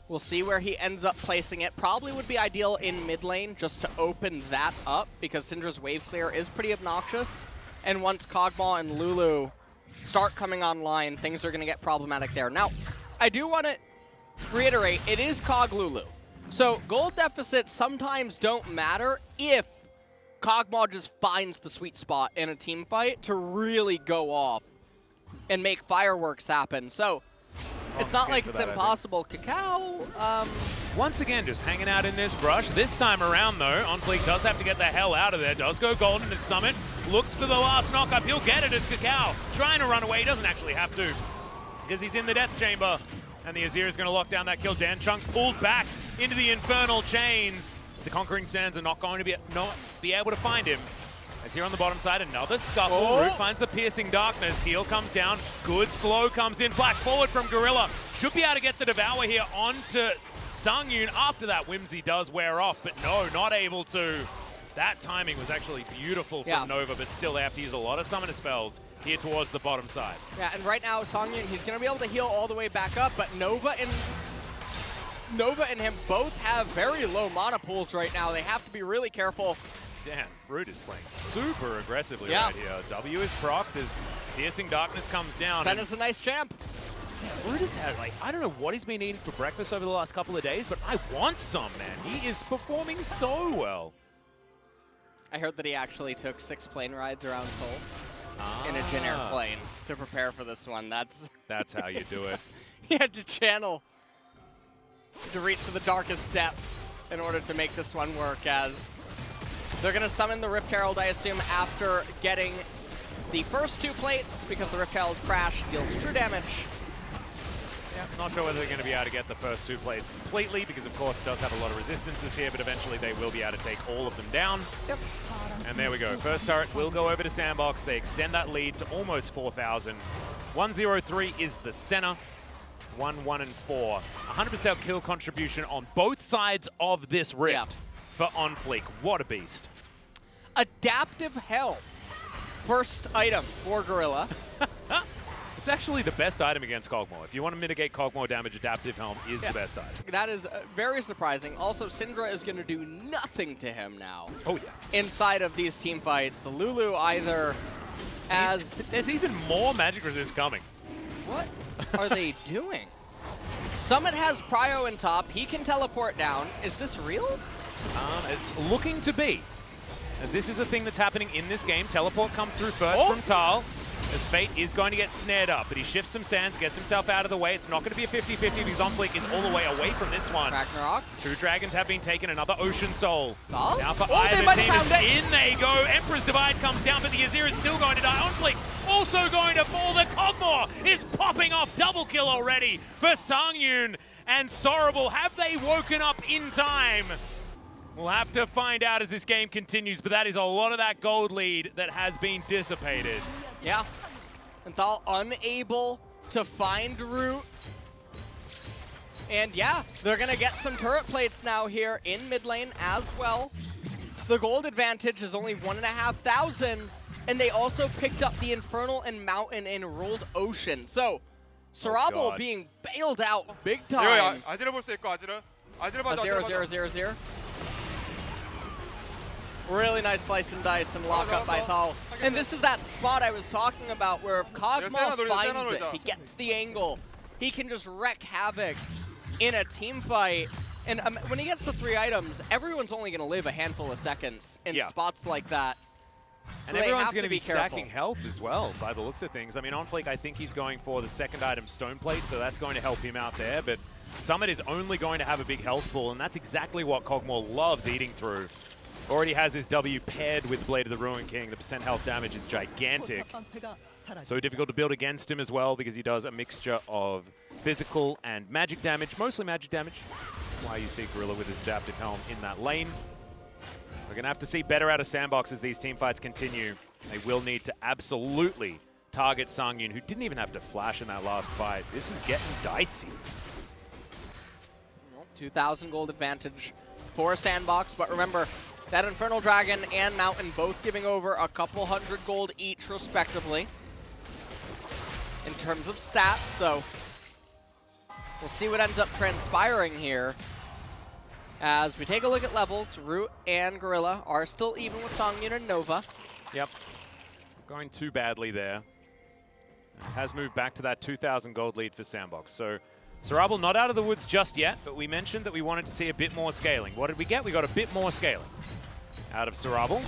We'll see where he ends up placing it. Probably would be ideal in mid lane just to open that up, because Syndra's wave clear is pretty obnoxious. And once Kog'Maw and Lulu start coming online, things are going to get problematic there. Now, I do want to reiterate, it is Kog Lulu. So gold deficits sometimes don't matter if Kog'Maw just finds the sweet spot in a team fight to really go off and make fireworks happen. So it's not like it's impossible. Kakao, once again, just hanging out in this brush. This time around, though, OnFleek does have to get the hell out of there. Does go golden as Summit. Looks for the last knock-up. He'll get it as Kakao trying to run away. He doesn't actually have to, because he's in the death chamber. And the Azir is going to lock down that kill. Dan Chung's pulled back into the infernal chains. The Conquering Sands are not going to be able to find him. As here on the bottom side, another scuffle. Root finds the piercing darkness. Heal comes down. Good slow comes in. Flash forward from Gorilla. Should be able to get the Devour here onto Sangyun after that whimsy does wear off, but no, not able to. That timing was actually beautiful from Nova, but still they have to use a lot of summoner spells here towards the bottom side. Yeah, and right now Sangyun, he's going to be able to heal all the way back up, but Nova and him both have very low mana pools right now. They have to be really careful. Damn, Root is playing super aggressively right here. W is procced as Piercing Darkness comes down. Senna's a nice champ. Damn, Root has had, like, I don't know what he's been eating for breakfast over the last couple of days, but I want some, man. He is performing so well. I heard that he actually took 6 plane rides around Seoul in a Jin Air plane to prepare for this one. That's how you do it. He had to channel to reach to the darkest depths. in order to make this one work, as they're going to summon the Rift Herald, I assume, after getting the first 2 plates, because the Rift Herald crash deals true damage. Yeah, not sure whether they're going to be able to get the first 2 plates completely, because of course it does have a lot of resistances here, but eventually they will be able to take all of them down. Yep. And there we go. First turret will go over to Sandbox. They extend that lead to almost 4,000. 103 is the center. 1, 1, and 4. 100% kill contribution on both sides of this rift for OnFleek. What a beast. Adaptive Helm. First item for Gorilla. It's actually the best item against Kog'Maw. If you want to mitigate Kog'Maw damage, Adaptive Helm is the best item. That is very surprising. Also, Syndra is going to do nothing to him now. Oh, yeah. Inside of these team fights. Lulu either as... There's even more magic resist coming. What are they doing? Summit has Prio in top. He can teleport down. Is this real? It's looking to be. This is a thing that's happening in this game. Teleport comes through first from Tal, as Fate is going to get snared up, but he shifts some sands, gets himself out of the way. It's not going to be a 50-50 because OnFleek is all the way away from this one. Ragnarok. 2 dragons have been taken, another Ocean Soul. Oh. Now for They either might team, have found it. in they go. Emperor's Divide comes down, but the Azir is still going to die. OnFleek also going to fall. The Kog'Maw is popping off. Double kill already for Sangyun and Sorrable. Have they woken up in time? We'll have to find out as this game continues, but that is a lot of that gold lead that has been dissipated. Yeah. And Thal unable to find Root. And yeah, they're going to get some turret plates now here in mid lane as well. The gold advantage is only 1,500, and they also picked up the Infernal and Mountain and Ruled Ocean. So, Sorrable being bailed out big time. 아지르 볼 수 있고 아지르. 아지르 봐줘. 0-0-0-0. Really nice slice and dice and lock up by Thal. And this is that spot I was talking about where if Kog'Maw finds it, if he gets the angle, he can just wreak havoc in a team fight. And when he gets to 3 items, everyone's only going to live a handful of seconds in spots like that. And so everyone's going to be careful. stacking health as well, by the looks of things. I mean, OnFleek, I think he's going for the second item, Stone Plate, so that's going to help him out there. But Summit is only going to have a big health pool, and that's exactly what Kog'Maw loves eating through. Already has his W paired with Blade of the Ruin King. The percent health damage is gigantic. So difficult to build against him as well because he does a mixture of physical and magic damage, mostly magic damage. Why you see Gorilla with his Adaptive Helm in that lane. We're going to have to see better out of Sandbox as these team fights continue. They will need to absolutely target Sangyun, who didn't even have to flash in that last fight. This is getting dicey. 2,000 gold advantage for Sandbox, but remember, that Infernal Dragon and Mountain both giving over a couple hundred gold each, respectively, in terms of stats. So we'll see what ends up transpiring here. As we take a look at levels, Root and Gorilla are still even with Sangyun and Nova. Yep. Going too badly there. It has moved back to that 2,000 gold lead for Sandbox. So Sorrable not out of the woods just yet, but we mentioned that we wanted to see a bit more scaling. What did we get? We got a bit more scaling out of Sorrable.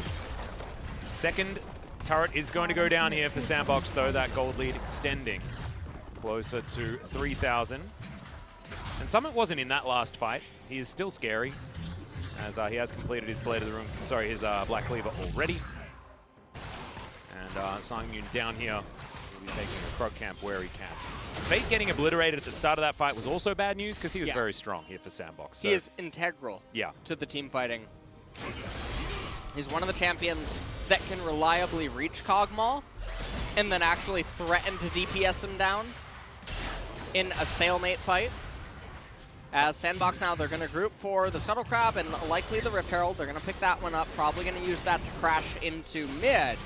Second turret is going to go down here for Sandbox, though. That gold lead extending closer to 3,000. And Summit wasn't in that last fight. He is still scary, as he has completed his Blade of the Ruin, his Black Cleaver already. And Sangyun down here will be taking a Krug camp where he can. Fate getting obliterated at the start of that fight was also bad news because he was very strong here for Sandbox. So he is integral to the team fighting. He's one of the champions that can reliably reach Kog'Maw and then actually threaten to DPS him down in a stalemate fight. As Sandbox now, they're going to group for the Scuttle Crab and likely the Rift Herald. They're going to pick that one up, probably going to use that to crash into mid.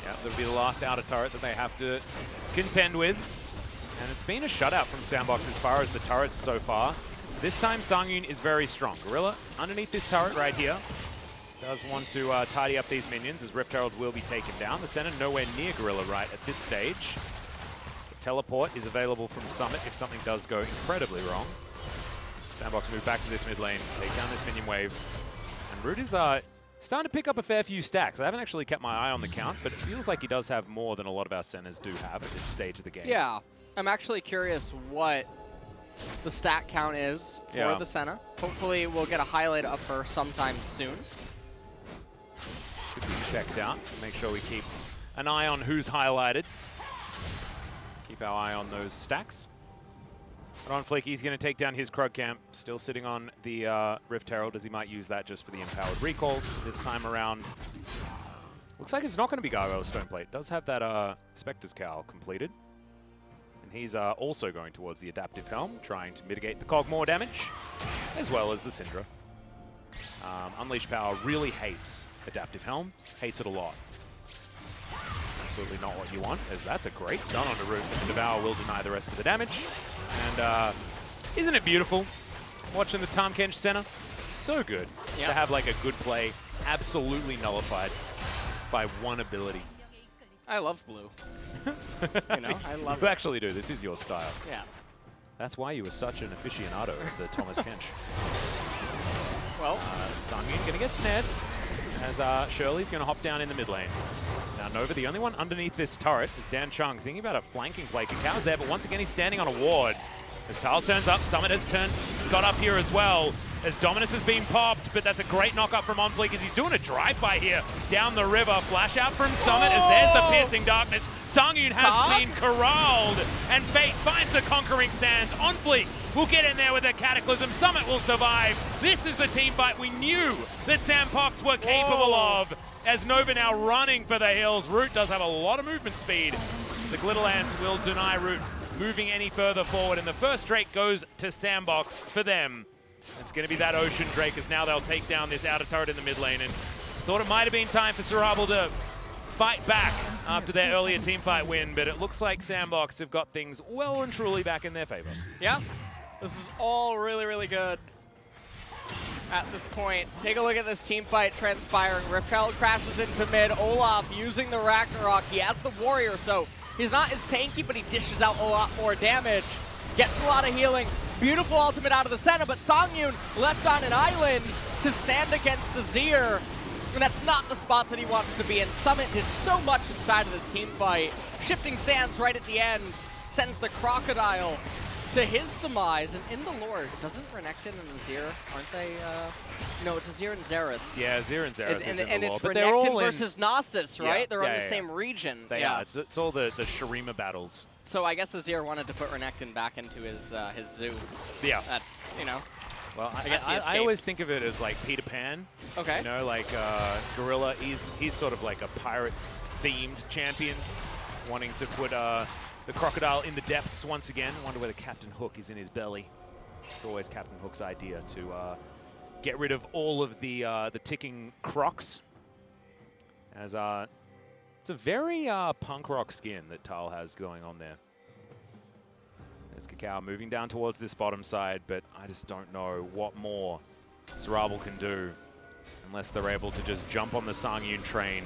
Yeah, that'll be the last outer turret that they have to contend with. And it's been a shutout from Sandbox as far as the turrets so far. This time, Sangyun is very strong. Gorilla, underneath this turret right here, does want to tidy up these minions as Rift Heralds will be taken down. The center nowhere near Gorilla right at this stage. The teleport is available from Summit if something does go incredibly wrong. Sandbox move back to this mid lane, take down this minion wave. And Root is starting to pick up a fair few stacks. I haven't actually kept my eye on the count, but it feels like he does have more than a lot of our centers do have at this stage of the game. Yeah, I'm actually curious what the stat count is for the Senna. Hopefully we'll get a highlight of her sometime soon. Should be checked out. Make sure we keep an eye on who's highlighted. Keep our eye on those stacks. But on Flick, he's going to take down his Krug camp. Still sitting on the Rift Herald, as he might use that just for the empowered recall this time around. Looks like it's not going to be Gargoyle Stoneplate. Does have that Spectre's Cowl completed. And he's also going towards the Adaptive Helm, trying to mitigate the Cogmore damage, as well as the Syndra. Unleashed Power really hates Adaptive Helm. Hates it a lot. Absolutely not what you want, as that's a great stun on the Root. And Devour will deny the rest of the damage. And isn't it beautiful watching the Tahm Kench Senna? So good to have like a good play absolutely nullified by one ability. I love blue. You know, I love You it. actually do. This is your style. Yeah. That's why you were such an aficionado of the Thomas Kench. Well, Sangin going to get snared as Shirley's going to hop down in the mid lane. Now Nova, the only one underneath this turret is Dan Chung, thinking about a flanking play. Kakao's there, but once again he's standing on a ward. As Tal turns up, Summit has got up here as well. As Dominus has been popped, but that's a great knock-up from OnFleek as he's doing a drive-by here down the river. Flash out from Summit as there's the Piercing Darkness. Sangyun has been corralled, and Fate finds the Conquering Sands. OnFleek will get in there with a Cataclysm. Summit will survive. This is the team fight we knew that Sandbox were capable of. As Nova now running for the hills. Root does have a lot of movement speed. The Glitterlands will deny Root moving any further forward, and the first Drake goes to Sandbox for them. It's going to be that Ocean Drake, as now they'll take down this outer turret in the mid lane, and thought it might have been time for Serabal to fight back after their earlier teamfight win, but it looks like Sandbox have got things well and truly back in their favor. yeah, this is all really, really good at this point. Take a look at this team fight transpiring. Rift Herald crashes into mid. Olaf using the Ragnarok. He has the Warrior, so he's not as tanky, but he dishes out a lot more damage. Gets a lot of healing. Beautiful ultimate out of the center, but Sangyun left on an island to stand against Azir. And that's not the spot that he wants to be in. Summit did so much inside of this team fight. Shifting sands right at the end sends the Crocodile to his demise. And in the lore, doesn't Renekton and Azir, aren't they? No, it's Azir and Xerath. Yeah, Azir and Xerath is in the lore, it's but they're all Renekton in versus Nasus, right? Yeah, They're on yeah, the yeah. same region. They are. It's all the Shurima battles. So I guess Azir wanted to put Renekton back into his zoo. Yeah. That's, you know. Well, I guess he I escaped. always think of it as like Peter Pan. Okay. You know, like Gorilla, he's sort of like a pirates-themed champion, wanting to put the crocodile in the depths once again. Wonder whether Captain Hook is in his belly. It's always Captain Hook's idea to get rid of all of the ticking crocs. As it's a very punk rock skin that Tal has going on there. There's Kakao moving down towards this bottom side, but I just don't know what more Serabal can do unless they're able to just jump on the Sangyun train.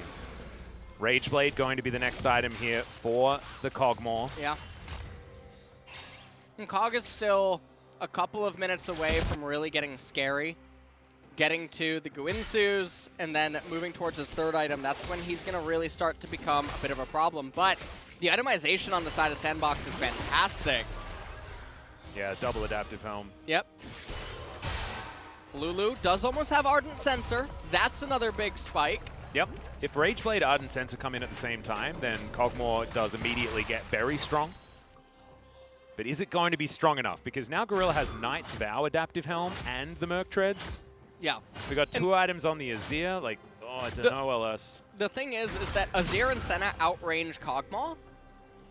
Rageblade going to be the next item here for the Cogmore. Yeah. And Cog is still a couple of minutes away from really getting scary. Getting to the Guinsus and then moving towards his third item, that's when he's going to really start to become a bit of a problem. But the itemization on the side of Sandbox is fantastic. Yeah, double adaptive helm. Yep. Lulu does almost have Ardent Sensor. That's another big spike. Yep. If Rageblade, Ardent Sensor come in at the same time, then Cogmore does immediately get very strong. But is it going to be strong enough? Because now Gorilla has Knight's Vow adaptive helm and the Merc Treads. Yeah. We got two items on the Azir. Like, oh, I don't know, LS. The thing is that Azir and Senna outrange Cogmore.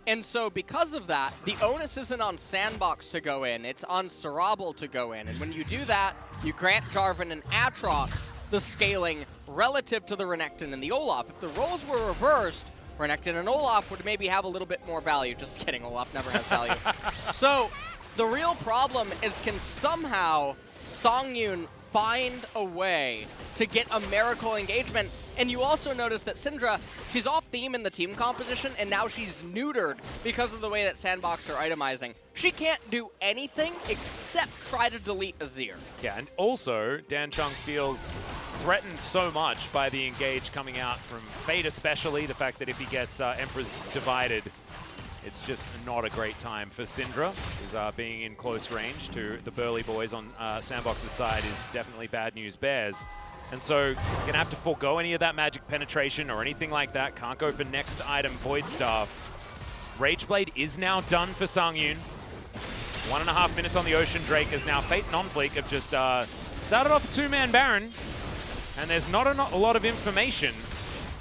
And so because of that, the onus isn't on Sandbox to go in, it's on Serabal to go in. And when you do that, you grant Jarvan and Aatrox the scaling relative to the Renekton and the Olaf. If the roles were reversed, Renekton and Olaf would maybe have a little bit more value. Just kidding, Olaf never has value. So the real problem is, can somehow Sangyun find a way to get a miracle engagement? And you also notice that Syndra, she's off theme in the team composition, and now she's neutered because of the way that Sandbox are itemizing. She can't do anything except try to delete Azir. Yeah, and also, Dan Chung feels threatened so much by the engage coming out from Fate, especially the fact that if he gets Emperor's Divided, it's just not a great time for Syndra. Is being in close range to the Burly boys on Sandbox's side is definitely bad news bears. And so gonna have to forego any of that magic penetration or anything like that. Can't go for next item Void Staff. Rageblade is now done for Sangyun. 1.5 minutes on the Ocean Drake as now Fate and On-Fleek have just started off a two-man Baron. And there's not a lot of information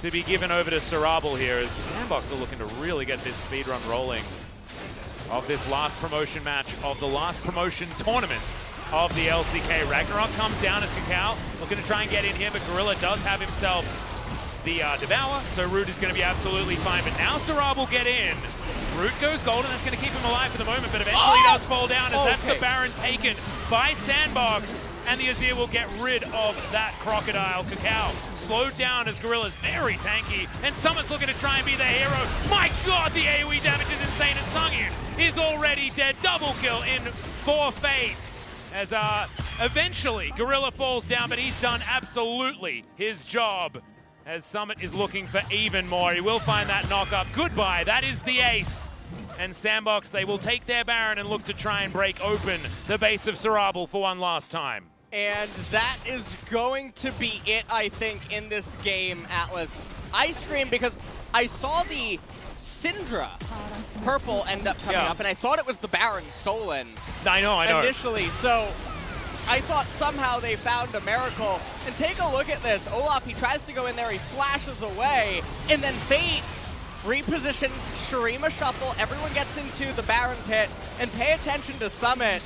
to be given over to Sarabal here as Sandbox are looking to really get this speedrun rolling of this last promotion match of the last promotion tournament of the LCK. Ragnarok comes down as Kakao looking to try and get in here, but Gorilla does have himself the Devour, so Root is going to be absolutely fine. But now Sarab will get in. Root goes golden, that's going to keep him alive for the moment, but eventually he does fall down as that's the Baron taken by Sandbox, and the Azir will get rid of that Crocodile. Kakao slowed down as Gorilla's very tanky, and Summit's looking to try and be the hero. My god, the AoE damage is insane, and Sangyun is already dead. Double kill in for Fate. As eventually Gorilla falls down, but he's done absolutely his job. As Summit is looking for even more. He will find that knock-up. Goodbye, that is the ace. And Sandbox, they will take their Baron and look to try and break open the base of Sarabal for one last time. And that is going to be it, I think, in this game, Atlas. I screamed because I saw the Syndra purple end up coming up, and I thought it was the Baron stolen. I know. Initially, so I thought somehow they found a miracle. And take a look at this. Olaf, he tries to go in there, he flashes away, and then Fate repositions Shurima Shuffle. Everyone gets into the Baron pit, and pay attention to Summit,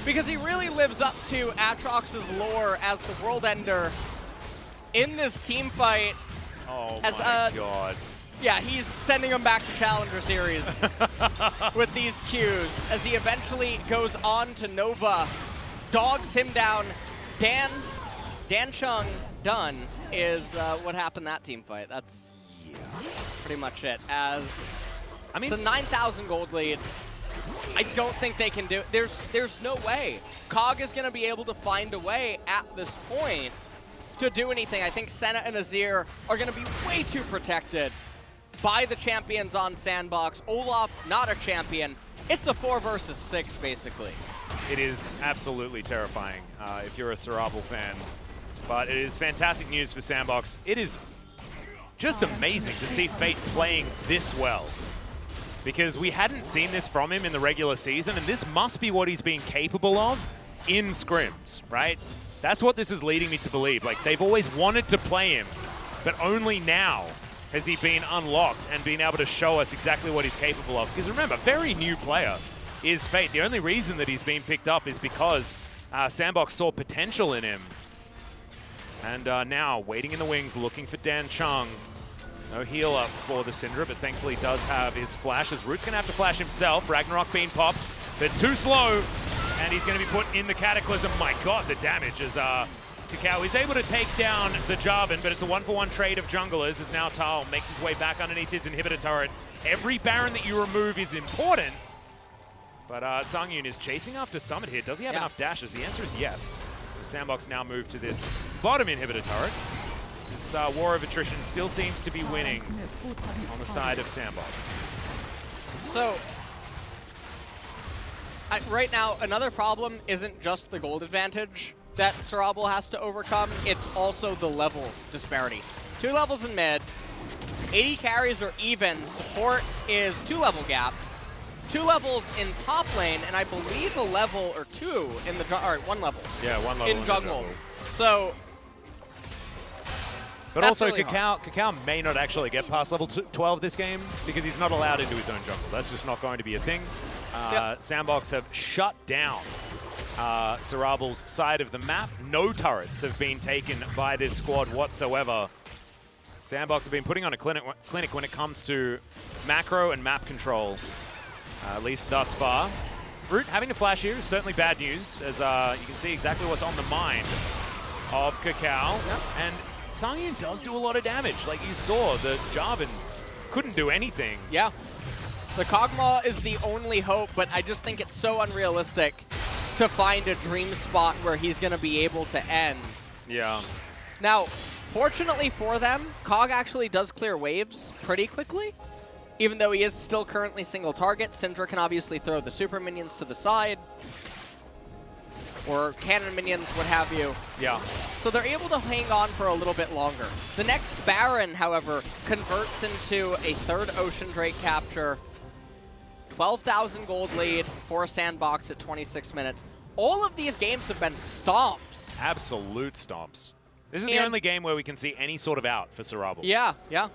because he really lives up to Aatrox's lore as the World Ender in this team fight. Oh as, my god. Yeah, he's sending him back to Challenger Series with these cues as he eventually goes on to Nova, dogs him down. Dan Chung done is what happened that team fight. That's pretty much it. As I mean, it's a 9,000 gold lead. I don't think they can do it. There's no way. Cog is going to be able to find a way at this point to do anything. I think Senna and Azir are going to be way too protected by the champions on Sandbox. Olaf, not a champion. It's a 4 versus 6, basically. It is absolutely terrifying if you're a Sarabal fan. But it is fantastic news for Sandbox. It is just amazing to see Fate playing this well, because we hadn't seen this from him in the regular season, and this must be what he's been capable of in scrims, right? That's what this is leading me to believe. Like, they've always wanted to play him, but only now has he been unlocked and been able to show us exactly what he's capable of. Because remember, very new player is Fate. The only reason that he's been picked up is because Sandbox saw potential in him. And now, waiting in the wings, looking for Dan Chung. No heal up for the Syndra, but thankfully does have his flash, as Root's going to have to flash himself. Ragnarok being popped, but too slow, and he's going to be put in the Cataclysm. My god, the damage as Kakao is able to take down the Jarvan, but it's a 1-for-1 trade of junglers, as now Tal makes his way back underneath his inhibitor turret. Every Baron that you remove is important, but Sangyun is chasing after Summit here. Does he have enough dashes? The answer is yes. The Sandbox now move to this bottom inhibitor turret. This war of attrition still seems to be winning on the side of Sandbox. So, right now, another problem isn't just the gold advantage that Sarabal has to overcome, it's also the level disparity. 2 levels in mid, 80 carries are even, support is 2 level gap, 2 levels in top lane, and I believe a level or 2 in the, or 1 level. Yeah, 1 level in jungle. So, but also, really Kakao may not actually get past level 12 this game because he's not allowed into his own jungle. That's just not going to be a thing. Sandbox have shut down Sarabal's side of the map. No turrets have been taken by this squad whatsoever. Sandbox have been putting on a clinic when it comes to macro and map control, at least thus far. Root having to flash here is certainly bad news, as you can see exactly what's on the mind of Kakao. And Sangyun does do a lot of damage. Like you saw, the Jarvan couldn't do anything. Yeah. The Kog'Maw is the only hope, but I just think it's so unrealistic to find a dream spot where he's going to be able to end. Yeah. Now, fortunately for them, Kog actually does clear waves pretty quickly. Even though he is still currently single target, Syndra can obviously throw the super minions to the side. Or cannon minions, what have you. Yeah. So they're able to hang on for a little bit longer. The next Baron, however, converts into a third Ocean Drake capture. 12,000 gold lead for Sandbox at 26 minutes. All of these games have been stomps. Absolute stomps. This is the only game where we can see any sort of out for Sarabal. Yeah, yeah.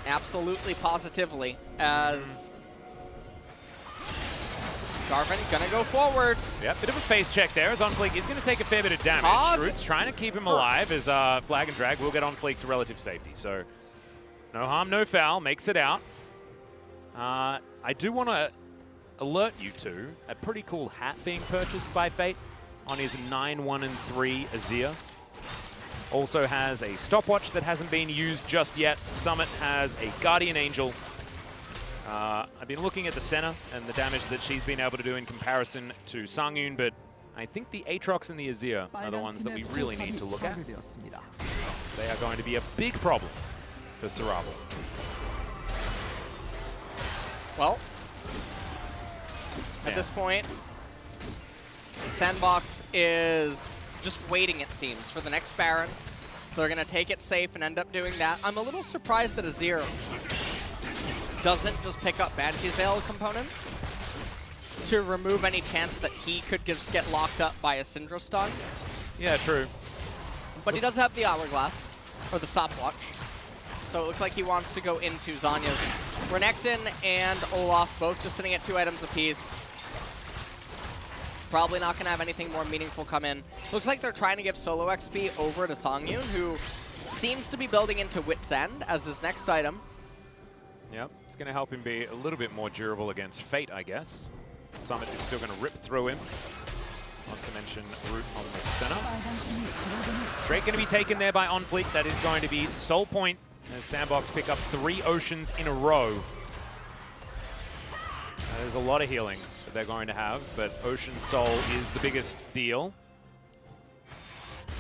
Absolutely, positively, as Garvin gonna go forward. Yep, bit of a face check there as OnFleek is going to take a fair bit of damage. Hog. Root's trying to keep him alive as Flag and Drag will get OnFleek to relative safety. So no harm, no foul, makes it out. I do want to alert you to a pretty cool hat being purchased by Fate on his 9-1-3 Azir. Also has a stopwatch that hasn't been used just yet. Summit has a Guardian Angel. I've been looking at the Senna and the damage that she's been able to do in comparison to Sangyun, but I think the Aatrox and the Azir are the ones that we really need to look at. They are going to be a big problem for Sarabal. Well, at this point, Sandbox is just waiting, it seems, for the next Baron. They're going to take it safe and end up doing that. I'm a little surprised that Azir doesn't just pick up Banshee's Veil components to remove any chance that he could just get locked up by a Syndra stun. Yeah, true. But he does have the Hourglass, or the Stopwatch. So it looks like he wants to go into Zanya's. Renekton and Olaf both just sitting at 2 items apiece. Probably not going to have anything more meaningful come in. Looks like they're trying to give solo XP over to Sangyun, who seems to be building into Wit's End as his next item. Yep, it's going to help him be a little bit more durable against Fate, I guess. Summit is still going to rip through him. Not to mention Root on the center. Drake going to be taken there by OnFleek. That is going to be Soul Point as Sandbox pick up 3 Oceans in a row. There's a lot of healing that they're going to have, but Ocean Soul is the biggest deal.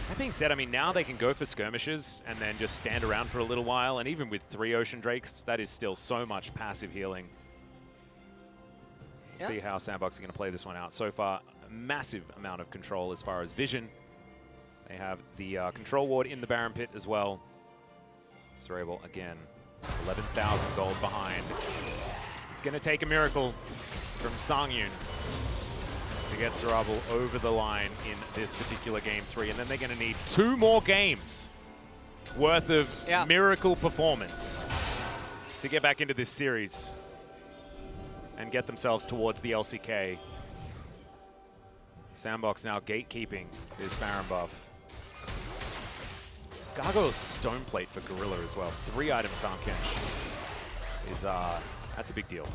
That being said, I mean, now they can go for skirmishes and then just stand around for a little while, and even with 3 Ocean Drakes, that is still so much passive healing. Yeah. See how Sandbox are going to play this one out. So far, a massive amount of control as far as vision. They have the control ward in the Baron Pit as well. Sarabal, again, 11,000 gold behind. It's going to take a miracle from Sangyun to get Sarabal over the line in this particular Game 3. And then they're going to need 2 more games worth of miracle performance to get back into this series and get themselves towards the LCK. Sandbox now gatekeeping this Baron buff. Gargoyle's Stone Plate for Gorilla as well. 3-item Tahm Kench is, that's a big deal.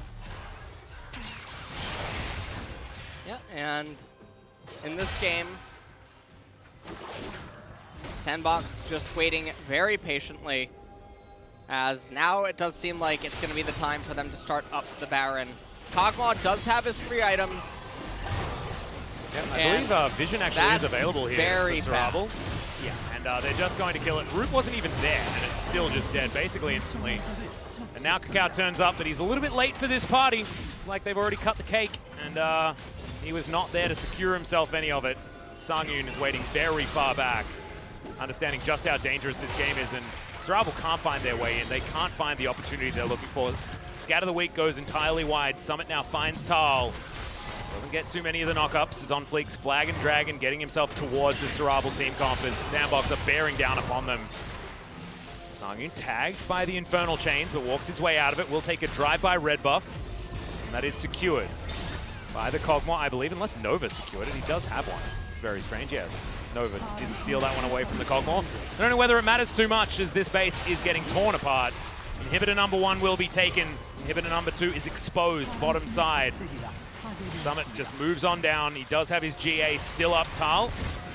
Yeah, and in this game, Sandbox just waiting very patiently, as now it does seem like it's going to be the time for them to start up the Baron. Kog'Maw does have his 3 items. Yeah, I believe Vision actually is available here very for Sarabal. fast. Yeah, and they're just going to kill it. Root wasn't even there, and it's still just dead, basically instantly. And now Cacao turns up, but he's a little bit late for this party. It's like they've already cut the cake, and he was not there to secure himself any of it. Sangyun is waiting very far back, understanding just how dangerous this game is, and Sarabal can't find their way in. They can't find the opportunity they're looking for. Scat of the Week goes entirely wide. Summit now finds Tal. Doesn't get too many of the knockups. Is OnFleek's Flag and Dragon getting himself towards the Sarabal team comp as Sandbox are bearing down upon them. Sangyun tagged by the Infernal Chains, but walks his way out of it. Will take a drive-by red buff, and that is secured by the Kog'Maw, I believe, unless Nova secured it. He does have one. It's very strange, yeah. Nova did steal that one away from the Kog'Maw. I don't know whether it matters too much as this base is getting torn apart. Inhibitor number 1 will be taken. Inhibitor number 2 is exposed, bottom side. Summit just moves on down. He does have his GA still up. Tal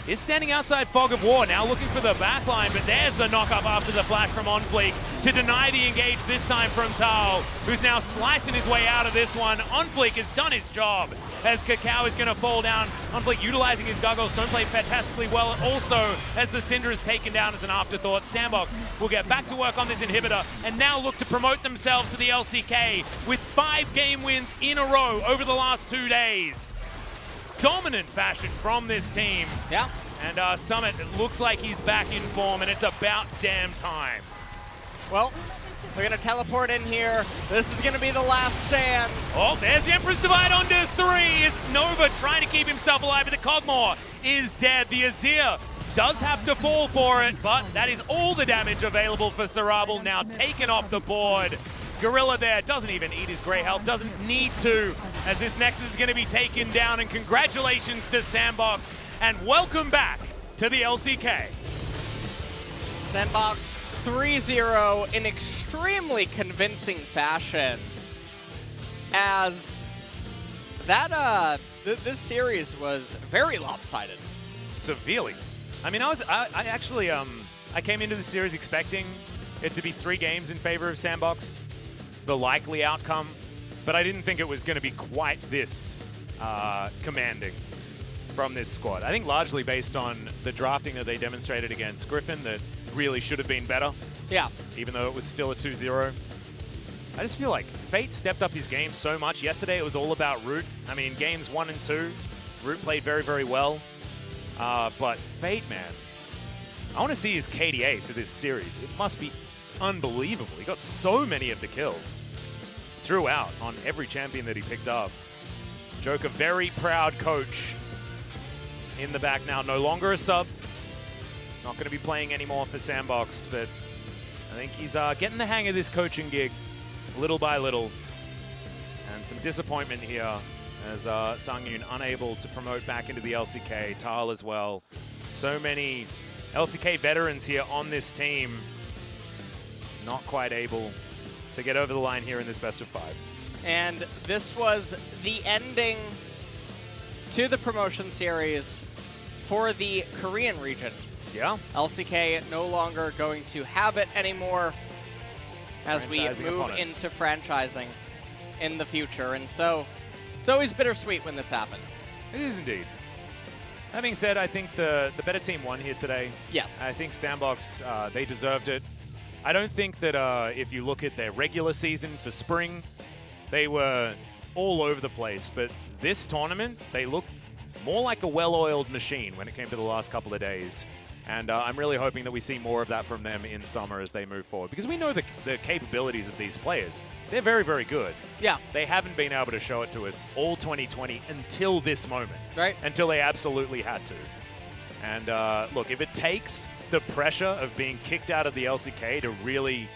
is standing outside Fog of War, now looking for the backline, but there's the knock-up after the flash from OnFleek. to deny the engage this time from Tal, who's now slicing his way out of this one. OnFleek has done his job as Kakao is going to fall down. OnFleek utilizing his goggles, don't play fantastically well. Also, as the Syndra is taken down as an afterthought, Sandbox will get back to work on this inhibitor and now look to promote themselves to the LCK with 5 game wins in a row over the last 2 days. Dominant fashion from this team. Yeah. And Summit, it looks like he's back in form, and it's about damn time. Well, we're going to teleport in here. This is going to be the last stand. Oh, there's the Empress Divide onto 3. It's Nova trying to keep himself alive, but the Cogmore is dead. The Azir does have to fall for it, but that is all the damage available for Sarabal, now taken off the board. Gorilla there doesn't even eat his Grey Health, doesn't need to, as this Nexus is going to be taken down. And congratulations to Sandbox, and welcome back to the LCK. Sandbox 3-0 in extremely convincing fashion, as that this series was very lopsided. Severely. I mean, I actually I came into the series expecting it to be 3 games in favor of Sandbox, the likely outcome, but I didn't think it was going to be quite this commanding from this squad. I think largely based on the drafting that they demonstrated against Griffin that really should have been better. Yeah. Even though it was still a 2-0. I just feel like Fate stepped up his game so much. Yesterday it was all about Root. I mean, games 1 and 2, Root played very, very well. But Fate, man, I want to see his KDA for this series. It must be unbelievable. He got so many of the kills throughout on every champion that he picked up. Joker, very proud coach in the back now. No longer a sub. Not going to be playing anymore for Sandbox, but I think he's getting the hang of this coaching gig little by little. And some disappointment here as Sangyun unable to promote back into the LCK. Tal as well. So many LCK veterans here on this team. Not quite able to get over the line here in this best of 5. And this was the ending to the promotion series for the Korean region. Yeah. LCK no longer going to have it anymore as we move into franchising in the future. And so it's always bittersweet when this happens. It is indeed. That being said, I think the better team won here today. Yes. I think Sandbox, they deserved it. I don't think that if you look at their regular season for spring, they were all over the place. But this tournament, they looked more like a well-oiled machine when it came to the last couple of days. And I'm really hoping that we see more of that from them in summer as they move forward. Because we know the capabilities of these players. They're very, very good. Yeah. They haven't been able to show it to us all 2020 until this moment. Right. Until they absolutely had to. And look, if it takes the pressure of being kicked out of the LCK to really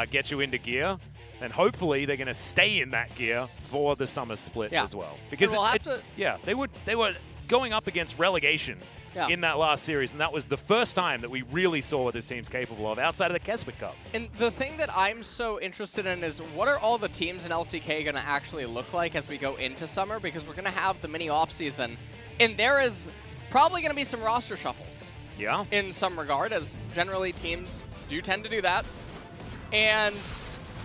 get you into gear, then hopefully they're going to stay in that gear for the summer split as well. Because they were going up against relegation in that last series, and that was the first time that we really saw what this team's capable of outside of the Keswick Cup. And the thing that I'm so interested in is what are all the teams in LCK going to actually look like as we go into summer, because we're going to have the mini offseason, and there is probably going to be some roster shuffles. Yeah. In some regard, as generally teams do tend to do that. And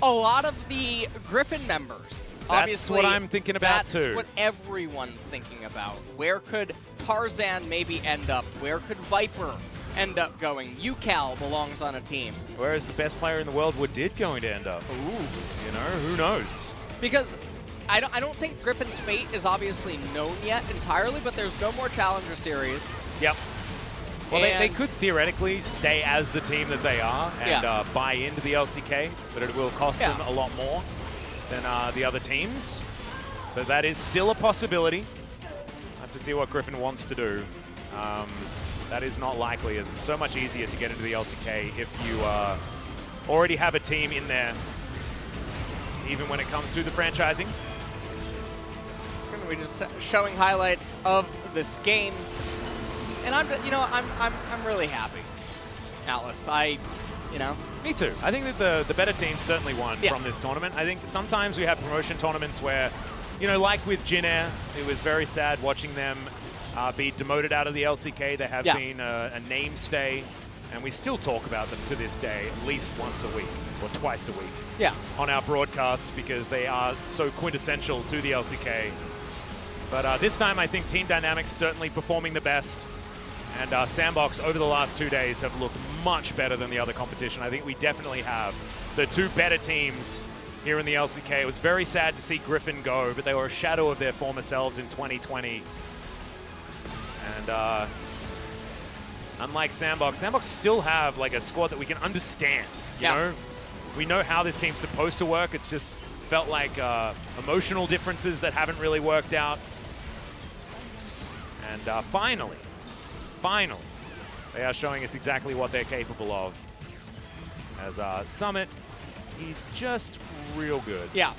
a lot of the Griffin members, obviously, that's what I'm thinking about too. That's what everyone's thinking about. Where could Tarzan maybe end up? Where could Viper end up going? UCal belongs on a team. Whereas the best player in the world did going to end up. Ooh. You know, who knows? Because I don't think Griffin's fate is obviously known yet entirely, but there's no more Challenger Series. Yep. Well, they could theoretically stay as the team that they are and buy into the LCK, but it will cost them a lot more than the other teams. But that is still a possibility. I have to see what Griffin wants to do. That is not likely, as it's so much easier to get into the LCK if you already have a team in there, even when it comes to the franchising. We're just showing highlights of this game. And I'm really happy, Atlas. Me too. I think that the better team certainly won from this tournament. I think sometimes we have promotion tournaments where, like with Jin Air, it was very sad watching them be demoted out of the LCK. They have been a mainstay And we still talk about them to this day at least once a week or twice a week Yeah. on our broadcast because they are so quintessential to the LCK. But this time I think Team Dynamics certainly performing the best. And Sandbox over the last 2 days have looked much better than the other competition. I think we definitely have the two better teams here in the LCK. It was very sad to see Griffin go, but they were a shadow of their former selves in 2020. And unlike Sandbox, Sandbox still have like a squad that we can understand. You know, we know how this team's supposed to work. It's just felt like emotional differences that haven't really worked out. And finally, they are showing us exactly what they're capable of. As Summit, he's just real good. Yeah.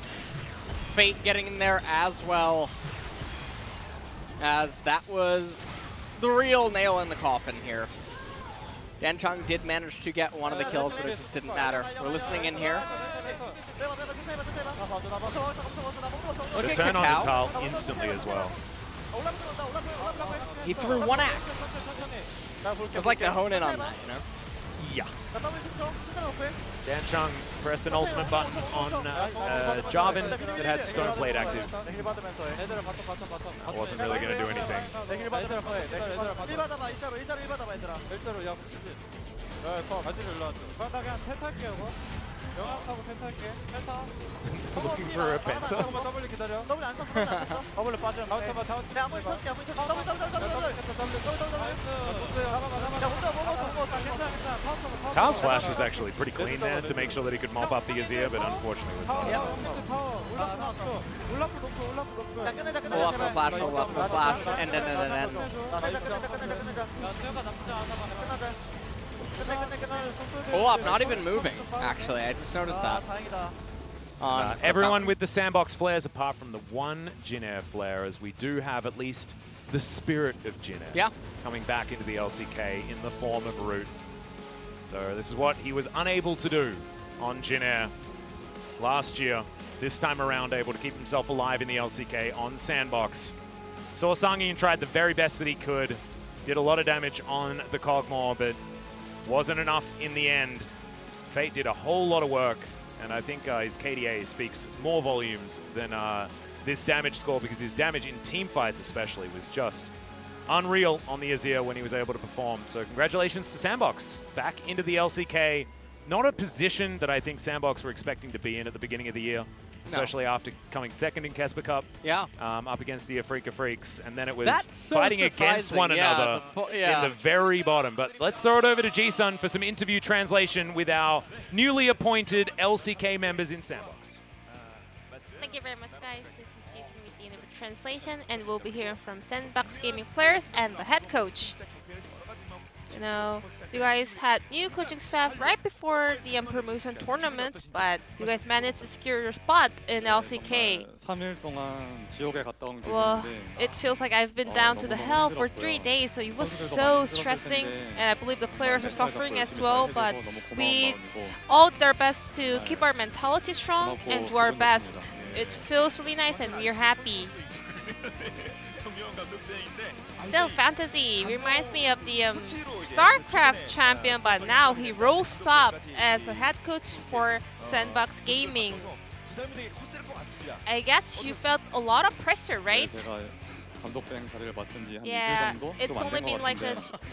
Fate getting in there as well, as that was the real nail in the coffin here. Danchung did manage to get one of the kills, but it just didn't matter. We're listening in here. Look The at turn on Kakao. to Tal instantly as well. He threw one axe. It was like to hone in on that, you know? Yeah. Danchung pressed an ultimate button on Jarvan that had Stoneblade active. That wasn't really going to do anything. Looking for a penta. Tal's flash was actually pretty clean there to make sure that he could mop up the Azir, but unfortunately was not enough. Olaf no flash, and then. Olaf not even moving, actually. I just noticed that. Everyone with the Sandbox flares apart from the one Jin Air flare, as we do have at least the spirit of Jin Air coming back into the LCK in the form of Root. So this is what he was unable to do on Jin Air last year. This time around, able to keep himself alive in the LCK on Sandbox. Saw Sangin tried the very best that he could. Did a lot of damage on the Kog'Maw, but wasn't enough in the end. Fate did a whole lot of work, and I think his KDA speaks more volumes than this damage score, because his damage in team fights especially was just unreal on the Azir when he was able to perform. So congratulations to Sandbox. Back into the LCK. Not a position that I think Sandbox were expecting to be in at the beginning of the year, especially after coming second in Kesper Cup, up against the Afrika Freaks, and then it was fighting against one another in the very bottom. But let's throw it over to Ji-Sun for some interview translation with our newly appointed LCK members in Sandbox. Thank you very much, guys. This is Ji-Sun with the interview translation, and we'll be hearing from Sandbox Gaming players and the head coach. You know, you guys had new coaching staff right before the promotion tournament, but you guys managed to secure your spot in LCK. Well, it feels like I've been down to the hell for 3 days, so it was so stressing, and I believe the players are suffering as well, but we all did our best to keep our mentality strong and do our best. It feels really nice and we're happy. Still, Fantasy reminds me of the StarCraft champion, but now he rose up as a head coach for Sandbox Gaming. I guess you felt a lot of pressure, right? Yeah, it's only been like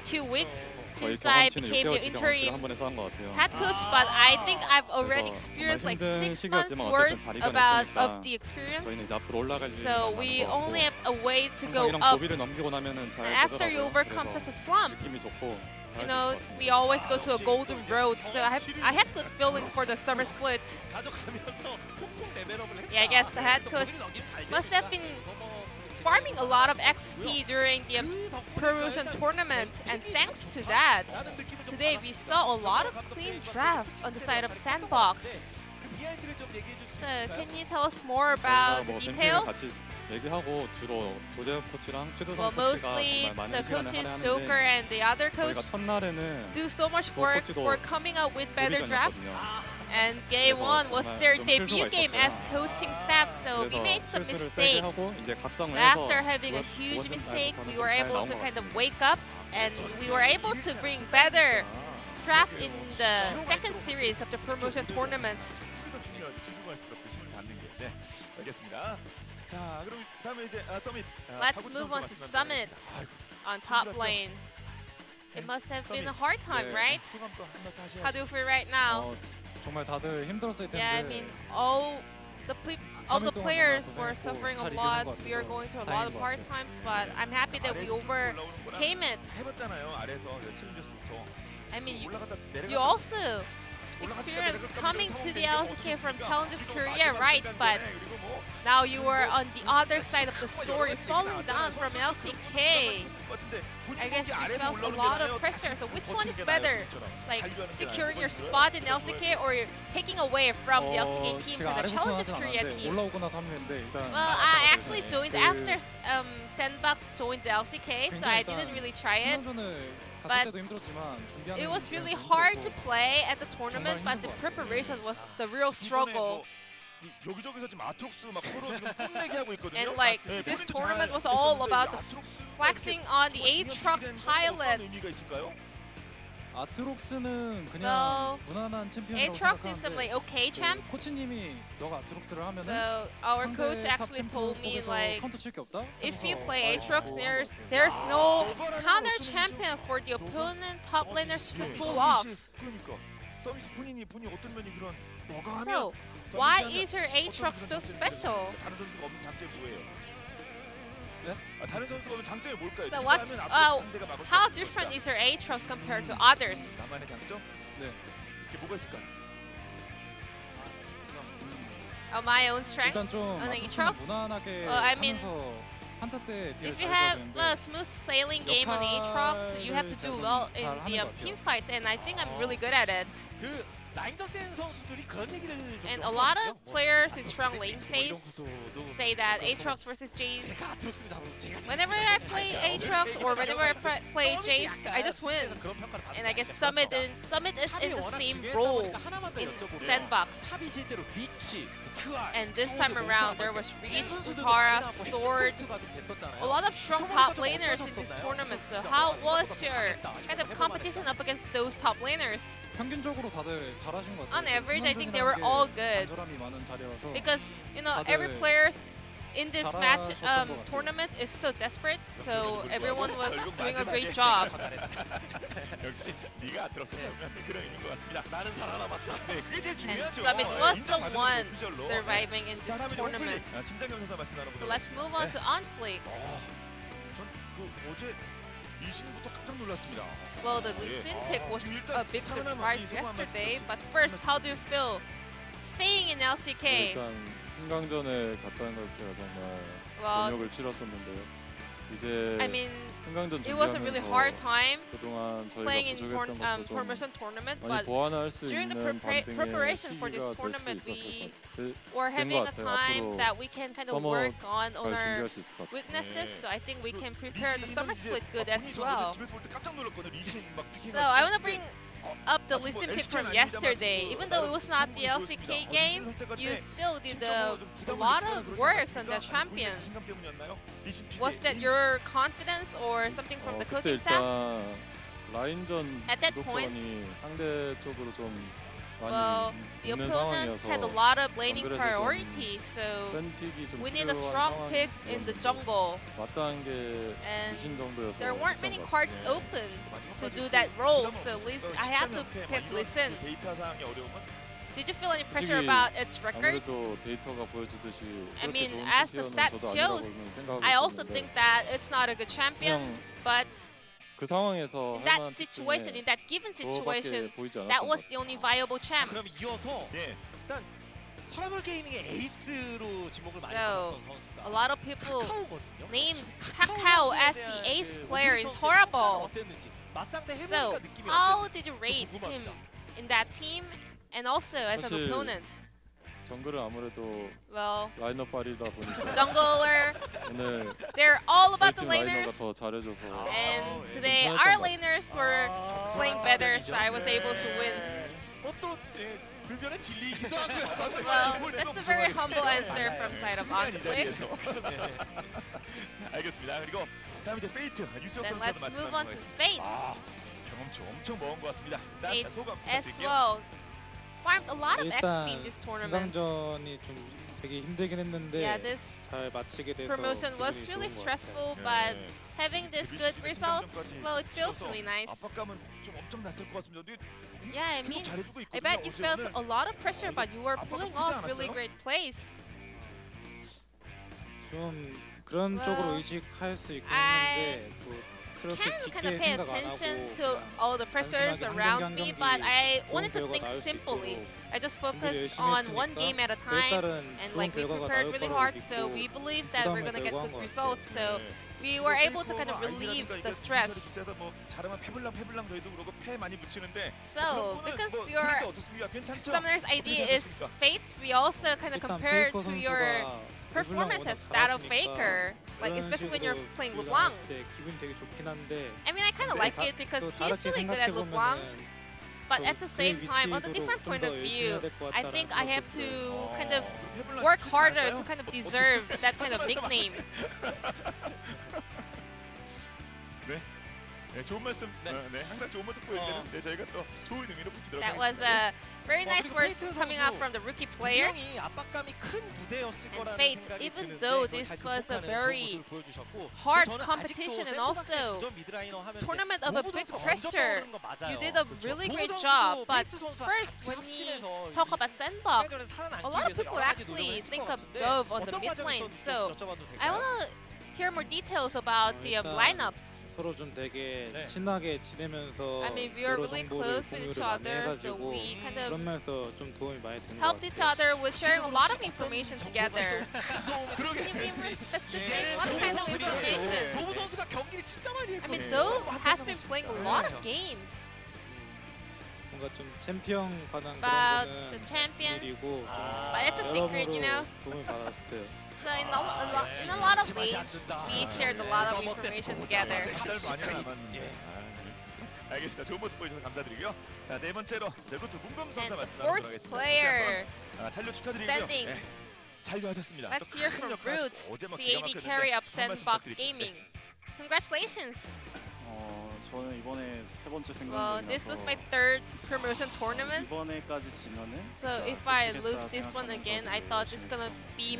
2 weeks since I became the interim head coach, but I think I've already experienced like 6 months worth of the experience. So we only have a way to go up. And after you overcome such a slump, you know, we always go to a golden road. So I have good feeling for the summer split. Yeah, I guess the head coach must have been farming a lot of XP during the promotion tournament, and thanks to that, today we saw a lot of clean draft on the side of Sandbox. So can you tell us more about the details? Well, mostly the coaches, Joker and the other coach, do so much work for coming up with better drafts. And Game 1 was their debut game as coaching staff, so we made some mistakes. After having a huge mistake, we were able to kind of wake up, and we were able to bring better draft in the second series of the promotion tournament. 더 중요하죠. 뒤로 갈수록 그 힘을 받는 게. 네, 알겠습니다. 자, 그럼 다음에 이제 서밋. Let's move on to Summit on top lane. It must have been a hard time, right? How do you feel right now? 정말 다들 힘들었을 텐데. Yeah, I mean, all the players were suffering a lot. We are going through a lot of hard times, but I'm happy that we overcame it. 해봤잖아요. 아래서 챌린저스부터. I mean, you also experienced coming to the LCK from Challengers Korea, right? But now you were on the other side of the story, falling down from LCK. I guess you felt a lot of pressure. So which one is better? Like securing your spot in LCK or taking away from the LCK team to the Challengers Korea team? 올라오고 나서 합류했는데 일단. Well, I actually joined after Sandbox joined the LCK, so I didn't really try it. But it was really hard to play at the tournament, but the preparation was the real struggle. 여기저기서 지금 아트록스 막 서로 지금 뽐내기 하고 있거든요. And like this tournament was all about the flexing on the Aatrox pilot. 의미가 있을까요? 아트록스는 그냥 무난한 챔피언이라고 Aatrox is some like okay champ. 코치님이 너가 아트록스를 하면은 So our coach actually told me like 카운터 칠게 없다. if you play Aatrox, there's no counter champion for the opponent top laners to pull off. 그러니까 서비스 본인이 어떤 면이 그런 너가 하면 So why is your Aatrox so special? 다른 선수가 없는 장점이 뭐예요? 네? 다른 선수가 없는 장점이 뭘까요? So what's how different is your Aatrox compared to others? 나만의 장점? 네. 이게 뭐가 있을까요? My own strength 일단 좀 on 아트록스는 Aatrox? 무난하게 I mean, 하면서 한타 때 딜을 If you 잘 have 잡는데 a smooth sailing game on Aatrox, you have to do well in the team fight, and I think I'm really good at it. 그 라인더 센 선수들이 그런 얘기를 좀 And a lot of players with strong lane phase say that Aatrox versus Jace. Whenever I play Aatrox or whenever I play Jace, I just win. And I guess Summit is in the same role in Sandbox. And this time around, there was Reach, Utara, Sword, a lot of strong top laners in this tournament. So how was your kind of competition up against those top laners? 평균적으로 다들 잘하신 것 같아요. On average, I think they were all good. 간절함이 많은 자리라서 Because every player in this match tournament is so desperate, so everyone was doing a great job. 역시 네가 들었으면 그런 의미인 것 같습니다. 나는 살아남았다. 네, 그게 제일 And 중요하죠. Summit was the 인정받는 one 오피셜로. surviving in this 사람이 tournament. 김장경 선수 말씀 나눠보도록. So let's move on to Onfleek. 전그 어제 이신부터 깜짝 놀랐습니다. Well, the Lee Sin pick was a big surprise yesterday, but first, how do you feel staying in LCK? 일단 승강전에 갔다는 것 자체가 정말 Well, 곤욕을 치렀었는데 이제 I mean, 승강전 it was a really hard 준비하면서 time 그동안 playing in 저희가 부족했던 것도 좀 promotion tournament, 많이 but 보완할 수 during the 있는 반등의 preparation for this 시기가 될 수 tournament, 있었을 we 것 were having a 같아요. time 앞으로 that we can kind of 서머 work on 잘 our 준비할 수 있을 것 같아요. weaknesses. So I think we can prepare the summer split good as well. 집에서 볼 때 깜짝 놀랐거든요. 리신 막 So I want to bring up the Lee Sin pick from yesterday. Even though it was not the LCK game, you still did a lot of works on the champion. 자신감 때문이었나요? 리신 Was that your confidence or something from the 그때 coaching staff? 일단 라인전 At that point, 주도권이 상대적으로 좀 Well, 많이 the 있는 opponents 상황이어서 had a lot of laning 정글에서 좀 priority, so 센 픽이 좀 we need a 필요한 strong pick in the 상황이었는데 jungle. 마땅한 게 And 리신 정도여서 there weren't many 그랬던 것 cards 같아요. open to do that role, so I had to pick Lee Sin. 데이터 사항의 어려움은 Did you feel any pressure 솔직히 about its record? 아무래도 데이터가 보여주듯이 I 그렇게 mean, 좋은 as the 챔피언은 stats 저도 shows, 아니라고는 생각하고 I also 있었는데 think that it's not a good champion, 그냥 but 그 상황에서 in that 할 만한 situation, in 픽 that given 중에 situation, 그거밖에 보이지 that 않았던 was 것 the only viable champ. 그럼 이어서 예. 일단 서라벌 게이밍의 에이스로 지목을 많이 So, 받았던 선수가 a lot of people 카카오거든요. named Kakao as the ace player is horrible. 어땠는지 맞상대 So, 해보니까 느낌이 how 어땠는지 did you rate him 궁금합니다. in that team and also as an 사실 opponent? 정글은 아무래도 Well, 라인업 발이다 보니까 jungler, 오늘 they're all about 저희 the 팀 라이너가 laners. 더 잘해줘서 And today, 좀 our 편했던 것 laners were playing better, so I was able to win. 또 불변의 진리이기도 하고요. Well, that's a very humble answer from side of Onflick. 알겠습니다. 그리고 다음 이제 페이트 유수혁 Then 선수한테 let's move 말씀 on to 나눠보겠습니다. Fate. 경험치 엄청 먹은 것 같습니다. They 일단 소감 as 부탁드릴게요. well farmed a lot of XP 일단 in this tournament. 승강전이 좀 되게 힘들긴 했는데 Yeah, this 잘 마치게 돼서 promotion was 기분이 really 좋은 것 stressful, 네. but having this good results, well, it feels 치러서 really nice. 압박감은 좀 엄청 났을 것 같습니다. 근데 Yeah, I 계속 mean, 잘해주고 I 있거든요. bet you 어제 felt 오늘 a lot of pressure, but you were 압박감 pulling 크지 off really 않았어요? great plays. 좀 그런 Well, 쪽으로 의식할 수 있긴 I 했는데 또 그렇게 Can kind of 깊게 pay 생각 안 attention 하고 to all the pressures 단순하게 around 한 me, 경기 but I 좋은 wanted to 결과 think 나올 수 simply. 있도록 I just 준비를 focused 열심히 on one 했으니까 game at a 그에 time, 따른 and 좋은 like we 결과가 prepared 나올 really 거라고 hard, so 믿고 we believe that we're 부담을 gonna get 덜고 한 good 것 results. 같아요. So we were able to kind of relieve the stress. 뭐 잘하면 패블랑 저희도 그러고 패 많이 붙이는데 So because 뭐 your 트렌드 어떻습니까? 괜찮죠? Summoner's idea is 생각하십니까? fate, we also kind of 일단 compare 페이커 to your 선수가 performance 워낙 as that of 잘하시니까 Faker, like 그런 especially when you're 식으로 playing 우리가 LeBlanc. 봤을 때 기분이 되게 좋긴 한데 I mean, I kind of like it because 또 he's 다르게 really good at LeBlanc, 생각해보면은 but 또 at the 그 same time, on the 위치도 different 좀 point 더 of 열심히 view, 해야 될것 I 같다라는 think I have 생각도 to 들어요. kind of 패블랑 work 크지 harder 않을까요? to kind of deserve that kind of nickname. 네, 좋은 말씀. 네, 항상 좋은 모습 보여주는 네, 저희가 또 좋은 의미로 붙이도록 That was 하겠습니다. a very nice 그리고 words 페이트 coming out 선수 from the rookie player. 분명히 압박감이 큰 무대였을 And 거라는 Fate, 생각이 even 드는데 though 그걸 this 잘 was a 극복하는 very 좋은 모습을 보여주셨고 hard 저는 competition 아직도 and also 샌드박스의 기존 미드라이너 하면 tournament of a 노부 big 선수가 pressure. 먼저 떠오르는 거 맞아요. You did a 그렇죠. really 노부 great 선수도 job, but 페이트 선수와 first 같이 when we 합심해서 talk about Sandbox, 시간을 살아남기 a lot of 위해서 people 여러 가지 actually 노력을 했을 think 것 of 같은데 Dove on the 어떤 mid 과정에서 lane. 좀 So 여쭤봐도 될까요? I wanna hear more details about the 일단 lineups. 서로 좀 되게 네. 친하게 지내면서 I mean, we are 여러 really 정보를 close with each 공유를 많이 other, so 해가지고 we kind of 그러면서 좀 도움이 많이 된 것 helped each 같아요. other with sharing a lot of information together. 그러게. Can you be more specific? What kind of information? 노부 선수가 경기를 진짜 많이 I 했거든요. mean, Dove has been playing a lot of games. 뭔가 좀 챔피언 관한 About 그런 the 거는 champions. 비밀이고 But it's a secret, you know. 도움을 받았어요. So in a lot of ways, we shared a lot of information together. 한달 많이 남았는데. 알겠습니다. 좋은 모습 보여주셔서 감사드리고요. 자, 네 번째로 루트 문검 선수 And the 말씀 나누도록 fourth 하겠습니다. player, 잔류 축하드리고요. standing. 네, 잔류하셨습니다. let's 또 hear 큰 from 역할 Root, 하셨고, 어제 뭐 the 기가 AD 막혔는데 carry up 한 말씀 Sandbox 부탁드릴게요. Gaming. Congratulations! 저는 이번에 세 번째 Well, this was 승강전이라서 my third promotion tournament. 이번에까지 지면은 So if I lose this one again, I thought it's gonna be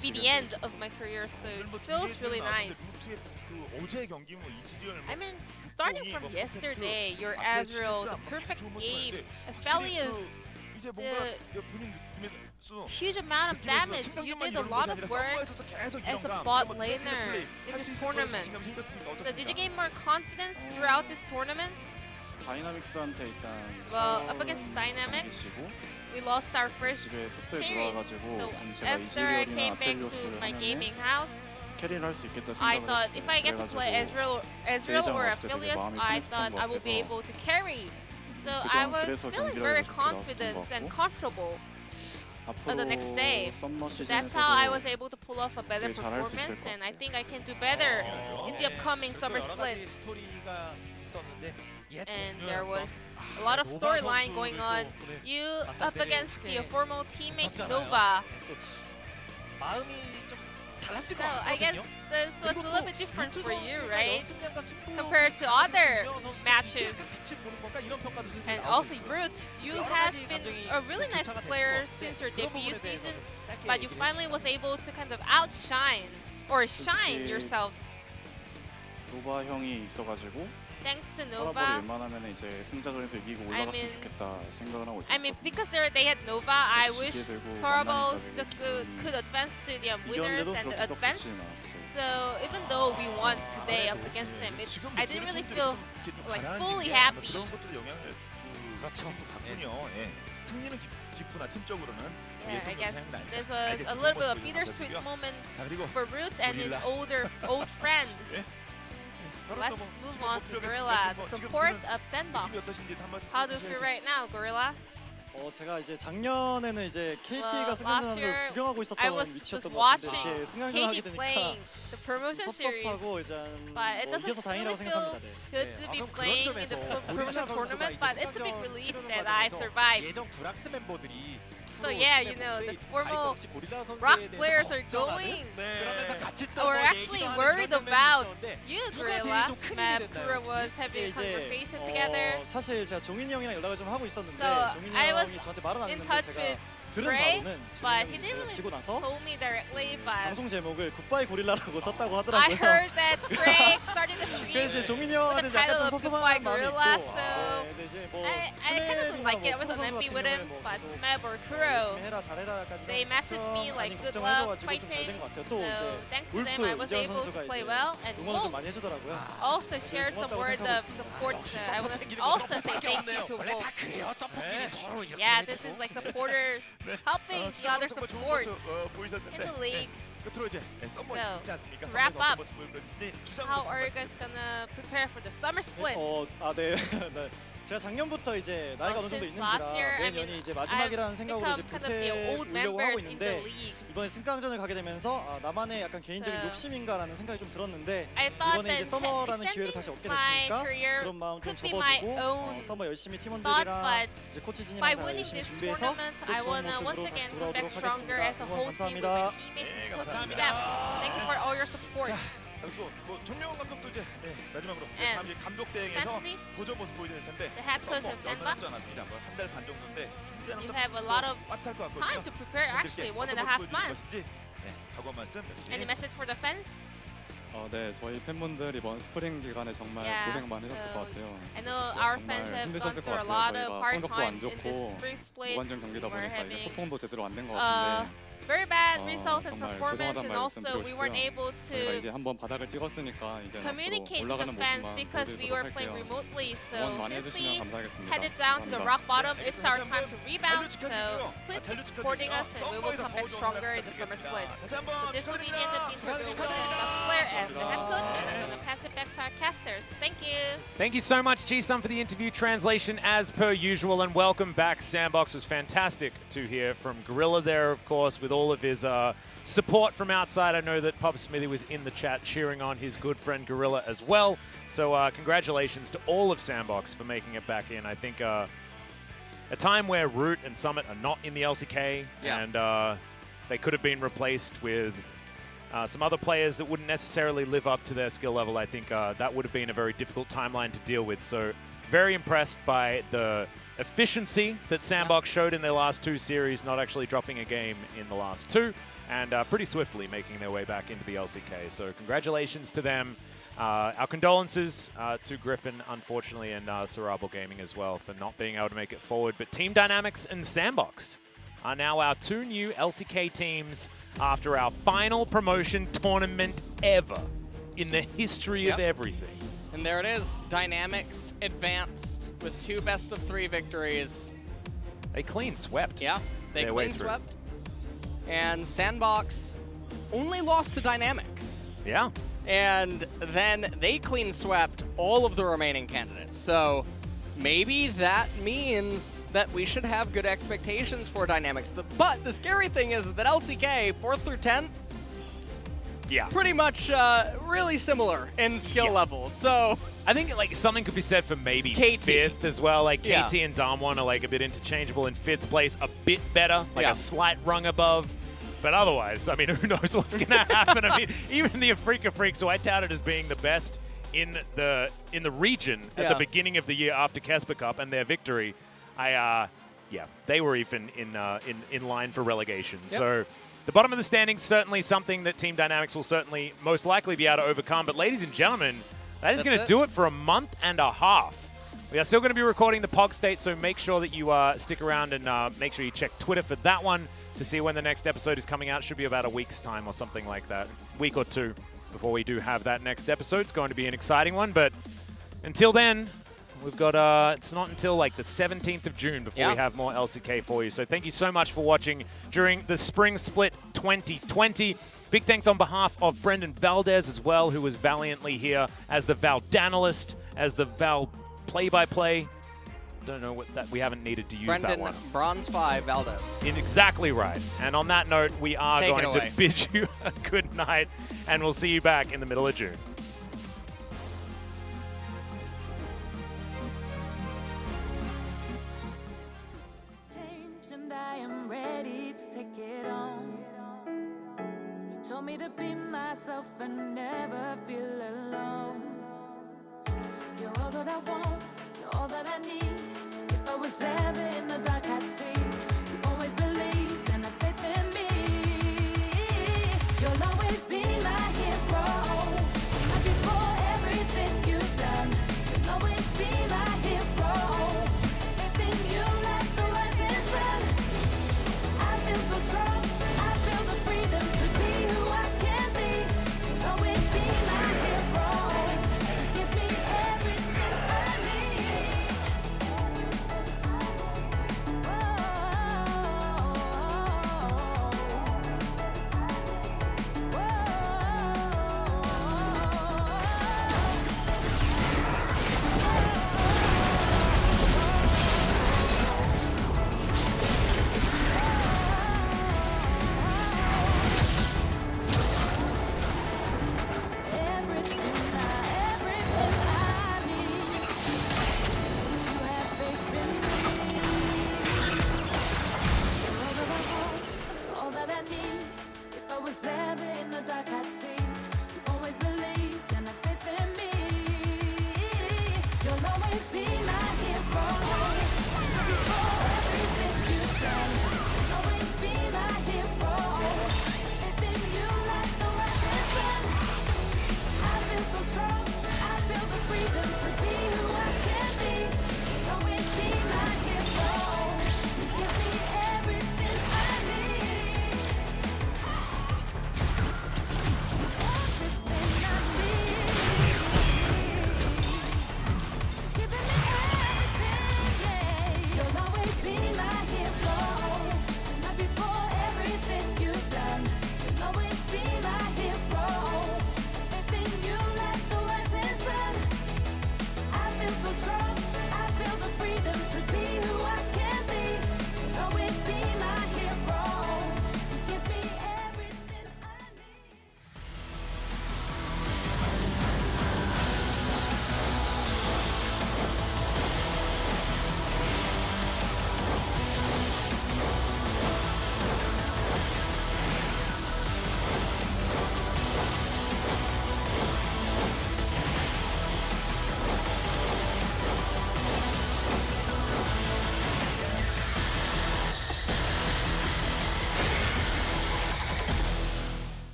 the end of my career. So it feels really nice. 루트의 그 어제 경기 뭐 이즈리얼 I mean, starting from yesterday, your Azrael, the perfect game, Aphelios, 이제 뭔가 the 본인 느낌에서 huge amount of damage. You did a lot of work as a bot laner in this tournament. So did you gain more confidence throughout this tournament? 다이나믹스한테 일단 Well, up against Dynamics, 경기시고 we lost our first 집에 숙소에 series. 돌아가지고 So 제가 after I 이즈리얼이나 came back to 아펠리오스를 my 하면은 gaming house, 캐리를 할 수 있겠다 I 생각을 thought 했어요. if I get to play Ezreal or 왔을 때 되게 Aphelios, 마음이 I 편했었던 thought 것 I would be 같아서 able to carry. So 그전 I was 그래서 feeling 경기를 very 하고 싶게 confident 나왔었던 것 and 같고 comfortable. 앞으로 the next day. 썸머 That's how I was 시즌에서도 able to pull off a better 되게 잘할 수 있을 performance, 것 and I 같아요. think I can do better in the upcoming summer 여러 가지 split. 스토리가 있었는데 And there was a lot of storyline going on. You up against your former teammate Nova. 마음이 좀 달랐을 So 것 I guess 같거든요. this was a little bit different for you, right? compared Compared to other matches. And And also Root, you has been a really nice player since your debut season, but you finally was able to kind of outshine or shine 솔직히 yourselves 노바 형이 있어가지고 thanks to 서라벌이 Nova. 웬만하면 이제 승자전에서 이기고 올라갔으면 좋겠다 생각을 하고 있었어. I mean, because they had Nova, I 지게 wish 되고 Torable 만나니까 just 되게 could advance to the winners 이겼는데도 and 그렇게 썩 advance. 좋지는 않았어요. So even though we won today up against them, I didn't really feel like fully happy. 그런 것들도 영향을 그렇죠. 받군요. 예. 승리는 기쁘나 팀적으로는 Yeah, I 예쁜 guess 영향이 날 this 때. was 알겠습니다. a little bit of 좋은 모습 bittersweet 보여주셨고요. moment 자, 그리고 for Root and his Gorilla. old friend. 서로 Let's 또 뭐 move 지금 on 못 to 들어가겠습니다. Gorilla, 지금 the 지금 support 드는 of Sandbox. 느낌이 어떠신지 한번 How do you feel right now, Gorilla? 제가 이제 작년에는 이제 KT가 Well, 승강전을 last year 구경하고 I was 있었던 just 위치였던 것 같은데 watching 이렇게 승강전 하게 KT 되니까 playing the promotion series. 섭섭하고 이제 But it doesn't 이겨서 다행이라고 really feel 생각합니다. 네. good to be playing in the promotion tournament, but it's a big relief that I survived. 예전 브락스 멤버들이 So yeah, you know, the formal Rocks players are going or actually worried about you, Gorilla. Map Kura was having a conversation together. 사실 제가 종인이 형이랑 연락을 좀 하고 있었는데 So 종인이 I was 형이 저한테 말은 안 in 했는데 touch 제가 with 들은 Gray, 바로는 but 종인이 he 형이 제가 didn't 지고 really 나서 told me directly, but 방송 제목을 굿바이 고릴라라고 썼다고 I 하더라고요. heard that Gray started the stream 그래서 이제 with 종민이 the 형한테 약간 title 좀 of 섭섭한 Goodbye 마음이 있고 Gorilla, so 근데 이제 뭐 I kind of don't like it. I was unhappy with him, but Smeb or Kuro, 열심히 해라 잘해라 약간 이런 they messaged me like good luck fighting. 것 같아요. 또 이제 So thanks to them, 울프 I was 이재현 able to 선수가 play 이제 well, and 응원을 좀 Wolf 많이 해주더라고요. also shared some words of support. I want to also say thank you to Wolf. Yeah, this is like supporters helping the other supports in the league. 끝으로 이제 썸머 So, 있지 않습니까? to wrap 썸머에서 up, 어떤 모습을 보여주는지 주장으로 How are you 바꿔봤습니다. guys gonna prepare for the summer split? 네. 네. 제가 작년부터 이제 나이가 어느 정도 Since 있는지라 last year, I 매년이 mean, 이제 마지막이라는 I've 생각으로 이제 become kind of the old 불태우려고 하고 members in the 있는데 league. 이번에 승강전을 가게 되면서 나만의 약간 개인적인 So, 욕심인가라는 생각이 좀 들었는데 I thought 이번에 이제 that 서머라는 기회를 다시 얻게 extending 됐으니까 my career 그런 마음 좀 could be my 접어두고 own 서머 열심히 thought, 팀원들이랑 but 이제 코치진이랑 by 다 winning 열심히 this 준비해서 tournament, 또 I 좋은 wanna once 모습으로 다시 again come back 돌아오도록 stronger 하겠습니다. as a 응원 whole team with 감사합니다. my teammates and coaching staff. Thank you for all your support. 그리고 뭐 정명훈 감독도 이제 마지막으로 And 다음 이제 감독 대행에서 Fantasy, 도전 모습 보여야 될 텐데 the head coach of 얼마 Sandbox, 남지 않았습니다. 뭐 한 달 반 정도인데 준비하는 you 것도 have a lot of 빠듯할 것 같거든요. time to prepare. Actually, 1.5 months. 각오 말씀 역시. Any message for the fans? 네, 저희 팬분들 이번 스프링 기간에 정말 Yeah, 고생 많으셨을 so 것 같아요. I know our 정말 fans have gone 힘드셨을 것 through a 같아요. lot of 저희가 hard 성적도 time 안 in this 좋고 spring split. 무관중 경기다 We're 보니까 이게 having 소통도 제대로 안 된 것 같은데 very bad result and 정말 performance, 죄송하다는 and 말씀 also 드리고 we weren't 싶고요. able 저희가 to 이제 한번 바닥을 찍었으니까 이제 communicate 앞으로 with 올라가는 the fans 모습만 because we were 보여드리도록 playing 할게요. remotely. So 응원 많이 since 해주시면 we 감사하겠습니다. headed down to the 감사합니다. rock bottom, it's our time to rebound. So please keep supporting us, and we will come back stronger in the summer split. So this will be the end of the interview with the player and the head coach, and I'm going to pass it back to our casters. Thank you. Thank you so much, Ji-Sun, for the interview translation as per usual, and welcome back. Sandbox was fantastic to hear from Gorilla there, of course, with all of his support from outside. I know that Pop Smithy was in the chat cheering on his good friend Gorilla as well. So congratulations to all of Sandbox for making it back in. I think a time where Root and Summit are not in the LCK, and they could have been replaced with some other players that wouldn't necessarily live up to their skill level. I think that would have been a very difficult timeline to deal with. So very impressed by the efficiency that Sandbox showed in their last two series, not actually dropping a game in the last two, and pretty swiftly making their way back into the LCK. So congratulations to them. Our condolences to Griffin, unfortunately, and Cerebral Gaming as well for not being able to make it forward. But Team Dynamics and Sandbox are now our two new LCK teams after our final promotion tournament ever in the history of everything. And there it is. Dynamics advanced with 2 best-of-3 victories. They clean swept. Yeah, they their way clean through. swept. And Sandbox only lost to Dynamic. Yeah. And then they clean swept all of the remaining candidates. So maybe that means that we should have good expectations for Dynamics. But the scary thing is that LCK, 4th through 10th, pretty much really similar in skill level. So I think like something could be said for maybe KT. 5th as well. Like KT and Damwon are like a bit interchangeable in 5th place, a bit better, like a slight rung above. But otherwise, I mean, who knows what's going to happen? I mean, even the Afrika Freaks, who I touted as being the best in the region at the beginning of the year after Kesper Cup and their victory, they were even in line for relegation. So the bottom of the standings, certainly something that Team Dynamics will certainly most likely be able to overcome. But ladies and gentlemen, that is going to do it for a month and a half. We are still going to be recording the POG State, so make sure that you stick around and make sure you check Twitter for that one to see when the next episode is coming out. Should be about a week's time or something like that. Week or two before we do have that next episode. It's going to be an exciting one, but until then, we've got, it's not until like the 17th of June before we have more LCK for you. So thank you so much for watching during the Spring Split 2020. Big thanks on behalf of Brendan Valdez as well, who was valiantly here as the Valdanalist, as the Val play-by-play. Don't know what that, we haven't needed to use that one. Bronze 5 Valdez. Exactly right. And on that note, we are going to bid you a good night, and we'll see you back in the middle of June. Change and I am ready. myself.